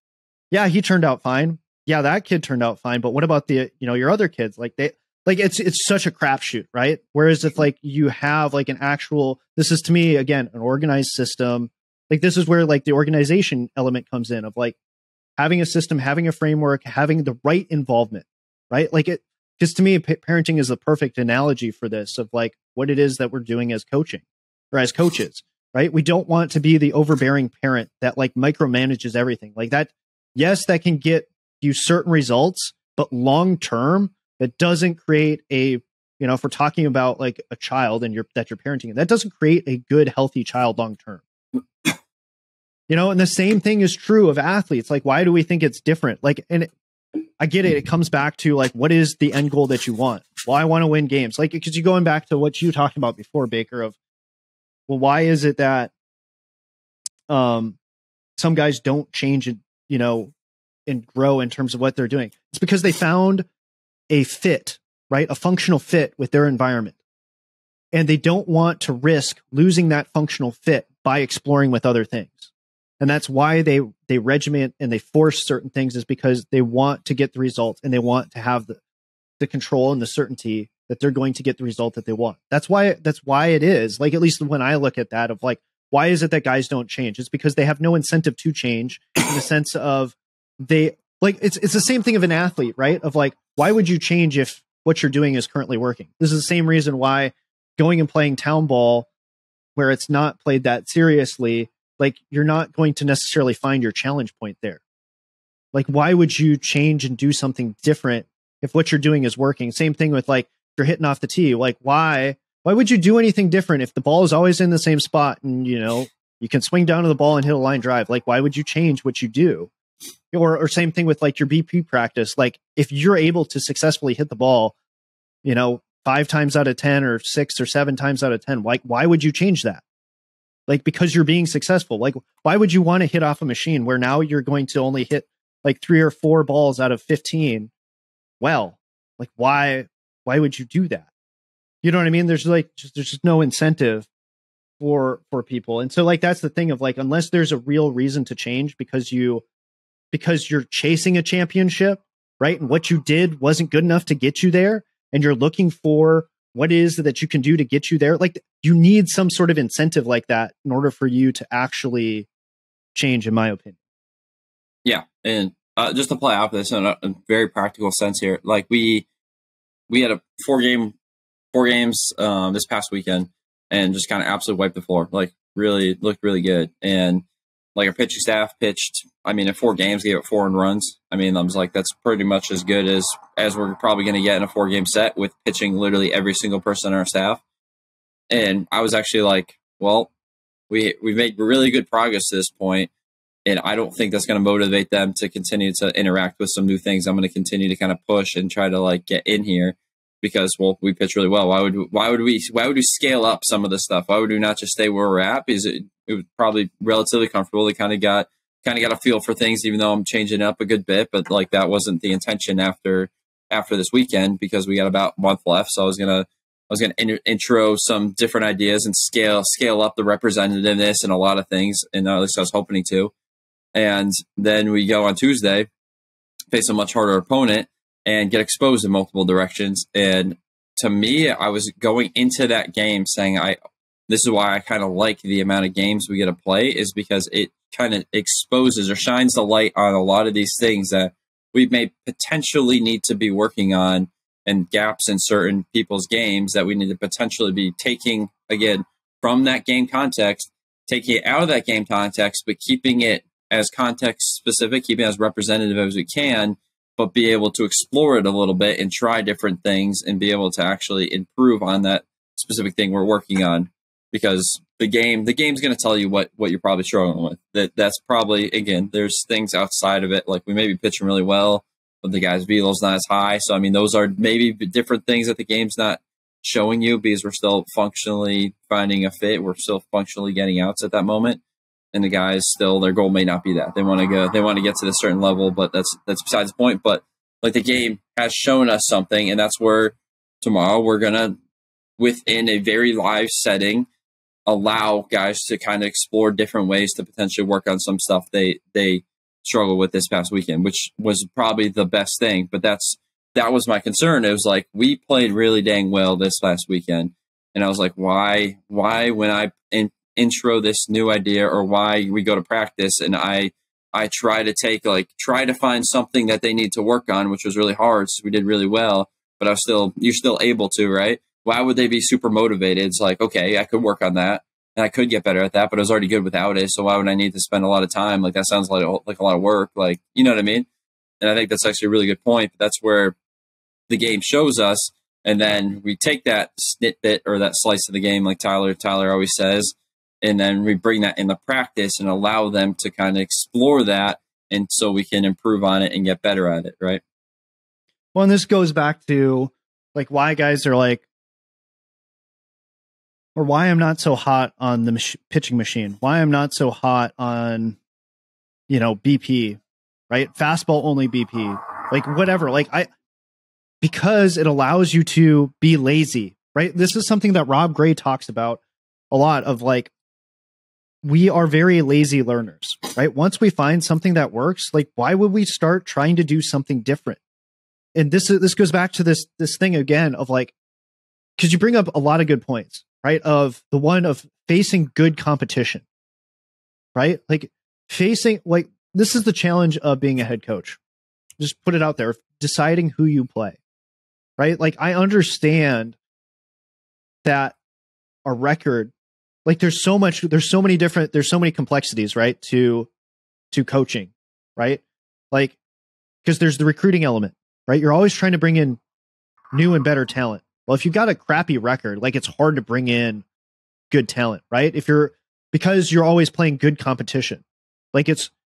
Speaker 1: yeah, he turned out fine. Yeah, that kid turned out fine. But what about the, you know, your other kids? Like, it's such a crapshoot, right? Whereas if like you have like an actual, this is to me, again, an organized system. Like, this is where like the organization element comes in of like having a system, having a framework, having the right involvement, right? Like, it, because to me, parenting is the perfect analogy for this of like what it is that we're doing as coaching or as coaches, right? We don't want to be the overbearing parent that like micromanages everything like that. Yes, that can get you certain results, but long term, that doesn't create a, you know, if we're talking about like a child and that you're parenting, that doesn't create a good, healthy child long term. You know, and the same thing is true of athletes. Like, why do we think it's different? Like, and I get it. It comes back to like, what is the end goal that you want? Well, I want to win games. Like, because you're going back to what you talked about before, Baker, of, well, why is it that some guys don't change and, you know, and grow in terms of what they're doing? It's because they found a fit, right? A functional fit with their environment. And they don't want to risk losing that functional fit by exploring with other things. And that's why they regiment and they force certain things, is because they want to get the results and they want to have the control and the certainty that they're going to get the result that they want. That's why it is like, at least when I look at that of like, why is it that guys don't change? It's because they have no incentive to change in the sense of they like, it's the same thing of an athlete, right? Of like, why would you change if what you're doing is currently working? This is the same reason why going and playing town ball where it's not played that seriously, like, you're not going to necessarily find your challenge point there. Like, why would you change and do something different if what you're doing is working? Same thing with like, if you're hitting off the tee, like, why would you do anything different if the ball is always in the same spot and, you know, you can swing down to the ball and hit a line drive? Like, why would you change what you do? Or same thing with like your BP practice. Like, if you're able to successfully hit the ball, you know, 5 times out of 10 or 6 or 7 times out of 10, like, why would you change that? Like, because you're being successful. Like, why would you want to hit off a machine where now you're going to only hit like 3 or 4 balls out of 15? Well, like, why would you do that? You know what I mean? There's just no incentive for people. And so like, that's the thing of like, unless there's a real reason to change because you're chasing a championship, right? And what you did wasn't good enough to get you there. And you're looking for what is that you can do to get you there. Like, you need some sort of incentive like that in order for you to actually change, in my opinion.
Speaker 2: Yeah. And just to play off this in a very practical sense here, like we had a 4 games this past weekend and just kind of absolutely wiped the floor. Like, really looked really good. And like, our pitching staff pitched, I mean, in 4 games, gave it 4 earned runs. I mean, I was like, that's pretty much as good as we're probably going to get in a 4-game set with pitching literally every single person on our staff. And I was actually like, well, we've made really good progress to this point, and I don't think that's going to motivate them to continue to interact with some new things. I'm going to continue to kind of push and try to like get in here because, well, we pitch really well. Why would we scale up some of this stuff? Why would we not just stay where we're at? Because it was probably relatively comfortable. They kind of got kind of got a feel for things, even though I'm changing up a good bit. But like that wasn't the intention after this weekend, because we got about a month left. So I was gonna intro some different ideas and scale up the representativeness and a lot of things, and at least I was hoping to. And then we go on Tuesday, face a much harder opponent, and get exposed in multiple directions. And to me, I was going into that game saying, this is why I kind of like the amount of games we get to play, is because it kind of exposes or shines the light on a lot of these things that we may potentially need to be working on, and gaps in certain people's games that we need to potentially be taking, again, from that game context, taking it out of that game context, but keeping it as context specific, keeping it as representative as we can, but be able to explore it a little bit and try different things and be able to actually improve on that specific thing we're working on. Because the game's going to tell you what you're probably struggling with. That's probably, again, there's things outside of it, like we may be pitching really well, but the guy's velo's not as high. So, I mean, those are maybe different things that the game's not showing you, because we're still functionally finding a fit. We're still functionally getting outs at that moment. And the guys still, their goal may not be that. They want to get to this certain level, but that's besides the point. But like the game has shown us something, and that's where tomorrow we're going to, within a very live setting, allow guys to kind of explore different ways to potentially work on some stuff they struggled with this past weekend, which was probably the best thing. But that was my concern. It was like, we played really dang well this last weekend, and I was like, why when I intro this new idea, or why we go to practice and I try to find something that they need to work on, which was really hard. So we did really well, but you're still able to, right? Why would they be super motivated? It's like, okay, I could work on that and I could get better at that, but I was already good without it. So why would I need to spend a lot of time? Like, that sounds like a lot of work. Like, you know what I mean? And I think that's actually a really good point. But that's where the game shows us. And then we take that snippet or that slice of the game, like Tyler always says, and then we bring that into practice and allow them to kind of explore that. And so we can improve on it and get better at it. Right.
Speaker 1: Well, and this goes back to like why guys are like, or why I'm not so hot on the pitching machine, why I'm not so hot on, BP, right? Fastball only BP, like whatever. Because it allows you to be lazy, right? This is something that Rob Gray talks about a lot, of like, we are very lazy learners, right? Once we find something that works, like, why would we start trying to do something different? And this goes back to this thing again of like, because you bring up a lot of good points, right? Of the one of facing good competition, right? Like facing, like, this is the challenge of being a head coach. Just put it out there, deciding who you play, right? Like, I understand that a record, like there's so many complexities, right? To coaching, right? Like, because there's the recruiting element, right? You're always trying to bring in new and better talent. Well, if you've got a crappy record, like, it's hard to bring in good talent, right? Because you're always playing good competition. Like,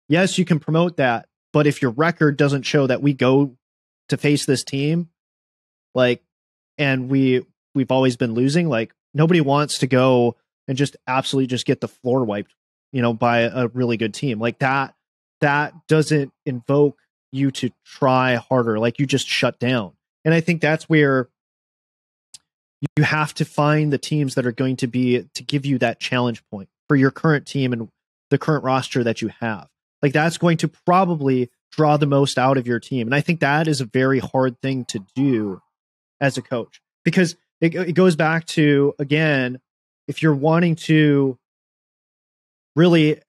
Speaker 1: yes, you can promote that, but if your record doesn't show that we go to face this team, like, and we've always been losing, like, nobody wants to go and just absolutely just get the floor wiped, by a really good team. Like, that doesn't invoke you to try harder. Like, you just shut down. And I think that's where you have to find the teams that are going to give you that challenge point for your current team and the current roster that you have. Like, that's going to probably draw the most out of your team. And I think that is a very hard thing to do as a coach, because it goes back to, again, if you're wanting to really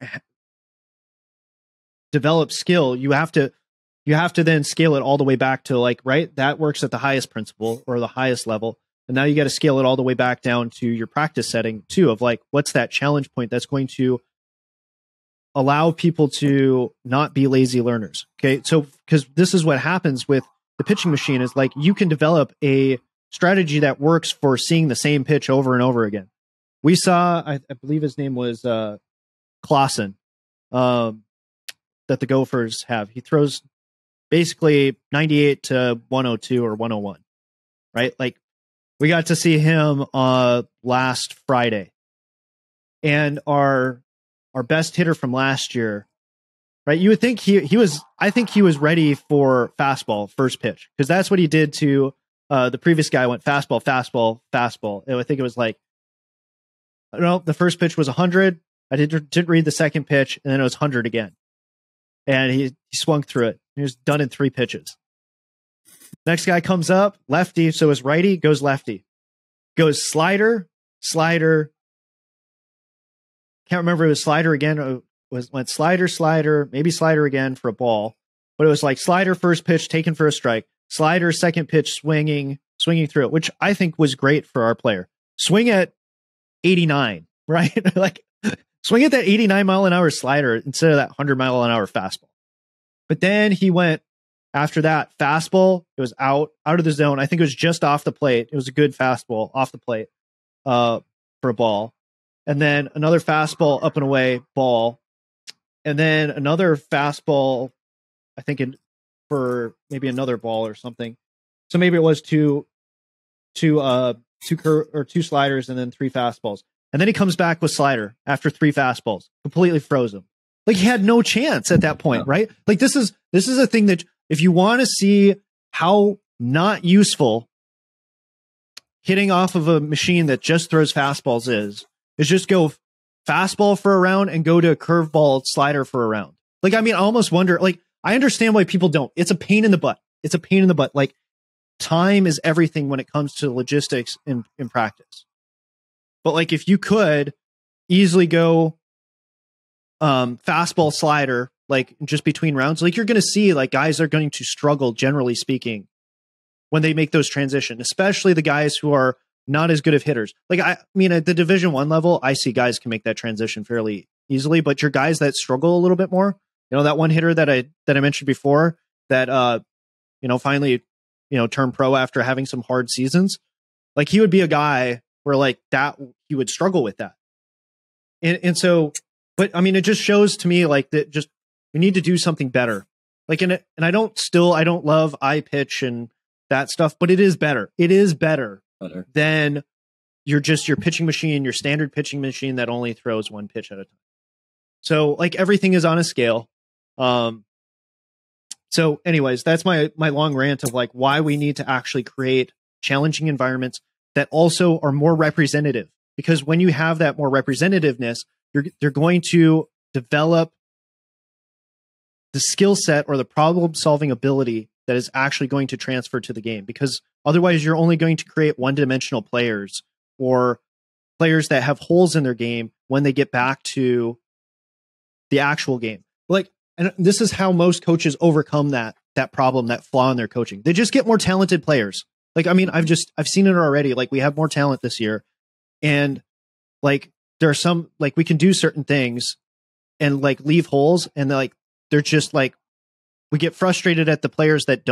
Speaker 1: develop skill, you have to then scale it all the way back to, like, right, that works at the highest principle or the highest level. And now you got to scale it all the way back down to your practice setting too, of like, what's that challenge point that's going to allow people to not be lazy learners. Okay. So, because this is what happens with the pitching machine, is like, you can develop a strategy that works for seeing the same pitch over and over again. We saw, I believe his name was Clausen, that the Gophers have. He throws basically 98 to 102 or 101, right? Like, we got to see him last Friday, and our best hitter from last year
Speaker 3: right? You would think he was. I think he was ready for fastball first pitch because that's what he did to the previous guy. Went fastball, fastball, fastball. And I think it was like, I don't know. The first pitch was 100. I didn't read the second pitch, and then it was 100 again. And he swung through it. He was done in 3 pitches. Next guy comes up, lefty. So his righty goes lefty. Goes slider. Can't remember if it was slider again. Or went slider, maybe slider again for a ball. But it was like slider first pitch taken for a strike. Slider second pitch swinging through it, which I think was great for our player. Swing at 89, right? Like swing at that 89 mile an hour slider instead of that 100 mile an hour fastball. But then he went after that fastball. It was out of the zone. I think it was just off the plate. It was a good fastball off the plate for a ball. And then another fastball up and away ball. And then another fastball, I think for maybe another ball or something. So maybe it was two sliders and then 3 fastballs. And then he comes back with slider after 3 fastballs, completely froze him. Like he had no chance at that point, right? Like this is a thing that if you want to see how not useful hitting off of a machine that just throws fastballs is just go fastball for a round and go to a curveball slider for a round. Like, I mean, I almost wonder, like, I understand why people don't. It's a pain in the butt. Like time is everything when it comes to logistics in practice. But like, if you could easily go fastball slider, like just between rounds, like you're going to see like guys are going to struggle, generally speaking, when they make those transitions, especially the guys who are not as good of hitters. Like, I mean, at the Division I level, I see guys can make that transition fairly easily, but your guys that struggle a little bit more, you know, that one hitter that I mentioned before that, finally, turned pro after having some hard seasons, like he would be a guy where like that, he would struggle with that. And so, but I mean, it just shows to me like that just, we need to do something better. Like, and I don't love iPitch and that stuff, but it is better. It is better than your pitching machine, your standard pitching machine that only throws 1 pitch at a time. So like everything is on a scale. So anyways, that's my long rant of like why we need to actually create challenging environments that also are more representative, because when you have that more representativeness, they're going to develop the skill set or the problem solving ability that is actually going to transfer to the game, because otherwise you're only going to create one-dimensional players or players that have holes in their game when they get back to the actual game. Like, and this is how most coaches overcome that problem, that flaw in their coaching. They just get more talented players. Like, I mean, I've seen it already. Like, we have more talent this year, and like there are some, like, we can do certain things and like leave holes, and like they're just like, we get frustrated at the players that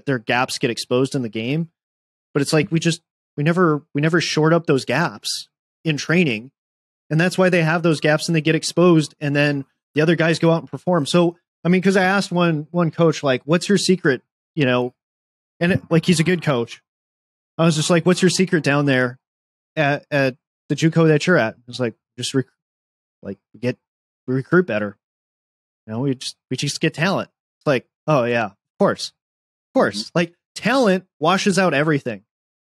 Speaker 3: their gaps get exposed in the game. But it's like we never short up those gaps in training, and that's why they have those gaps and they get exposed, and then the other guys go out and perform. So I mean, because I asked one coach, like, what's your secret, and like, he's a good coach. I was just like, what's your secret down there at the JUCO that you're at? It's like, just we recruit better. We just get talent. It's like, oh yeah, of course. Like, talent washes out everything.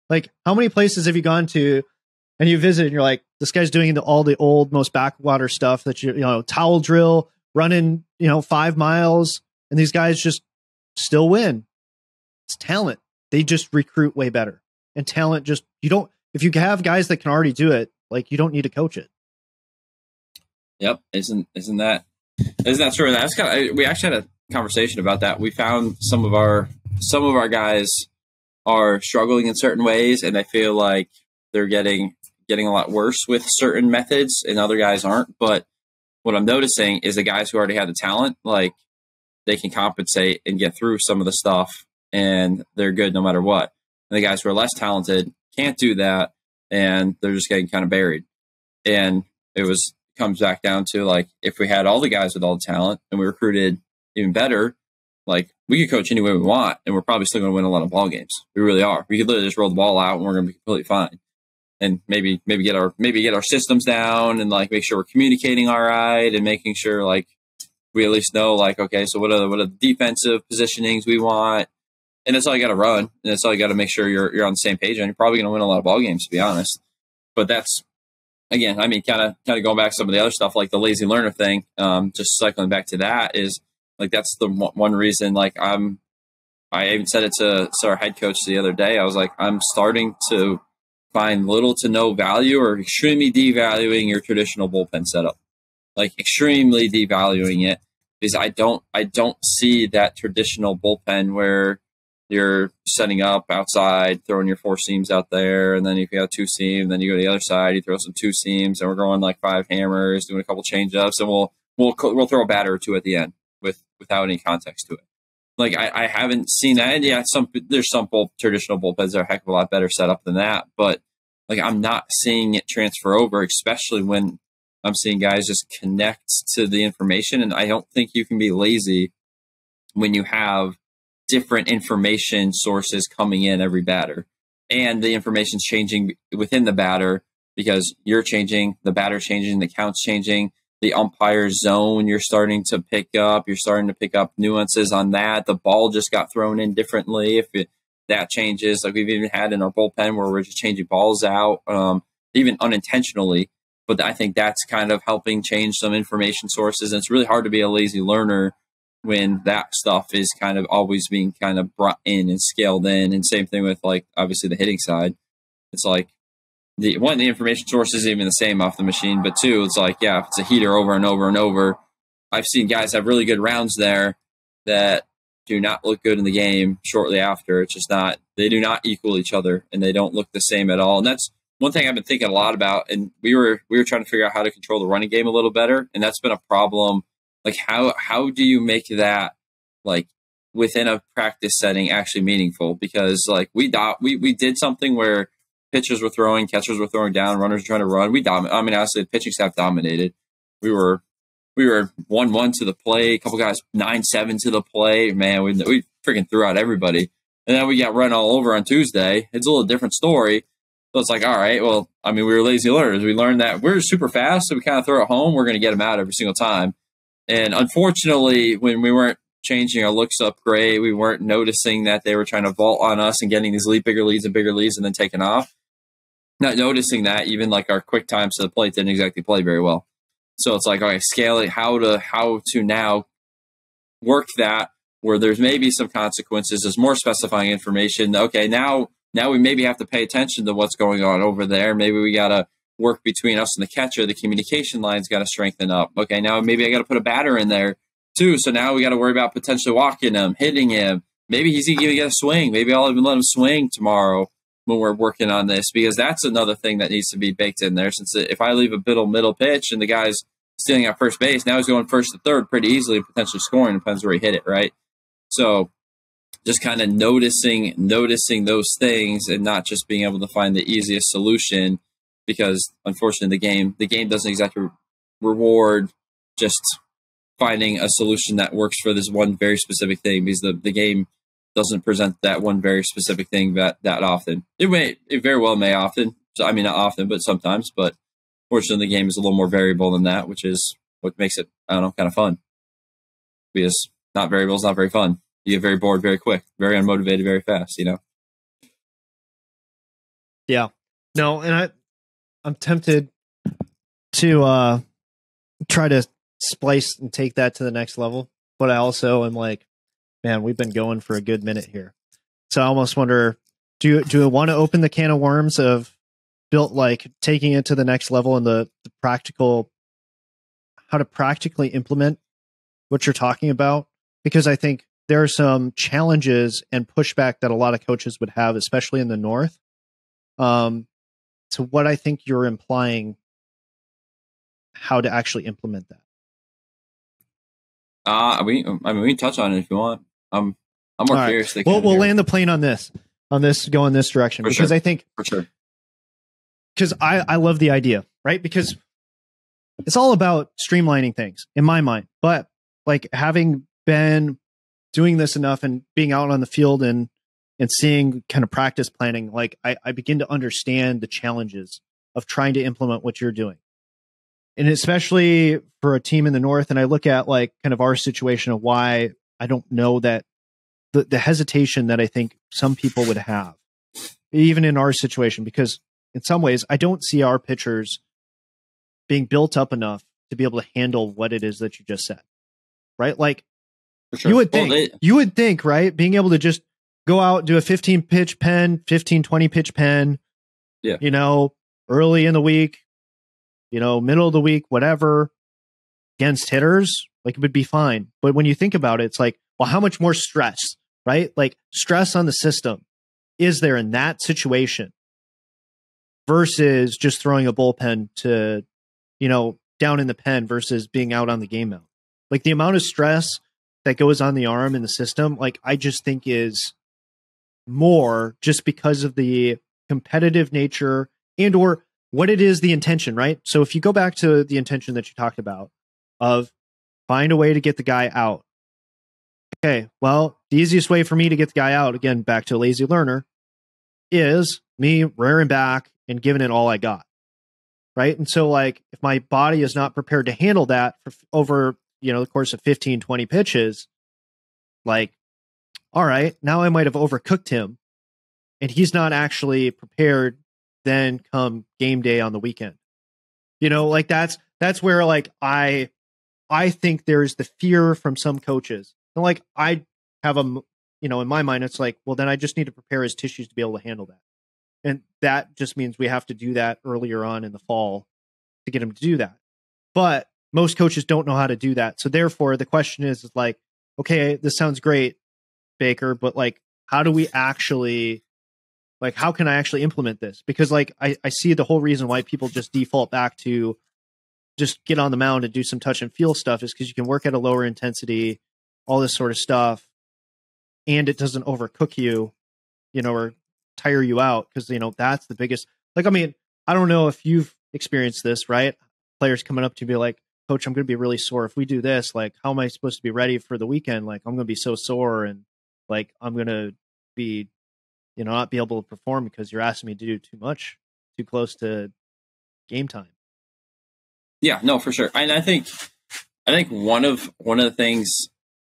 Speaker 3: Like, how many places have you gone to and you visit and you're like, this guy's doing all the old, most backwater stuff that towel drill, running, 5 miles, and these guys just still win. It's talent. They just recruit way better. And talent just, if you have guys that can already do it, like, you don't need to coach it.
Speaker 2: Yep. Isn't that true? That's we actually had a conversation about that. We found some of our guys are struggling in certain ways, and I feel like they're getting a lot worse with certain methods, and other guys aren't. But what I'm noticing is the guys who already have the talent, like, they can compensate and get through some of the stuff, and they're good no matter what. And the guys who are less talented can't do that, and they're just getting kind of buried. And comes back down to, like, if we had all the guys with all the talent and we recruited even better, like, we could coach any way we want, and we're probably still going to win a lot of ball games. We really are. We could literally just roll the ball out, and we're going to be completely fine. And maybe get our systems down, and like make sure we're communicating all right, and making sure like we at least know, like, okay, so what are the defensive positionings we want? And that's all you got to run. And that's all you got to make sure you're on the same page. And you're probably going to win a lot of ball games, to be honest. But that's, again, I mean, kind of going back to some of the other stuff, like the lazy learner thing, just cycling back to that is, like, that's the one reason, like, I even said it to our head coach the other day. I was like, I'm starting to find little to no value or extremely devaluing your traditional bullpen setup, like extremely devaluing it, because I don't see that traditional bullpen where you're setting up outside, throwing your 4 seams out there, and then if you got 2 seams, then you go to the other side, you throw some 2 seams, and we're going like 5 hammers, doing a couple change-ups, and we'll throw a batter or 2 at the end without any context to it. Like, I haven't seen that. And yeah, there's some traditional bullpens that are a heck of a lot better set up than that, but like, I'm not seeing it transfer over, especially when I'm seeing guys just connect to the information. And I don't think you can be lazy when you have different information sources coming in every batter, and the information's changing within the batter because you're changing, the batter's changing, the count's changing, the umpire zone you're starting to pick up. You're starting to pick up nuances on that. The ball just got thrown in differently. If that changes, like we've even had in our bullpen where we're just changing balls out, even unintentionally. But I think that's kind of helping change some information sources. And it's really hard to be a lazy learner when that stuff is kind of always being kind of brought in and scaled in. And same thing with, like, obviously the hitting side. It's like, the information source isn't even the same off the machine, but 2, it's like, yeah, if it's a heater over and over and over, I've seen guys have really good rounds there that do not look good in the game shortly after. It's just not, they do not equal each other, and they don't look the same at all. And that's one thing I've been thinking a lot about. And we were trying to figure out how to control the running game a little better. And that's been a problem. Like, how do you make that, like, within a practice setting actually meaningful? Because, like, we did something where pitchers were throwing, catchers were throwing down, runners were trying to run. I mean, honestly, the pitching staff dominated. We were 1-1 to the play, a couple guys 9-7 to the play. Man, we freaking threw out everybody. And then we got run all over on Tuesday. It's a little different story. So it's like, all right, well, I mean, we were lazy learners. We learned that we're super fast, so we kind of throw it home. We're going to get them out every single time. And unfortunately, when we weren't changing our looks up great, we weren't noticing that they were trying to vault on us and getting these bigger leads and then taking off. Not noticing that, even like our quick times to the plate didn't exactly play very well. So it's like, okay, scaling how to now work that where there's maybe some consequences. There's more specifying information. Okay, now we maybe have to pay attention to what's going on over there. Maybe we got to work between us and the catcher. The communication line's got to strengthen up. Okay, now maybe I got to put a batter in there too. So now we got to worry about potentially walking him, hitting him. Maybe he's going to get a swing. Maybe I'll even let him swing tomorrow when we're working on this, because that's another thing that needs to be baked in there. Since if I leave a middle pitch and the guy's stealing at first base, now he's going first to third pretty easily, potentially scoring, depends where he hit it, right? So just kind of noticing those things and not just being able to find the easiest solution, because unfortunately the game doesn't exactly reward just finding a solution that works for this one very specific thing, because the game doesn't present that one very specific thing that often. It very well may often. So, I mean, not often, but sometimes. But fortunately, the game is a little more variable than that, which is what makes it, I don't know, kind of fun. Because not variable is not very fun. You get very bored very quick, very unmotivated very fast, you know?
Speaker 3: Yeah. No, and I'm tempted to try to splice and take that to the next level. But I also am like, man, we've been going for a good minute here. So I almost wonder, do I want to open the can of worms of taking it to the next level and the practical, how to practically implement what you're talking about? Because I think there are some challenges and pushback that a lot of coaches would have, especially in the North. To what I think you're implying, how to actually implement that.
Speaker 2: We can touch on it if you want. I'm more curious.
Speaker 3: We'll land the plane on this go in this direction,
Speaker 2: for
Speaker 3: because
Speaker 2: sure.
Speaker 3: I think
Speaker 2: for sure,
Speaker 3: because I love the idea, right? Because it's all about streamlining things in my mind. But like, having been doing this enough and being out on the field and seeing kind of practice planning, like I begin to understand the challenges of trying to implement what you're doing.
Speaker 1: And especially for a team in the North, and I look at like kind of our situation of why I don't know that the hesitation that I think some people would have, even in our situation, because in some ways I don't see our pitchers being built up enough to be able to handle what it is that you just said, right? Like
Speaker 2: For sure.
Speaker 1: you would think, right? Being able to just go out, do a 15 pitch pen, 15, 20 pitch pen,
Speaker 2: yeah,
Speaker 1: you know, early in the week, you know, middle of the week, whatever, against hitters, like it would be fine. But when you think about it, it's like, well, how much more stress, right? Like stress on the system is there in that situation versus just throwing a bullpen to, you know, down in the pen versus being out on the game mound. Like the amount of stress that goes on the arm in the system, like I just think is more just because of the competitive nature and or what it is, the intention, right? So if you go back to the intention that you talked about of find a way to get the guy out. Okay, well, the easiest way for me to get the guy out, again, back to a lazy learner, is me rearing back and giving it all I got. Right. And so like if my body is not prepared to handle that for over, you know, the course of 15, 20 pitches, like, all right, now I might have overcooked him and he's not actually prepared then come game day on the weekend. You know, like that's where like I think there's the fear from some coaches. And like I have you know, in my mind, it's like, well, then I just need to prepare his tissues to be able to handle that. And that just means we have to do that earlier on in the fall to get him to do that. But most coaches don't know how to do that. So therefore, the question is like, okay, this sounds great, Baker, but like, how do we actually, like, how can I actually implement this? Because like, I see the whole reason why people just default back to just get on the mound and do some touch and feel stuff is because you can work at a lower intensity, all this sort of stuff, and it doesn't overcook you, you know, or tire you out. Because, you know, that's the biggest, like, I mean, I don't know if you've experienced this, right? Players coming up to be like, Coach, I'm going to be really sore. If we do this, like, how am I supposed to be ready for the weekend? Like, I'm going to be so sore and like, I'm going to be, you know, not be able to perform because you're asking me to do too much, too close to game time.
Speaker 2: Yeah, no, for sure. And I think one of the things,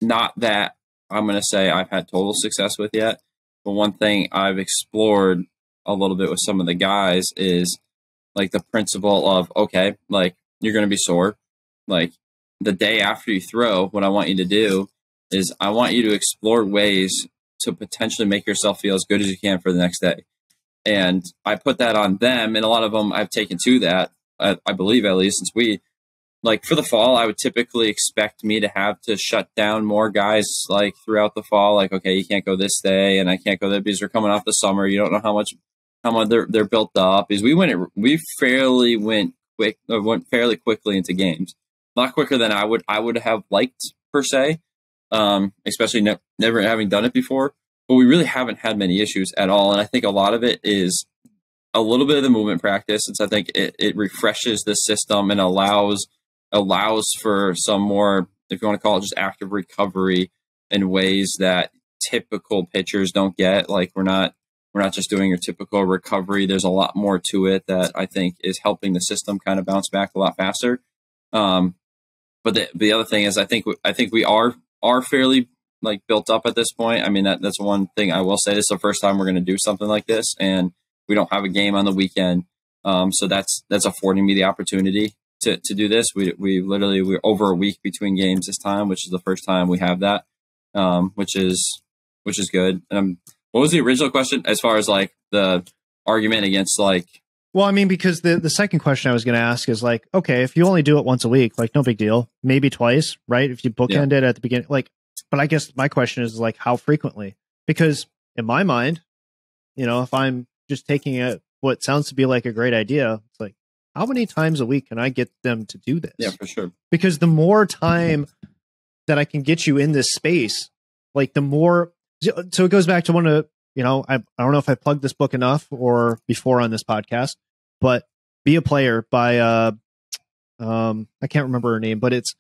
Speaker 2: not that I'm going to say I've had total success with yet, but one thing I've explored a little bit with some of the guys is like the principle of, okay, like you're going to be sore. Like the day after you throw, what I want you to do is I want you to explore ways to potentially make yourself feel as good as you can for the next day. And I put that on them. And a lot of them I've taken to that, I believe, at least, since we, like for the fall, I would typically expect me to have to shut down more guys like throughout the fall. Like, okay, you can't go this day and I can't go there because we're coming off the summer. You don't know how much they're built up. Is we fairly went fairly quickly into games. Not quicker than I would have liked per se, especially never having done it before. But we really haven't had many issues at all. And I think a lot of it is a little bit of the movement practice. Since I think it refreshes the system and allows for some more, if you want to call it, just active recovery in ways that typical pitchers don't get. Like we're not just doing your typical recovery. There's a lot more to it that I think is helping the system kind of bounce back a lot faster. But the other thing is, I think we are fairly like built up at this point. I mean, that's one thing I will say. This is the first time we're going to do something like this, and we don't have a game on the weekend. So that's affording me the opportunity to do this. We're over a week between games this time, which is the first time we have that, which is good. What was the original question as far as like the argument against like?
Speaker 1: Well, I mean, because the second question I was going to ask is like, okay, if you only do it once a week, like no big deal, maybe twice, right? If you bookend it at the beginning, like, but I guess my question is like, how frequently? Because in my mind, you know, if I'm just taking what sounds to be like a great idea, it's like, how many times a week can I get them to do this?
Speaker 2: Yeah, for sure.
Speaker 1: Because the more time that I can get you in this space, like the more, so it goes back to one of, you know, I don't know if I plugged this book enough or before on this podcast, but Be a Player by, I can't remember her name, but it's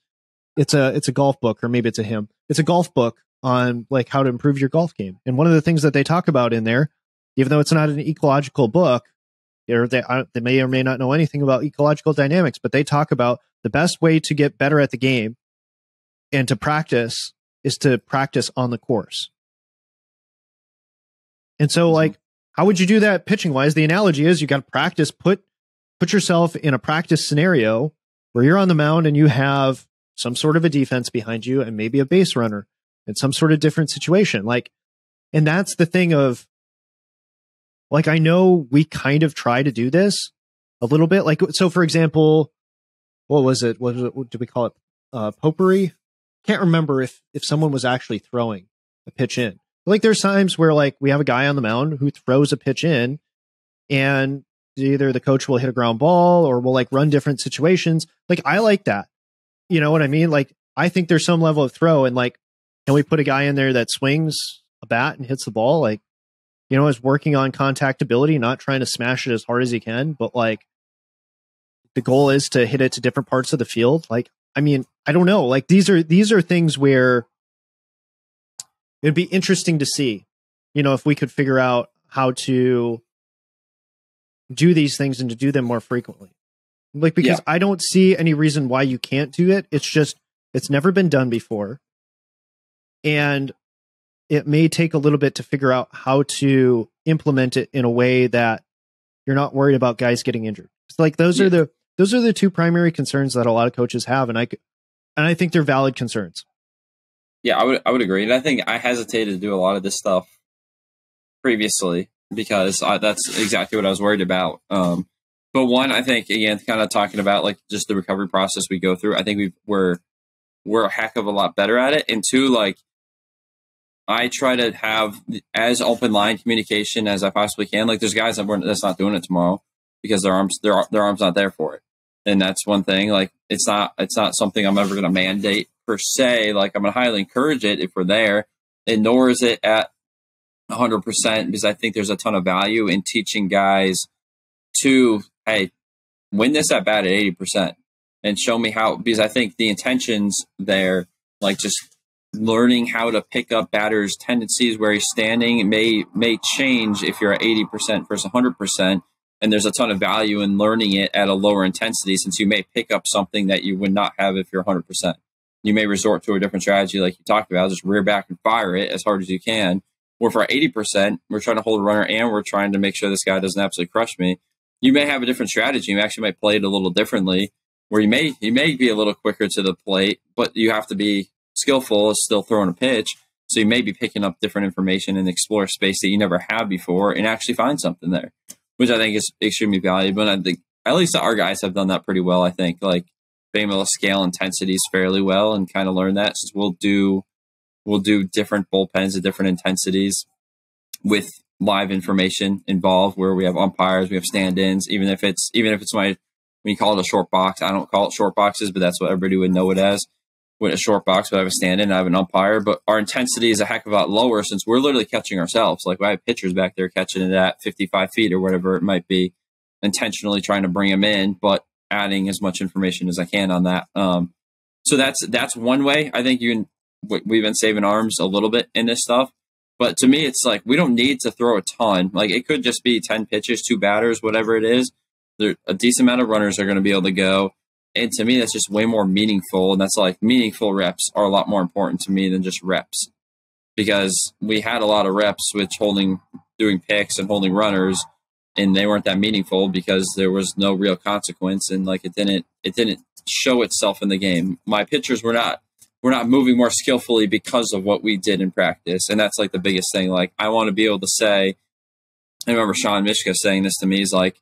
Speaker 1: a golf book, or maybe it's a hymn. It's a golf book on like how to improve your golf game. And one of the things that they talk about in there, even though it's not an ecological book,
Speaker 3: or they may or may not know anything about ecological dynamics, but they talk about the best way to get better at the game and to practice is to practice on the course. And so, like, how would you do that pitching wise? The analogy is you got to practice, put yourself in a practice scenario where you're on the mound and you have some sort of a defense behind you and maybe a base runner in some sort of different situation. Like, and that's the thing of, like, I know we kind of try to do this a little bit. Like, so for example, what was it? What did we call it? Potpourri? Can't remember if someone was actually throwing a pitch in. Like, there's times where, like, we have a guy on the mound who throws a pitch in, and either the coach will hit a ground ball or we'll, like, run different situations. Like, I like that. You know what I mean? Like, I think there's some level of throw, and, like, can we put a guy in there that swings a bat and hits the ball? Like, you know, is working on contactability, not trying to smash it as hard as he can, but, like, the goal is to hit it to different parts of the field. Like, I mean, I don't know. Like, these are things where it'd be interesting to see, you know, if we could figure out how to do these things and to do them more frequently. Like, because I don't see any reason why you can't do it. It's just, it's never been done before. And it may take a little bit to figure out how to implement it in a way that you're not worried about guys getting injured. It's like, those are the two primary concerns that a lot of coaches have. And I think they're valid concerns.
Speaker 2: Yeah, I would agree. And I think I hesitated to do a lot of this stuff previously because that's exactly what I was worried about. But one, I think, again, kind of talking about, like, just the recovery process we go through, I think we're a heck of a lot better at it. And two, like, I try to have as open line communication as I possibly can. Like, there's guys that's not doing it tomorrow because their arm's not there for it. And that's one thing. Like, it's not something I'm ever going to mandate per se. Like, I'm going to highly encourage it if we're there, and nor is it at 100% because I think there's a ton of value in teaching guys to, hey, win this at bat at 80% and show me how, because I think the intentions there, like, just learning how to pick up batters' tendencies where he's standing may change if you're at 80% versus 100%. And there's a ton of value in learning it at a lower intensity, since you may pick up something that you would not have if you're 100%. You may resort to a different strategy like you talked about, just rear back and fire it as hard as you can. Or for 80%, we're trying to hold a runner and we're trying to make sure this guy doesn't absolutely crush me. You may have a different strategy. You actually might play it a little differently, where you may be a little quicker to the plate, but you have to be skillful as still throwing a pitch. So you may be picking up different information and explore space that you never have before and actually find something there, which I think is extremely valuable. And I think at least our guys have done that pretty well. I think, like, being able to scale intensities fairly well and kind of learn that, since we'll do different bullpens at different intensities with live information involved, where we have umpires, we have stand-ins, even if it's when you call it a short box. I don't call it short boxes, but that's what everybody would know it as. With a short box, but I have a stand-in, I have an umpire, but our intensity is a heck of a lot lower since we're literally catching ourselves. Like, I have pitchers back there catching it at 55 feet or whatever it might be, intentionally trying to bring them in, but adding as much information as I can on that. So that's one way. I think we've been saving arms a little bit in this stuff, but to me, it's like, we don't need to throw a ton. Like, it could just be 10 pitches, 2 batters, whatever it is. A decent amount of runners are going to be able to go. And to me, that's just way more meaningful. And that's, like, meaningful reps are a lot more important to me than just reps, because we had a lot of reps with doing picks and holding runners, and they weren't that meaningful because there was no real consequence. And, like, it didn't show itself in the game. My pitchers were not moving more skillfully because of what we did in practice. And that's, like, the biggest thing. Like, I want to be able to say, I remember Sean Mishka saying this to me, is like,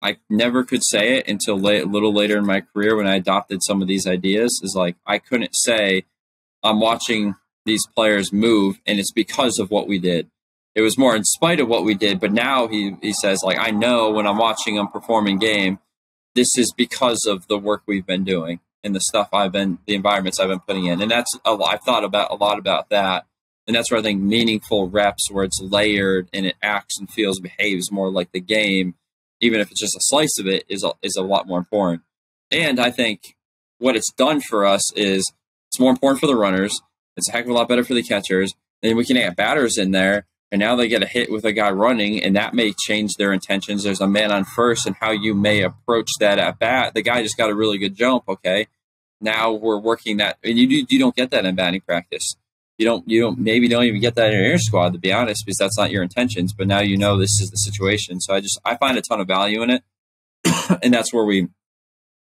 Speaker 2: I never could say it until a little later in my career when I adopted some of these ideas, is like, I couldn't say I'm watching these players move and it's because of what we did. It was more in spite of what we did. But now he says, like, I know when I'm watching them perform in game, this is because of the work we've been doing and the environments I've been putting in. And I've thought about a lot about that. And that's where I think meaningful reps, where it's layered and it acts and feels, behaves more like the game, even if it's just a slice of it, is a lot more important. And I think what it's done for us is it's more important for the runners. It's a heck of a lot better for the catchers. And we can add batters in there and now they get a hit with a guy running, and that may change their intentions. There's a man on first, and how you may approach that at bat. The guy just got a really good jump. Okay, now we're working that, and you don't get that in batting practice. You don't even get that in your air squad, to be honest, because that's not your intentions. But now you know this is the situation. So I find a ton of value in it, and that's where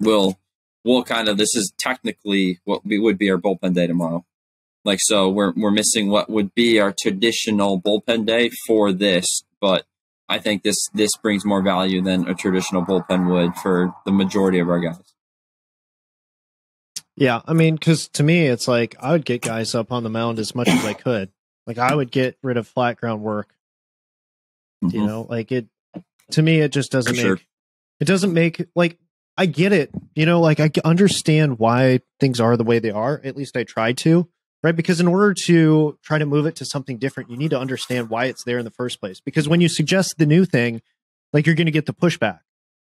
Speaker 2: we'll kind of, this is technically what would be our bullpen day tomorrow. Like, so we're missing what would be our traditional bullpen day for this, but I think this brings more value than a traditional bullpen would for the majority of our guys.
Speaker 3: Yeah, I mean, because to me, it's like I would get guys up on the mound as much as I could. Like I would get rid of flat ground work.
Speaker 2: Mm-hmm.
Speaker 3: You know, like it. To me, it just doesn't It doesn't make, like, I get it. You know, like I understand why things are the way they are. At least I try to, right? Because in order to try to move it to something different, you need to understand why it's there in the first place. Because when you suggest the new thing, like you're going to get the pushback.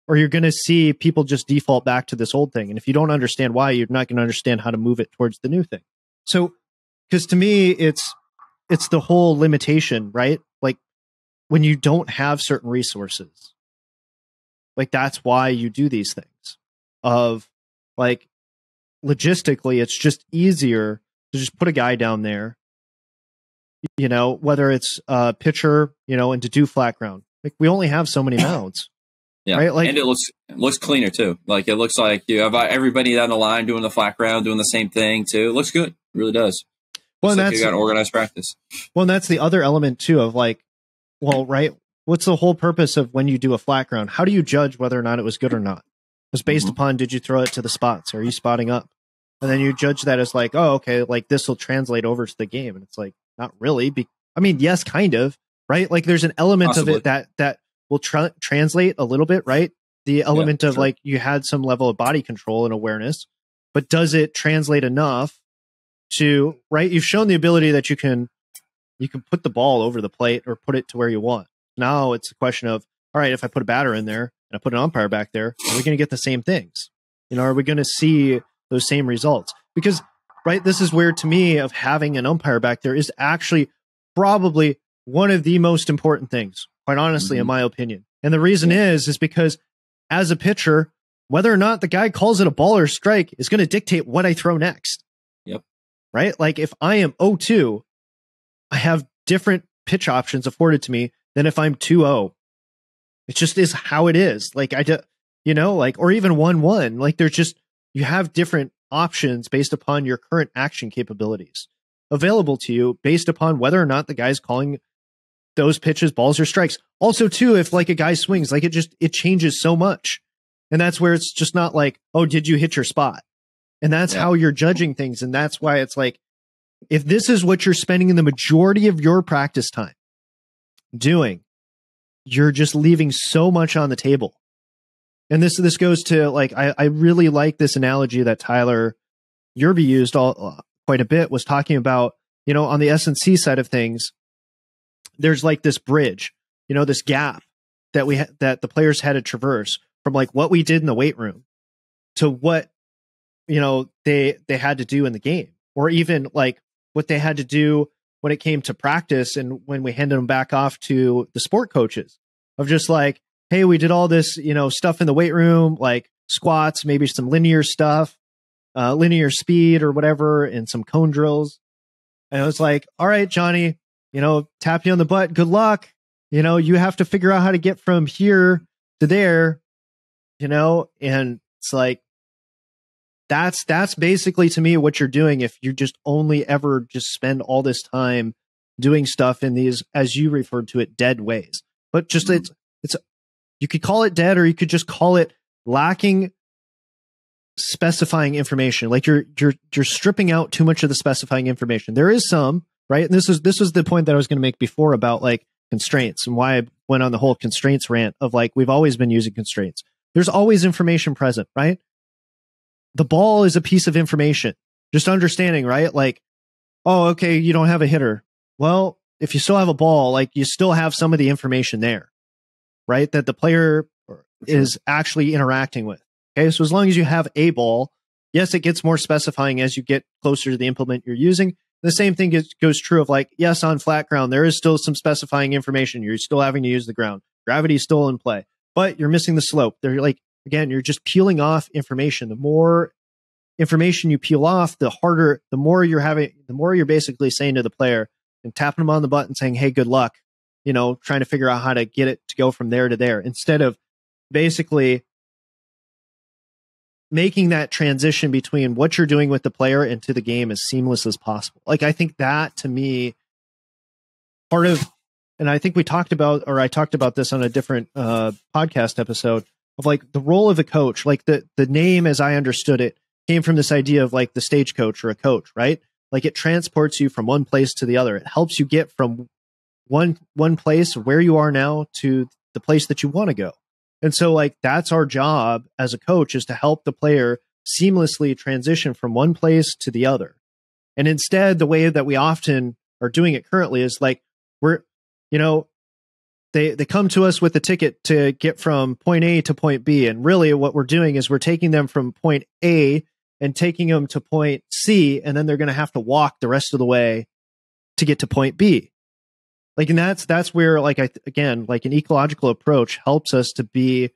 Speaker 3: Or you're going to see people just default back to this old thing. And if you don't understand why, you're not going to understand how to move it towards the new thing. So, because to me, it's the whole limitation, right? Like when you don't have certain resources, like that's why you do these things. Of like logistically, it's just easier to just put a guy down there, you know, whether it's a pitcher, you know, and to do flat ground. Like we only have so many mounds.
Speaker 2: Yeah,
Speaker 3: right? Like,
Speaker 2: and it looks cleaner too. Like it looks like you have everybody down the line doing the flat ground, doing the same thing too. It looks good, it really does.
Speaker 3: Well,
Speaker 2: like you got organized practice.
Speaker 3: Well, and that's the other element too of like, well, right? What's the whole purpose of when you do a flat ground? How do you judge whether or not it was good or not? It's based upon, did you throw it to the spots? Are you spotting up? And then you judge that as like, oh, okay, like this will translate over to the game, and it's like not really. I mean, yes, kind of, right? Like there's an element of it that will translate a little bit, right? The element of like you had some level of body control and awareness, but does it translate enough to, right? You've shown the ability that you can put the ball over the plate or put it to where you want. Now it's a question of, all right, if I put a batter in there and I put an umpire back there, are we going to get the same things? You know, are we going to see those same results? Because, right, this is where to me of having an umpire back there is actually probably one of the most important things, quite honestly, in my opinion. And the reason is because as a pitcher, whether or not the guy calls it a ball or strike is going to dictate what I throw next.
Speaker 2: Yep.
Speaker 3: Right? Like if I am 0-2, I have different pitch options afforded to me than if I'm 2-0. It just is how it is. Like you know, like, or even 1-1, like there's just, you have different options based upon your current action capabilities available to you based upon whether or not the guy's calling those pitches balls or strikes. Also too, if like a guy swings, like it changes so much. And that's where it's just not like, oh, did you hit your spot? And that's how you're judging things. And that's why it's like, if this is what you're spending in the majority of your practice time doing, you're just leaving so much on the table. And this goes to like, I really like this analogy that Tyler Yerby used quite a bit, was talking about, you know, on the S&C side of things, there's like this bridge, you know, this gap that that the players had to traverse from like what we did in the weight room to what, you know, they had to do in the game, or even like what they had to do when it came to practice and when we handed them back off to the sport coaches of just like, hey, we did all this, you know, stuff in the weight room, like squats, maybe some linear stuff, linear speed or whatever, and some cone drills. And it was like, all right, Johnny, you know, tap you on the butt. Good luck. You know, you have to figure out how to get from here to there, you know, and it's like, that's basically to me what you're doing if you just only ever just spend all this time doing stuff in these, as you referred to it, dead ways. But just it's you could call it dead, or you could just call it lacking specifying information. Like you're stripping out too much of the specifying information. There is some, right? And this was the point that I was going to make before about like constraints and why I went on the whole constraints rant of like, we've always been using constraints. There's always information present, right? The ball is a piece of information. Just understanding, right? Like, oh, okay, you don't have a hitter. Well, if you still have a ball, like you still have some of the information there, right? That the player is actually interacting with. Okay, so as long as you have a ball, yes, it gets more specifying as you get closer to the implement you're using. The same thing goes true of like, yes, on flat ground, there is still some specifying information. You're still having to use the ground. Gravity is still in play, but you're missing the slope. They're like, again, you're just peeling off information. The more information you peel off, the harder, the more you're basically saying to the player and tapping them on the butt and saying, hey, good luck, trying to figure out how to get it to go from there to there, instead of basically making that transition between what you're doing with the player and to the game as seamless as possible. Like, I think that to me, and I think I talked about this on a different podcast episode of like the role of the coach, like the name as I understood it came from this idea of like the stagecoach or a coach, right? Like it transports you from one place to the other. It helps you get from one place where you are now to the place that you want to go. And so like that's our job as a coach, is to help the player seamlessly transition from one place to the other. And instead, the way that we often are doing it currently is like they come to us with a ticket to get from point A to point B. And really what we're doing is we're taking them from point A and taking them to point C, and then they're going to have to walk the rest of the way to get to point B. Like, and that's where, like, like an ecological approach helps us to be,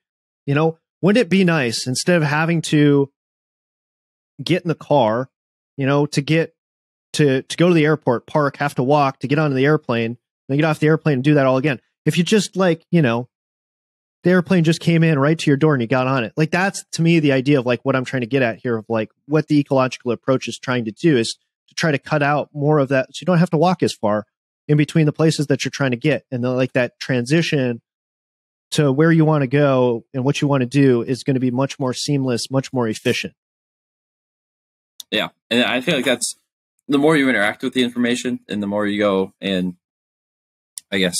Speaker 3: wouldn't it be nice, instead of having to get in the car, to get to go to the airport, park, have to walk to get onto the airplane, then get off the airplane and do that all again. If you just the airplane just came in right to your door and you got on it. Like, that's to me the idea of like what I'm trying to get at here, of like what the ecological approach is trying to do, is to try to cut out more of that, so you don't have to walk as far in between the places that you're trying to get. And then like that transition to where you want to go and what you want to do is going to be much more seamless, much more efficient.
Speaker 2: Yeah. And I feel like that's the more you interact with the information and the more you go and I guess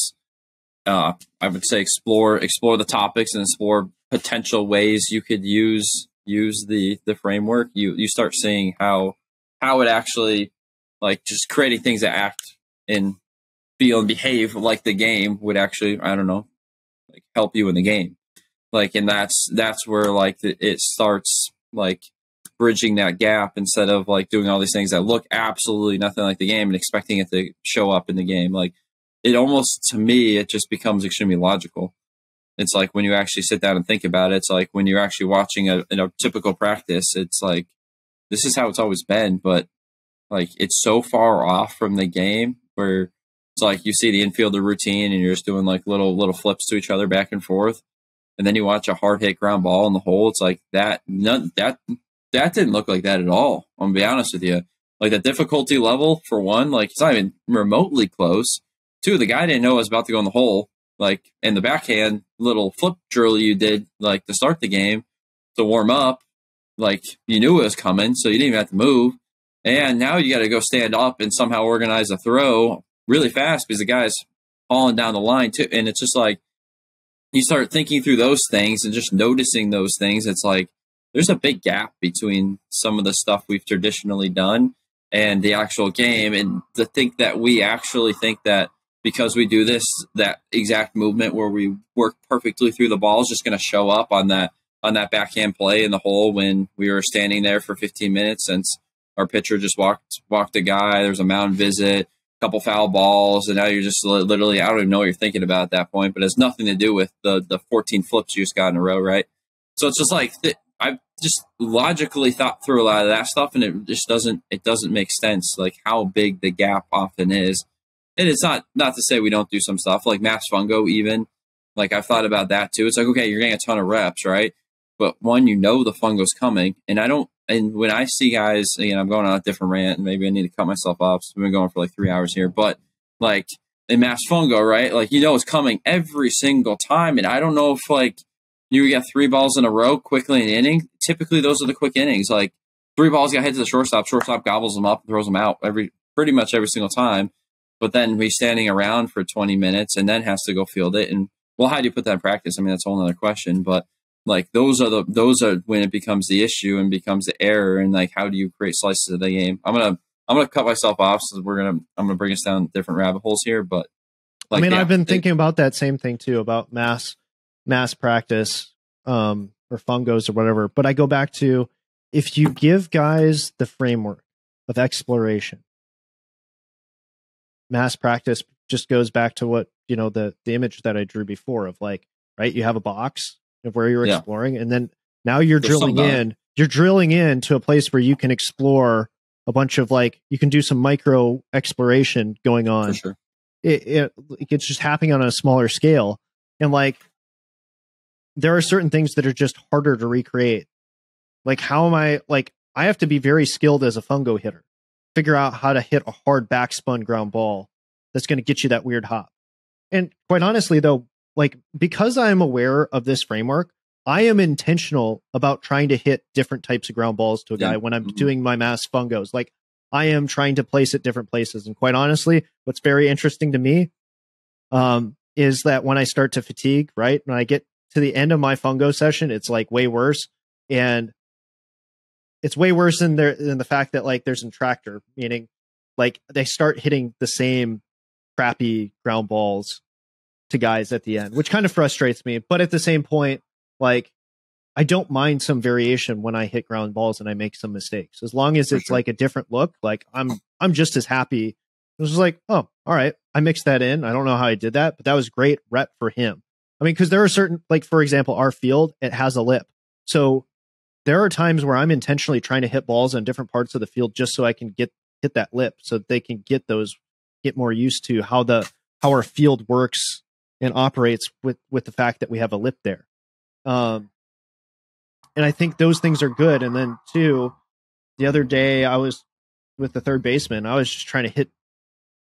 Speaker 2: I would say explore the topics and explore potential ways you could use the framework. You start seeing how it actually, like, just creating things that act and feel and behave like the game would actually, I don't know, like help you in the game. Like, and that's where like it starts like bridging that gap, instead of like doing all these things that look absolutely nothing like the game and expecting it to show up in the game. Like, it almost, to me, it just becomes extremely logical. It's like when you actually sit down and think about it, it's like when you're actually watching a typical practice, it's like, this is how it's always been, but like it's so far off from the game where it's like you see the infielder routine and you're just doing like little flips to each other back and forth. And then you watch a hard hit ground ball in the hole. It's like that didn't look like that at all. I'm gonna be honest with you. Like, the difficulty level, for one, like it's not even remotely close. Two, the guy didn't know I was about to go in the hole. Like, and the backhand little flip drill you did like to start the game to warm up, like you knew it was coming, so you didn't even have to move. And now you got to go stand up and somehow organize a throw really fast because the guy's falling down the line too. And it's just like, you start thinking through those things and just noticing those things. It's like, there's a big gap between some of the stuff we've traditionally done and the actual game. And to think that we actually think that because we do this, that exact movement where we work perfectly through the ball is just going to show up on that backhand play in the hole when we were standing there for 15 minutes since our pitcher just walked a guy. There was a mound visit, a couple foul balls, and now you're just literally, I don't even know what you're thinking about at that point, but it has nothing to do with the 14 flips you just got in a row, right? So it's just like, I've just logically thought through a lot of that stuff, and it just doesn't make sense, like how big the gap often is. And it's not to say we don't do some stuff like mass fungo, even. Like, I've thought about that too. It's like, okay, you're getting a ton of reps, right? But one, the fungo's coming, and when I see guys, I'm going on a different rant, and maybe I need to cut myself off. So we've been going for like 3 hours here, but like in mass fungo, right? Like, it's coming every single time. And I don't know if like you get 3 balls in a row quickly in an inning. Typically those are the quick innings. Like 3 balls got hit to the shortstop gobbles them up and throws them out pretty much every single time. But then he's standing around for 20 minutes and then has to go field it. And well, how do you put that in practice? I mean, that's a whole other question, but like those are when it becomes the issue and becomes the error. And like, how do you create slices of the game? I'm gonna cut myself off, so I'm gonna bring us down different rabbit holes here. But like,
Speaker 3: I've been thinking about that same thing too, about mass practice, or fungos or whatever. But I go back to, if you give guys the framework of exploration, mass practice just goes back to what, the image that I drew before of like, right, you have a box of where you're exploring, and then now you're drilling in to a place where you can explore a bunch of like, you can do some micro exploration going on.
Speaker 2: For sure.
Speaker 3: It's just happening on a smaller scale. And like, there are certain things that are just harder to recreate. Like, how am I have to be very skilled as a fungo hitter, figure out how to hit a hard backspun ground ball that's going to get you that weird hop. And quite honestly, though, like, because I'm aware of this framework, I am intentional about trying to hit different types of ground balls to a guy when I'm doing my mass fungos. Like, I am trying to place it different places. And quite honestly, what's very interesting to me is that when I start to fatigue, right, when I get to the end of my fungo session, it's like way worse. And it's way worse than the fact that like there's a tractor, meaning like they start hitting the same crappy ground balls to guys at the end, which kind of frustrates me. But at the same point, like, I don't mind some variation when I hit ground balls and I make some mistakes, as long as it's like a different look. Like, I'm just as happy. It was just like, oh, all right, I mixed that in. I don't know how I did that, but that was great rep for him. I mean, because there are certain, like, for example, our field, it has a lip. So there are times where I'm intentionally trying to hit balls on different parts of the field just so I can hit that lip, so that they can get more used to how our field works and operates with the fact that we have a lip there. And I think those things are good. And then too, the other day I was with the third baseman. I was just trying to hit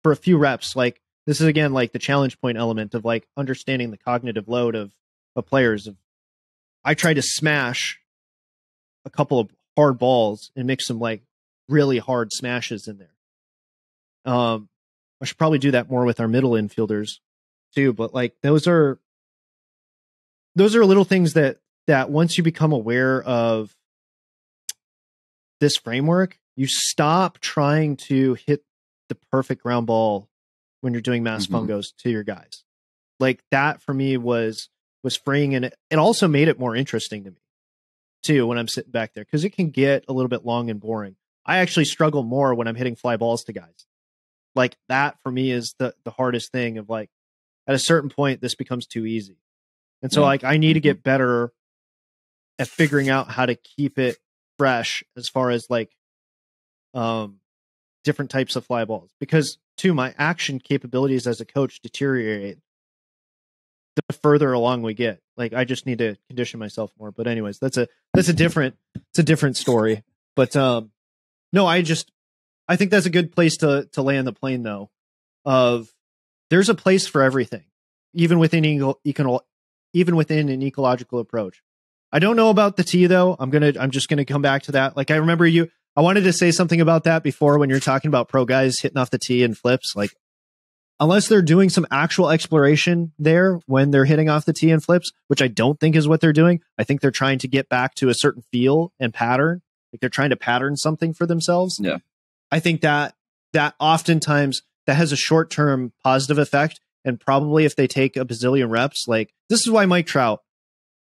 Speaker 3: for a few reps. Like, this is again, like the challenge point element of like understanding the cognitive load of players. I tried to smash a couple of hard balls and mix some like really hard smashes in there. I should probably do that more with our middle infielders too. But like, those are little things that once you become aware of this framework, you stop trying to hit the perfect ground ball when you're doing mass fungos to your guys. Like, that for me was freeing, and it also made it more interesting to me too when I'm sitting back there, because it can get a little bit long and boring. I actually struggle more when I'm hitting fly balls to guys. Like, that for me is the hardest thing of like, at a certain point, this becomes too easy. And so like, I need to get better at figuring out how to keep it fresh as far as like different types of fly balls, because too, my action capabilities as a coach deteriorate the further along we get. Like, I just need to condition myself more. But anyways, it's a different story. But no, I think that's a good place to land the plane, though, of there's a place for everything, even within an ecological approach. I don't know about the tee, though. I'm just gonna come back to that. Like, I remember I wanted to say something about that before when you're talking about pro guys hitting off the tee and flips. Like, unless they're doing some actual exploration there when they're hitting off the tee and flips, which I don't think is what they're doing. I think they're trying to get back to a certain feel and pattern. Like, they're trying to pattern something for themselves.
Speaker 2: Yeah.
Speaker 3: I think that oftentimes that has a short-term positive effect. And probably if they take a bazillion reps, like, this is why Mike Trout,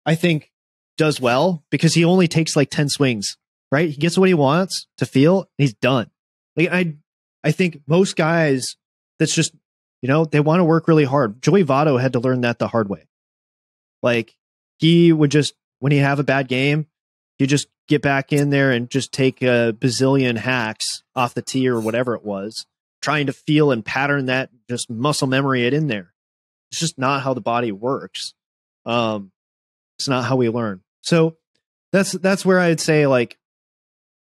Speaker 3: I think, does well, because he only takes like 10 swings, right? He gets what he wants to feel, and he's done. Like, I think most guys, that's just, they want to work really hard. Joey Votto had to learn that the hard way. Like, he would just, when he have a bad game, he'd just get back in there and just take a bazillion hacks off the tee or whatever it was, trying to feel and pattern that, just muscle memory it in there. It's just not how the body works. It's not how we learn. So that's where I'd say, like,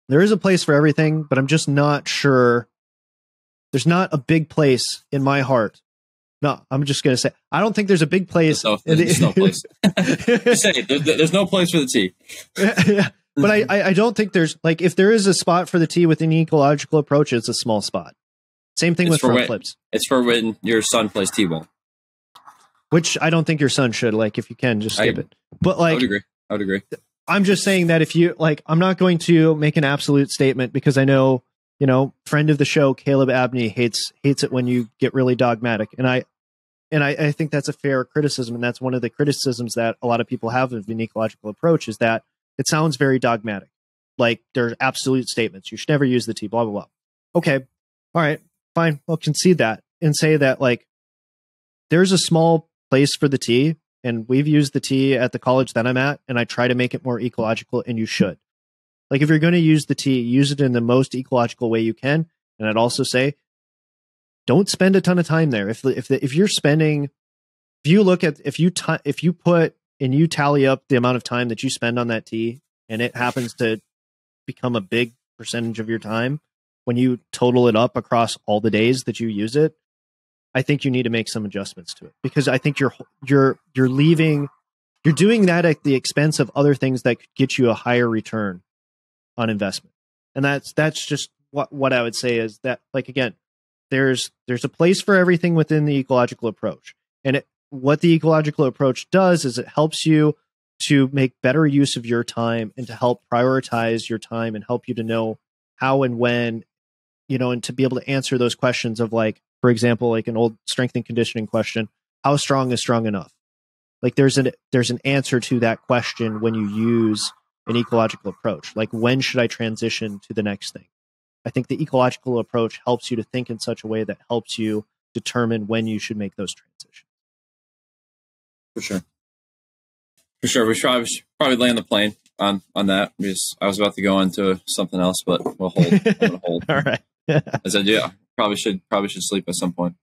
Speaker 3: there is a place for everything, but I'm just not sure. There's not a big place in my heart. No, I'm just going to say, I don't think there's a big place.
Speaker 2: There's no place. Just say it. There's no place for the tee.
Speaker 3: Yeah, but I don't think there's, like, if there is a spot for the tee within ecological approach, it's a small spot. Same thing with front flips.
Speaker 2: It's for when your son plays T-ball.
Speaker 3: Which I don't think your son should. Like, if you can, just skip it. But like,
Speaker 2: I would agree.
Speaker 3: I'm just saying that if you, like, I'm not going to make an absolute statement, because I know, friend of the show, Caleb Abney, hates it when you get really dogmatic. And I think that's a fair criticism. And that's one of the criticisms that a lot of people have of an ecological approach, is that it sounds very dogmatic. Like, they're absolute statements. You should never use the tee, blah, blah, blah. Okay. All right. fine, we'll concede that and say that like there's a small place for the T, and we've used the T at the college that I'm at, and I try to make it more ecological, and you should. Like if you're going to use the T, use it in the most ecological way you can. And I'd also say, don't spend a ton of time there. If you're spending, if you look at, if you put and you tally up the amount of time that you spend on that T, and it happens to become a big percentage of your time when you total it up across all the days that you use it, I think you need to make some adjustments to it, because I think you're doing that at the expense of other things that could get you a higher return on investment. And that's just what I would say is that, like, again, there's a place for everything within the ecological approach. And what the ecological approach does is it helps you to make better use of your time and to help prioritize your time and help you to know how and when, and to be able to answer those questions of, like, for example, like an old strength and conditioning question, how strong is strong enough? Like there's an answer to that question when you use an ecological approach. Like, when should I transition to the next thing? I think the ecological approach helps you to think in such a way that helps you determine when you should make those transitions.
Speaker 2: For sure. We should probably land the plane on that, because I was about to go into something else, but we'll hold. I'm gonna hold.
Speaker 3: All right.
Speaker 2: As I do, probably should sleep at some point.